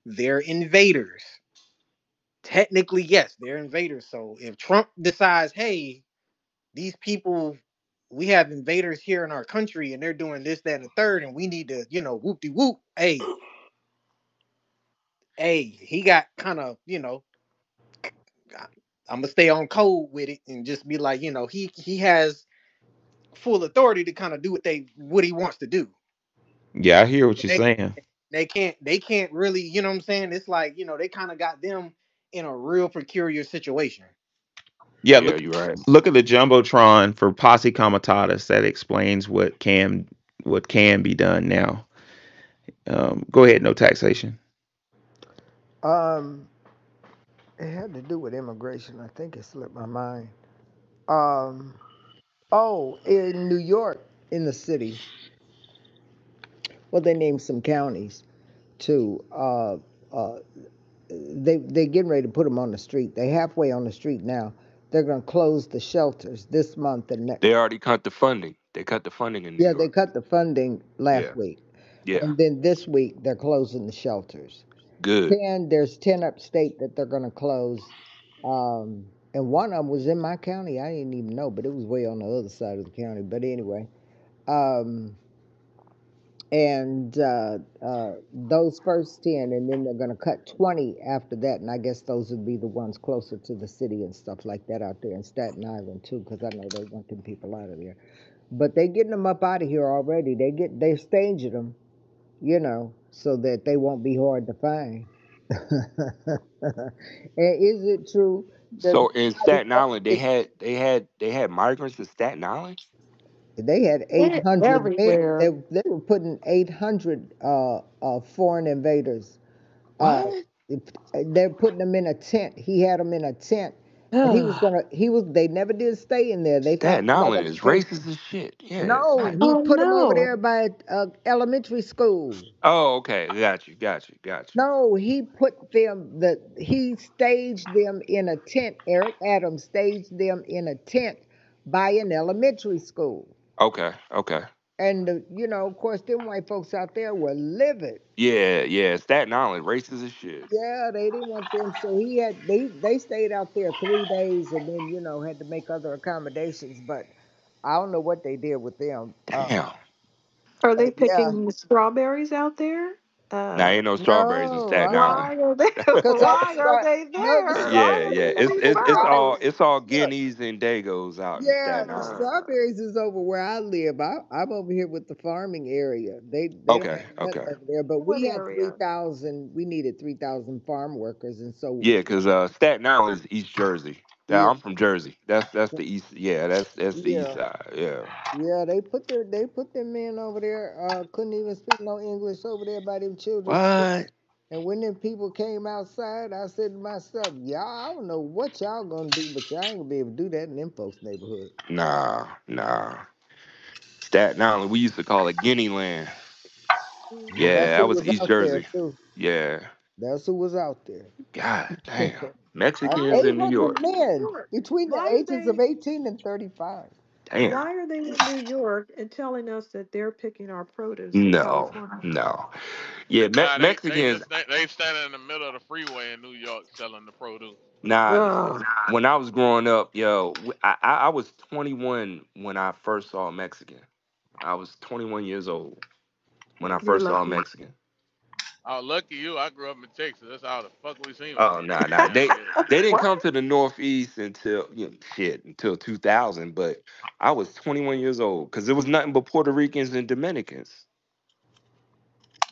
they're invaders. Technically, yes, they're invaders. So if Trump decides, hey, these people, we have invaders here in our country and they're doing this, that, and the third, and we need to, whoop de whoop. Hey, he got kind of, I'm gonna stay on code with it and just be like, he has full authority to kind of do what he wants to do. Yeah, I hear what But you're saying. they can't really, what I'm saying? It's like, they kind of got them in a real peculiar situation. Yeah, Yeah, you right. look at the jumbotron for posse comitatus that explains what can be done now. Go ahead, no taxation. Um, it had to do with immigration. I think it slipped my mind. Um, oh, in New York, in the city, well, they named some counties too. Uh, they getting ready to put them on the street. They halfway on the street now. They're gonna close the shelters this month and next. They already cut the funding. They cut the funding in New Yeah, they York. cut the funding Yeah, last week, yeah. and then this week they're closing the shelters. Good. There's 10 upstate that they're gonna close, and one of them was in my county. I didn't even know, but it was way on the other side of the county. But anyway, um, and those first 10, and then they're going to cut 20 after that, and I guess those would be the ones closer to the city and stuff like that out there in Staten Island too, because I know they want them people out of there. But they getting them up out of here already. They're staging them, so that they won't be hard to find. And is it true that So in nobody Staten Island, they had migrants in Staten Island. they had They're 800 men? They, everywhere. they were putting 800 foreign invaders. Uh, What? they're putting them in a tent. He had them in a tent, And they never did stay in there. They found Staten them like Island is upstairs. racist as shit. Yeah. No, God. he Oh put them over no. there by elementary school. Oh, okay. Got you. No, he put them he staged them in a tent. Eric Adams staged them in a tent by an elementary school. Okay, okay. And of course, them white folks out there were livid. Yeah, yeah. Staten Island, racist as shit. Yeah, they didn't want them, so they stayed out there 3 days, and then had to make other accommodations. But I don't know what they did with them. Damn. Are But they yeah, picking strawberries out there? Now ain't no strawberries in no, Staten Island. Why are they because why are they the there? Why Yeah, are strawberries, yeah. they being found? It's all look, guineas and dagos out in yeah, Staten the Island. strawberries is over where I live. I'm over here with the farming area. They don't Okay, have nothing okay. over there, but What we had area? 3,000. We needed 3,000 farm workers, and so Yeah, cause Staten Island is East Jersey. yeah, Now I'm from Jersey. That's the east. Yeah, that's the east yeah. side. Yeah. Yeah, they put them men over there. Couldn't even speak no English over there by them children's school. What? And when them people came outside, I said to myself, y'all, I don't know what y'all gonna do, but y'all ain't gonna be able to do that in them folks' neighborhood. Nah, nah. Staten Island, we used to call it Guinea Land. Yeah, Mhm. Yeah, that's that who was was East out there Jersey. too. Yeah. That's who was out there. God damn. Why Mexicans are in New they 800 York. in New men York? between the Why are ages of they 18 and 35. Damn. why are they in New York and telling us that they're picking our produce in No, California? no. Yeah, Nah, they Mexicans. just they standing in the middle of the freeway in New York selling the produce. Nah, Ugh. when I was growing up, yo, I was 21 when I first saw a Mexican. I was 21 years old when I You're first saw a lucky. Mexican. Oh, lucky you! I grew up in Texas. That's how the fuck we seen them. Oh, nah. Damn shit. They didn't What? come to the Northeast until until 2000. But I was 21 years old because it was nothing but Puerto Ricans and Dominicans,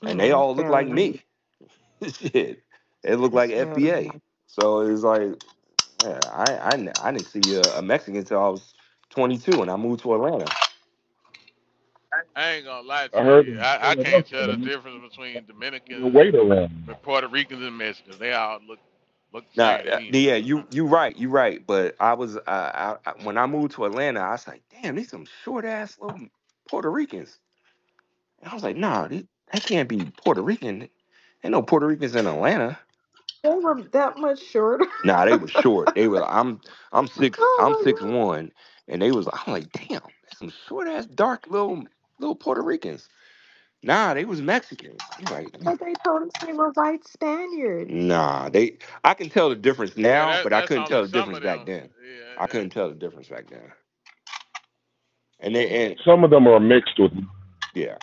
and they all looked Fair like enough. me. Shit, they looked like That's fair FBA. enough. So it's like, yeah, I didn't see a Mexican until I was 22 and I moved to Atlanta. I ain't gonna lie I to heard you. in I can't tell the Philadelphia, difference between the Dominicans weight around. and Puerto Ricans and Mexicans. They all look the Now, same to me. yeah, you right. But I was when I moved to Atlanta, I was like, damn, these some short ass little Puerto Ricans. And I was like, nah, that can't be Puerto Rican. Ain't no Puerto Ricans in Atlanta. They were that much shorter. Nah, they were short. They were. I'm Oh six my god. one, and they was. I'm like, damn, some short ass dark little Puerto Ricans. Nah, they was Mexicans. I'm like, But they told us they were white Spaniards. nah, they. I can tell the difference Yeah, now, but I that's couldn't only tell the some difference of back them. then. I Yeah, couldn't tell the difference back then. And they and Some of them are mixed with yeah,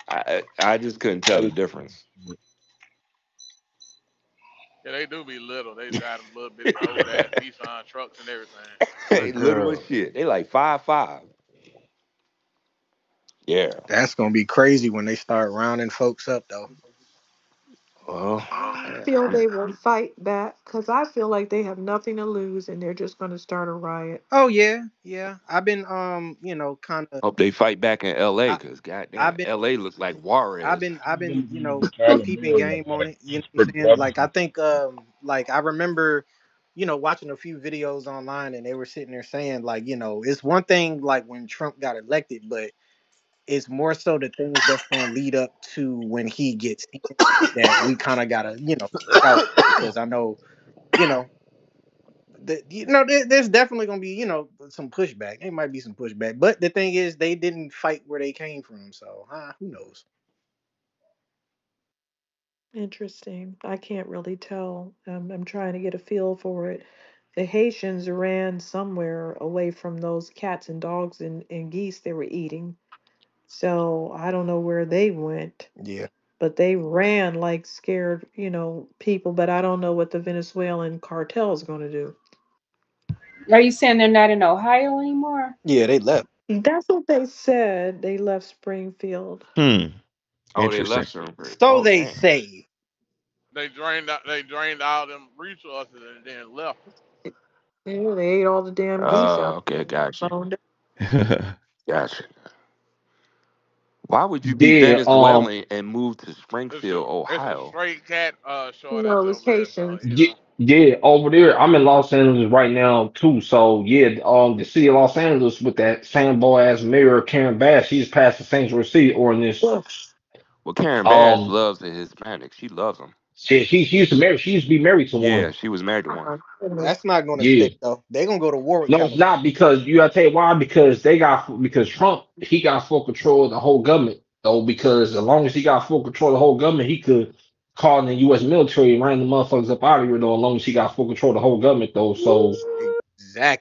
I just couldn't tell the and difference. yeah, they do be little. They drive them little bitty old ass Nissan trucks and everything. Hey, but little as shit. They like 5'5". Yeah. That's gonna be crazy when they start rounding folks up, though. Well, I feel they will fight back because I feel like they have nothing to lose and they're just going to start a riot. Oh yeah, yeah. I've been kind of. hope they fight back in L.A. I because I've goddamn, been L.A. looks like Juarez. peeping game on it. You know what I'm saying? Like I think like I remember, watching a few videos online and they were sitting there saying like, it's one thing like when Trump got elected, but it's more so the things that's gonna lead up to when he gets in that we kind of gotta, look out for because I know, you know, there's definitely gonna be, some pushback. It might be some pushback, but the thing is, they didn't fight where they came from, so who knows? Interesting. I can't really tell. I'm trying to get a feel for it. The Haitians ran somewhere away from those cats and dogs and geese they were eating. So I don't know where they went, Yeah. but they ran like scared, people. But I don't know what the Venezuelan cartel is going to do. Are you saying they're not in Ohio anymore? Yeah, they left. That's what they said. They left Springfield. Hmm. Oh, they Interesting. left Sternberg. So Oh, they damn. say. They drained all them resources and then left. Yeah, they ate all the damn geese out Okay, got you. there. Got you. Why would you be yeah, Venezuelan and move to It's a Springfield, it's a Ohio? straight cat No, shortage it was over there. So Haitians. yeah, Yeah, over there. I'm in Los Angeles right now too. So yeah, the city of Los Angeles with that same boy as Mayor Karen Bass, she's passed the sanctuary city ordinance. Well, Karen Bass Um, loves the Hispanics. She loves them. she used to marry. She used to be married to one of Yeah, them. she was married to one. Oh, goodness. That's not going to Yeah. stick though. They're gonna go to war with No, it's California. not because you gotta tell you why. Because because Trump he got full control of the whole government though. Because as long as he got full control of the whole government, he could call in the U.S. military and ran the motherfuckers up out of here though. As long as he got full control of the whole government though. So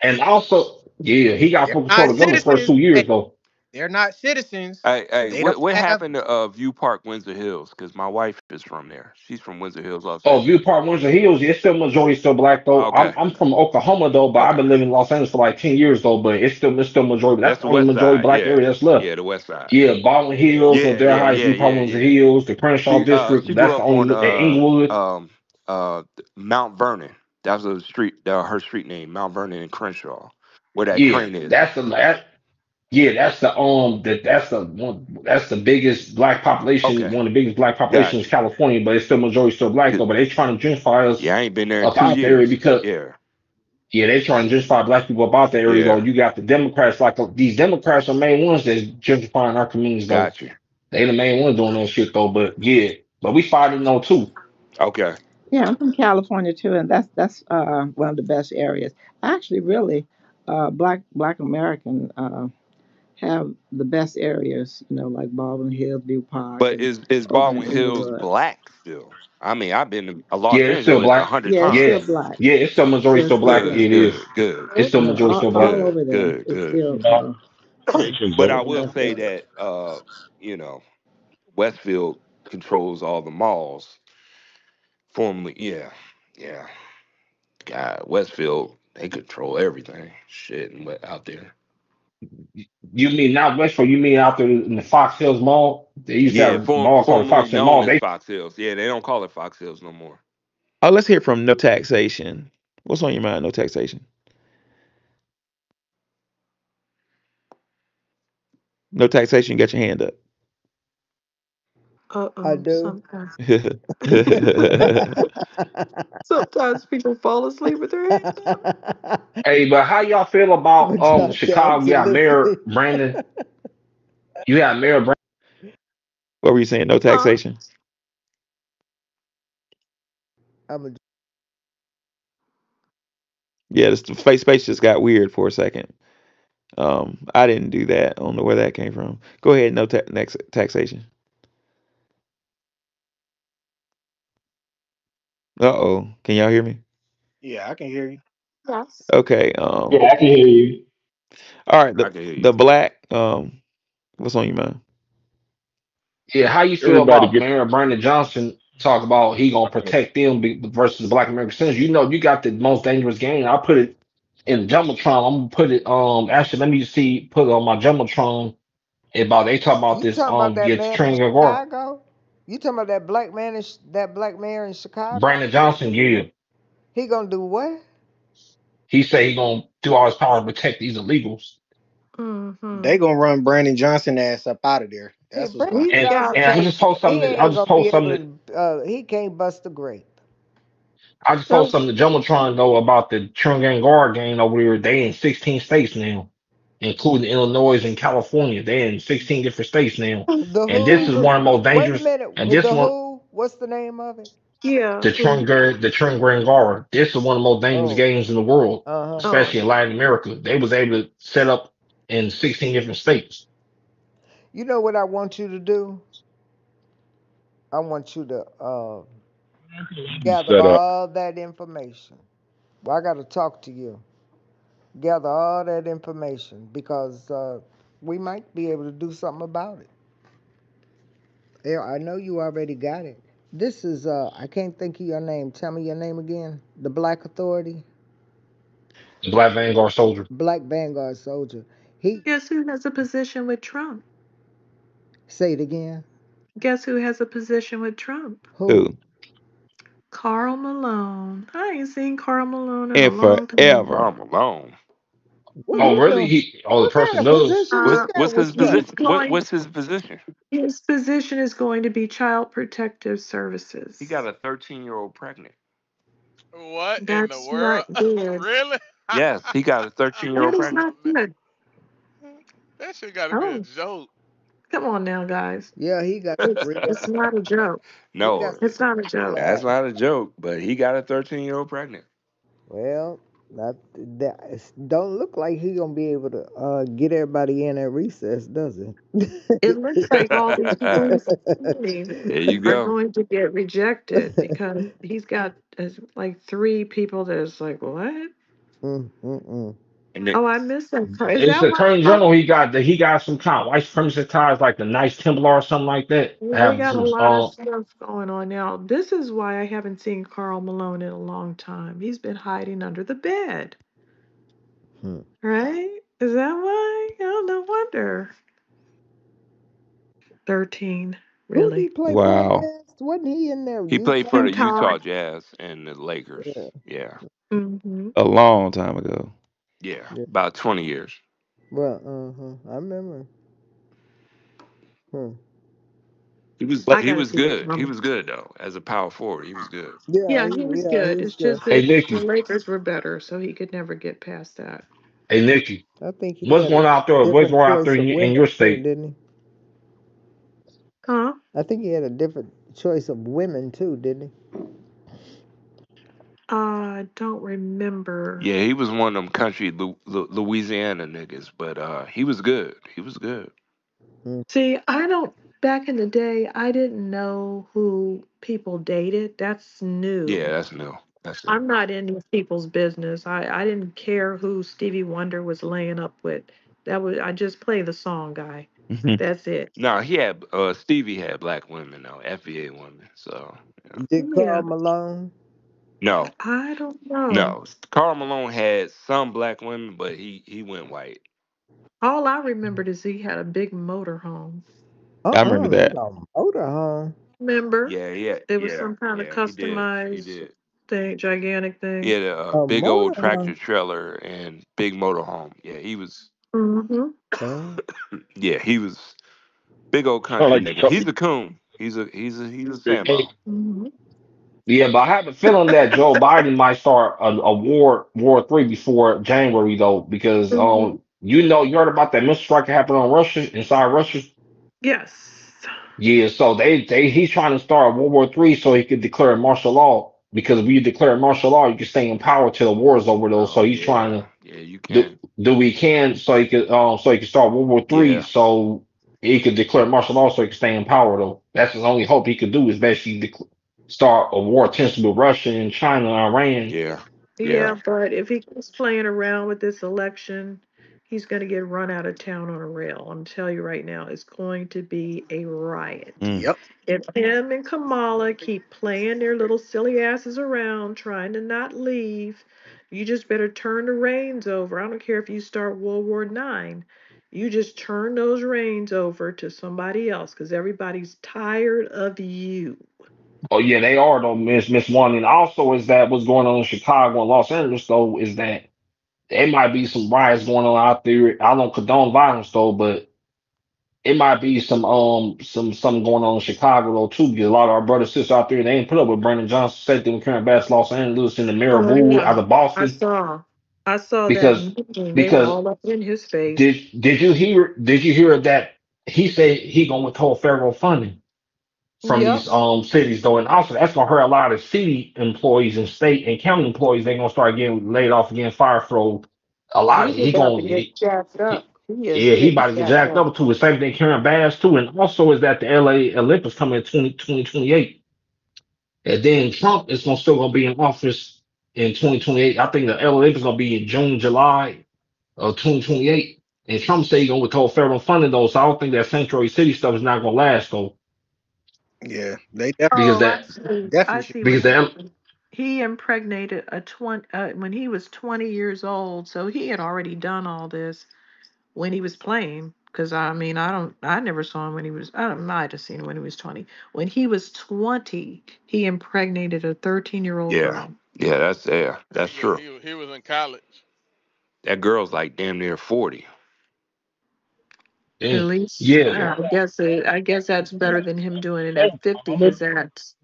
and Exactly. also yeah, he got They're full control not of the government the first citizens. 2 years Hey, though. they're not citizens. Hey, They don't what have. happened to View Park, Windsor Hills? Because my wife is from there. She's from Windsor Hills, Los Oh, Angeles. View Park, Windsor Hills, yeah, it's still majority still black though. I'm Okay, I'm from Oklahoma though, but I've okay. been living in Los Angeles for like 10 years though. But it's still majority. But That's that's the the only West majority Side. black Yeah, area that's left. yeah, the West Side. Yeah, Baldwin Hills, Yeah, Ladera yeah, Heights, yeah, View Park, yeah, Windsor yeah. Hills, the Crenshaw district. She grew That's the up on only Inglewood. Mount Vernon. That's a street. Her street name, Mount Vernon and Crenshaw, where that Yeah, train is. that's the that. Yeah, that's the biggest black population. Okay, One of the biggest black populations got is you. California, but it's still majority still black 'Cause- though. But they trying to gentrify us Yeah, I ain't been there in up two out there years. because Yeah, yeah, they trying to gentrify black people about the area though. yeah, You got the Democrats, like these Democrats are the main ones that's gentrifying our communities though. got you. They the main ones doing that shit though. But yeah, but we fighting though too. Okay. Yeah, I'm from California too, and that's one of the best areas. Actually, really, Black American have the best areas. You know, like Baldwin Hills, View Park, But and is over in Baldwin Hills Inglewood. black still? I mean, I've been to Los Yeah, it's still Angeles a black. hundred Yeah, it's still Yeah, times. black. yeah, it's still majority Yeah, it's still still black. black. Yeah, Good, it is. good, good, It's still Yeah, majority still all black. good, over there. good, It's good. still But I the will best say area. that you know, Westfield controls all the malls. Formerly, yeah, yeah. God, Westfield, they control everything. Shit, and what out there. You mean not Westford? You mean out there in the Fox Hills Mall? They used to have Yeah, a mall called the formerly Fox Hills known Mall. as They Fox Hills. Yeah, they don't call it Fox Hills no more. Oh, let's hear from no taxation. What's on your mind? No taxation. No taxation. Get your hand up. I Uh-oh. do. Sometimes people fall asleep with their hand up. hey, but how y'all feel about But y'all down Chicago? You to got Mayor listening. Brandon. You got Mayor Brandon. What were you saying? No Huh? taxation. I'm a, Yeah, this the face space just got weird for a second. I didn't do that. I don't know where that came from. Go ahead. No next taxation. Uh oh. Can y'all hear me? Yeah, I can hear you. Yes. Okay. Yeah, I can hear you. All right. I can hear you. The black. What's on your mind? Yeah, how you feel Everybody about get Mayor Brandon Johnson talk about he gonna protect them versus the Black American citizens? You know, you got the most dangerous game. I put it in jumbotron. I'm gonna put it. Actually, let me see. Put it on my jumbotron about they talk about you this. talking about that Yeah, man in Trans Guard Chicago? You talking about that black man that black mayor in Chicago? Brandon Johnson. Yeah, He gonna do what? he say he gonna do all his power to protect these illegals. Mm-hmm. They gonna run Brandon Johnson ass up out of there. See, That's what's gonna Brandon He's happen. got And I to. just told he something. I ain't just gonna be told able something. to. He can't bust a grape. I just told So, something to Jumbotron though about the Trinidad Guard gang over there. They in 16 states now, including Illinois and California. They in 16 different states now. The And this who? is one of the most Wait a dangerous. minute. And With this the one, who? What's the name of it? yeah. Who? The Trinidad Guard. This is one of the most dangerous Oh, gangs in the world, uh huh. Oh, especially in Latin America. They was able to set up in 16 different states. You know what I want you to do? I want you to gather set up. all that information. Well, I got to talk to you. Gather all that information because we might be able to do something about it. Yeah, I know you already got it. This is I can't think of your name. Tell me your name again. The Black Authority, The Black Vanguard soldier. Black Vanguard Soldier. He guess who has a position with Trump? say it again. Guess who has a position with Trump? Who? Who? Carl Malone. I ain't seen Carl Malone in a And long time. forever. I'm alone. What Oh, he Mm-hmm. really? doing? The What kind person of does. position he got What's with his Trump? He's position? going. What's his position? His position is going to be Child Protective He got Services. a 13-year-old pregnant. What in the That's world? not good. Really? Yes, he got a 13-year-old That is pregnant. not good. That shit got to be a Oh, joke. come on now, guys. Yeah, he got It's three. it's not a joke. He got No, It's not a three joke. that's lives. not a joke, but he got a 13-year-old pregnant. Well, not that don't look like he gonna be able to get everybody in at recess, does it? It looks like all these people There he's dating you are go. going to get rejected because he's got like three people that's like, what? Mm. And then, Oh, I missed that part. Is It's that the what? Attorney General. He got some kind of white supremacist ties, like the Knights Templar or something like that. Yeah, they Have got a some lot of stuff going on now. This is why I haven't seen Carl Malone in a long time. He's been hiding under the bed, Hmm. right? Is that why? Oh, no wonder. 13, Who did he really. play for Wow. last? Wasn't he in there? he played for Utah. the Utah. Utah Jazz and the Lakers. Yeah, Yeah, Mm-hmm. A long time ago. yeah, yeah. about 20 years. Well, I remember. Hmm. Like, I He gotta was see the good. He drama. was good though as a power forward. He was good. Yeah, he was Yeah, he good. was It's good. just hey that the Nikki, Lakers were better, so he could never get past that. hey Nikki, I think he what's had going out a there? What's different going out there choice of in women your too, state? didn't he? Huh? I think he had a different choice of women too, didn't I don't remember. Yeah, he was one of them country Louisiana niggas, but he was good. He was good. he? Mm. See, I don't, back in the day, I didn't know who people dated. That's Yeah, new. that's new. That's new. I'm not in these people's business. I didn't care who Stevie Wonder was laying up with. I just play the song guy. That's it. No, he had Stevie had black women though, FBA women. So yeah. Did Carl Yeah, Malone? No, I don't know. no. Karl Malone had some black women, but he went white. All I remembered is he had a big motor home. I remember Not that. a motorhome. Remember? Yeah, yeah, It was yeah, some kind of yeah. He did. He customized did. thing, gigantic He thing. had a A big old motorhome. tractor trailer and big motorhome. Yeah, he was. Mm-hmm. Oh, Yeah, he was big old Sound country like nigga. He's a coon. He's a hey, Sambo. Mm-hmm. yeah, but I have a feeling that Joe Biden might start a war 3 before January though, because Mm-hmm. you heard about that missile strike that happened on Russia inside Russia. Yes. Yeah, so he's trying to start World War III so he could declare martial law. Because if you declare martial law, you can stay in power till the war is over though. Oh So he's trying yeah, to yeah. You do can. do we can so he could start World War III Yeah, so he could declare martial law so he could stay in power though. That's his only hope he could do is basically start a war tension with Russia and China and Iran. yeah, Yeah, yeah, but if he keeps playing around with this election, he's going to get run out of town on a rail. I'm telling you right now, it's going to be a riot. Mm. yep. If him and Kamala keep playing their little silly asses around, trying to not leave, you just better turn the reins over. I don't care if you start World War IX. You just turn those reins over to somebody else because everybody's tired of you. Oh yeah, they are though, Miss One. And also is that what's going on in Chicago and Los Angeles though is that there might be some riots going on out there. I don't condone violence though, but it might be some something going on in Chicago though too, because a lot of our brothers sisters out there they ain't put up with Brandon Johnson, said them carrying bass Los Angeles and the mayor of Oh Wood yeah, out of I Boston saw. I saw that because meeting. They were because all up in his face. did you hear that he said he gonna withhold federal funding from Yep. these cities though, and also that's gonna hurt a lot of city employees and state and county employees. They're gonna start getting laid off again, fired for a lot. He's about to get jacked up. He is Yeah, he getting about to get jacked jacked up. up too. The same thing Karen Bass too, and also is that the LA Olympics coming in 2028, and then Trump is still gonna be in office in 2028. I think the LA Olympics gonna be in June, July of 2028. And Trump said he's gonna withhold federal funding though, so I don't think that sanctuary city stuff is not gonna last though, Yeah, they because Oh, I that see. I definitely should. see what because the happened. He impregnated a 20 when he was 20 years old. So he had already done all this when he was playing. Because I mean, I never saw him when he was, I might have seen him when he was 20. When he was 20, he impregnated a 13-year-old yeah, girl. yeah. That's true. He was in college. That girl's like damn near 40. At yeah, least yeah. I guess that's better than him doing it at 50 because that's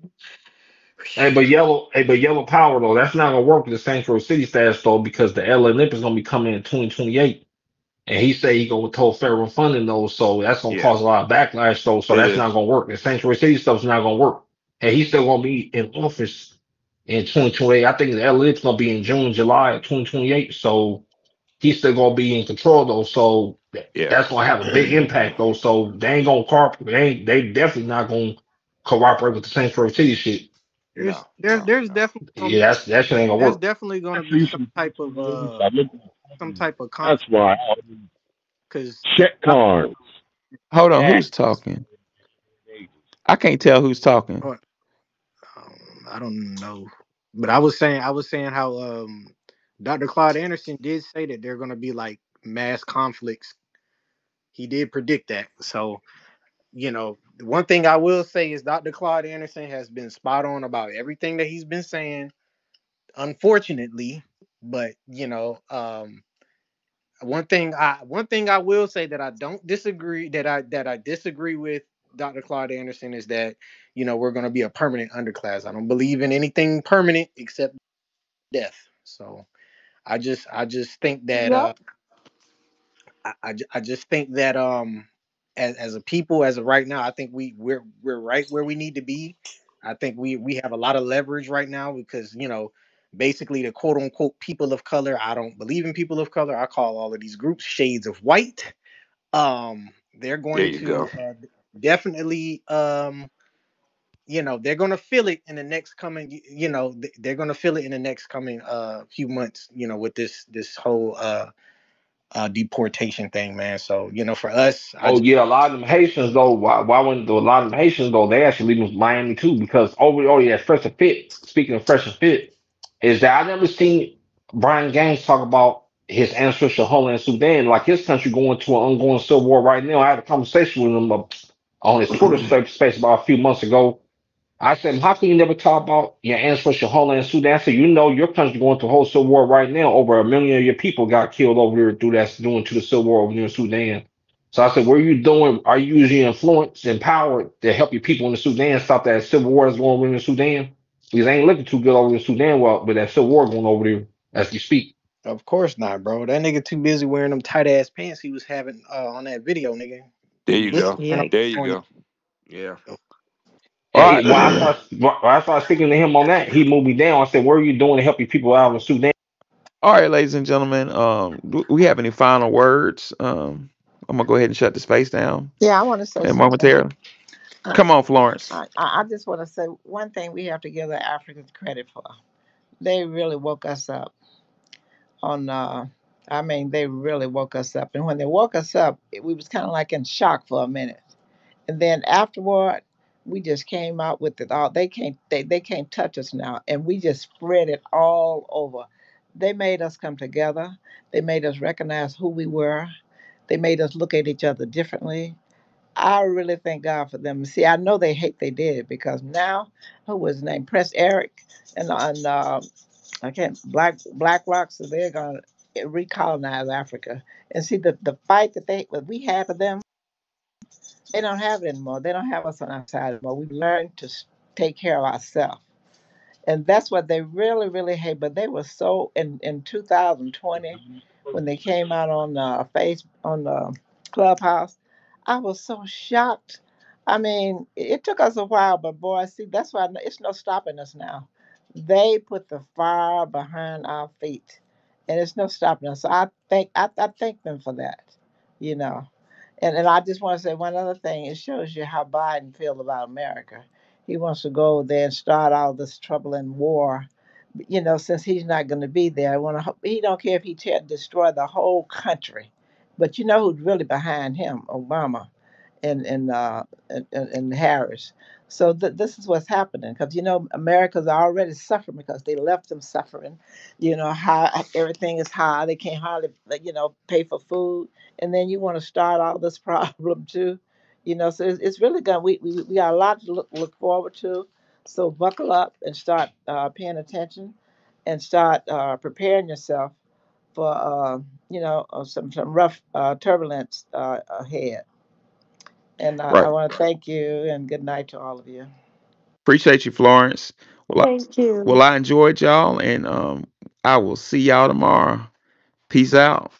Hey, but yellow power though, that's not gonna work with the Sanctuary City status though, because the LA Olympics gonna be coming in 2028. And he said he gonna withhold federal funding those, so that's gonna Yeah, cause a lot of backlash though. So it that's is. not gonna work. The Sanctuary City stuff's not gonna work. And he's still gonna be in office in 2028. I think the LA's gonna be in June, July of 2028. So he's still gonna be in control though. So Yeah. that's gonna have a big impact though. So they ain't gonna cooperate. They definitely not gonna cooperate with the Sanctuary City shit. There's No, there no, there's no. definitely gonna Yeah, that shit ain't gonna there's work. definitely gonna be Actually, some news. I looked at some the type of That's conflict why because check cards Hold on, gas who's talking? I can't tell who's talking. I don't know, but I was saying how Dr. Claude Anderson did say that there are gonna be like mass conflicts. He did predict that. So the one thing I will say is Dr. Claude Anderson has been spot on about everything that he's been saying. Unfortunately, but one thing I will say that I don't disagree that I disagree with Dr. Claude Anderson is that we're going to be a permanent underclass. I don't believe in anything permanent except death. So I just think that Yep. I just think that as a people as of right now, I think we're right where we need to be. I think we have a lot of leverage right now because basically the quote unquote people of color. I don't believe in people of color. I call all of these groups shades of white. They're There going you to go. definitely they're going to feel it in the next coming they're going to feel it in the next coming few months with this whole deportation thing, man. So for us, I Oh just yeah, a lot of them Haitians though. Why when a lot of them Haitians though, they actually leave Miami too because yeah, Fresh and Fit. Speaking of Fresh and Fit, is that I never seen Brian Gaines talk about his ancestral homeland Sudan, like his country going to an ongoing civil war right now. I had a conversation with him on his Twitter space about a few months ago. I said, how can you never talk about your ancestral homeland Sudan? I said, your country going through a whole civil war right now. Over 1 million of your people got killed over there through that doing to the civil war over there in Sudan. So I said, what are you doing? Are you using your influence and power to help your people in the Sudan stop that civil war that's going on in Sudan? Because they ain't looking too good over in Sudan, well, with that civil war going over there as we speak. of course not, bro. That nigga too busy wearing them tight ass pants he was having on that video, nigga. There He you busy go. wearing There you them. go. Yeah. All And right. when I started speaking to him on that, he moved me down. I said, what are you doing to help your people out in Sudan? All right, ladies and gentlemen. Do we have any final words? I'm gonna go ahead and shut the space down Yeah, I want to say and something. momentarily. I, Come on, Florence. I just want to say one thing we have to give the Africans credit for. They really woke us up on I mean they really woke us up, and when they woke us up we was kind of like in shock for a minute, and then afterward we just came out with it all. They can't touch us now, and we just spread it all over. They made us come together. They made us recognize who we were. They made us look at each other differently. I really thank God for them. See, I know they hate they did, because now, who was his name, Prince Eric, and I can't Black Rock, so they're gonna recolonize Africa. And see the fight that we had for them, they don't have it anymore. They don't have us on our side anymore. We learned to take care of ourselves, and that's what they really really hate. But they were so in 2020 when they came out on face on Clubhouse. I was so shocked. I mean, it took us a while, but boy, see, that's why it's no stopping us now. They put the fire behind our feet, and it's no stopping us. So I thank them for that, you know. And I just want to say one other thing. It shows you how Biden feels about America. He wants to go there and start all this trouble and war. Since he's not going to be there, he don't care if he destroy the whole country. But you know who's really behind him? Obama and Harris. So this is what's happening, because America's already suffering because they left them suffering. How everything is high, they can't hardly pay for food, and then you want to start all this problem too. So it's really good. We got a lot to look forward to. So buckle up and start paying attention, and start preparing yourself for some rough turbulence ahead. And I Right. want to thank you, and good night to all of you. Appreciate you, Florence. Well, Thank well, you. I enjoyed y'all, and I will see y'all tomorrow. Peace out.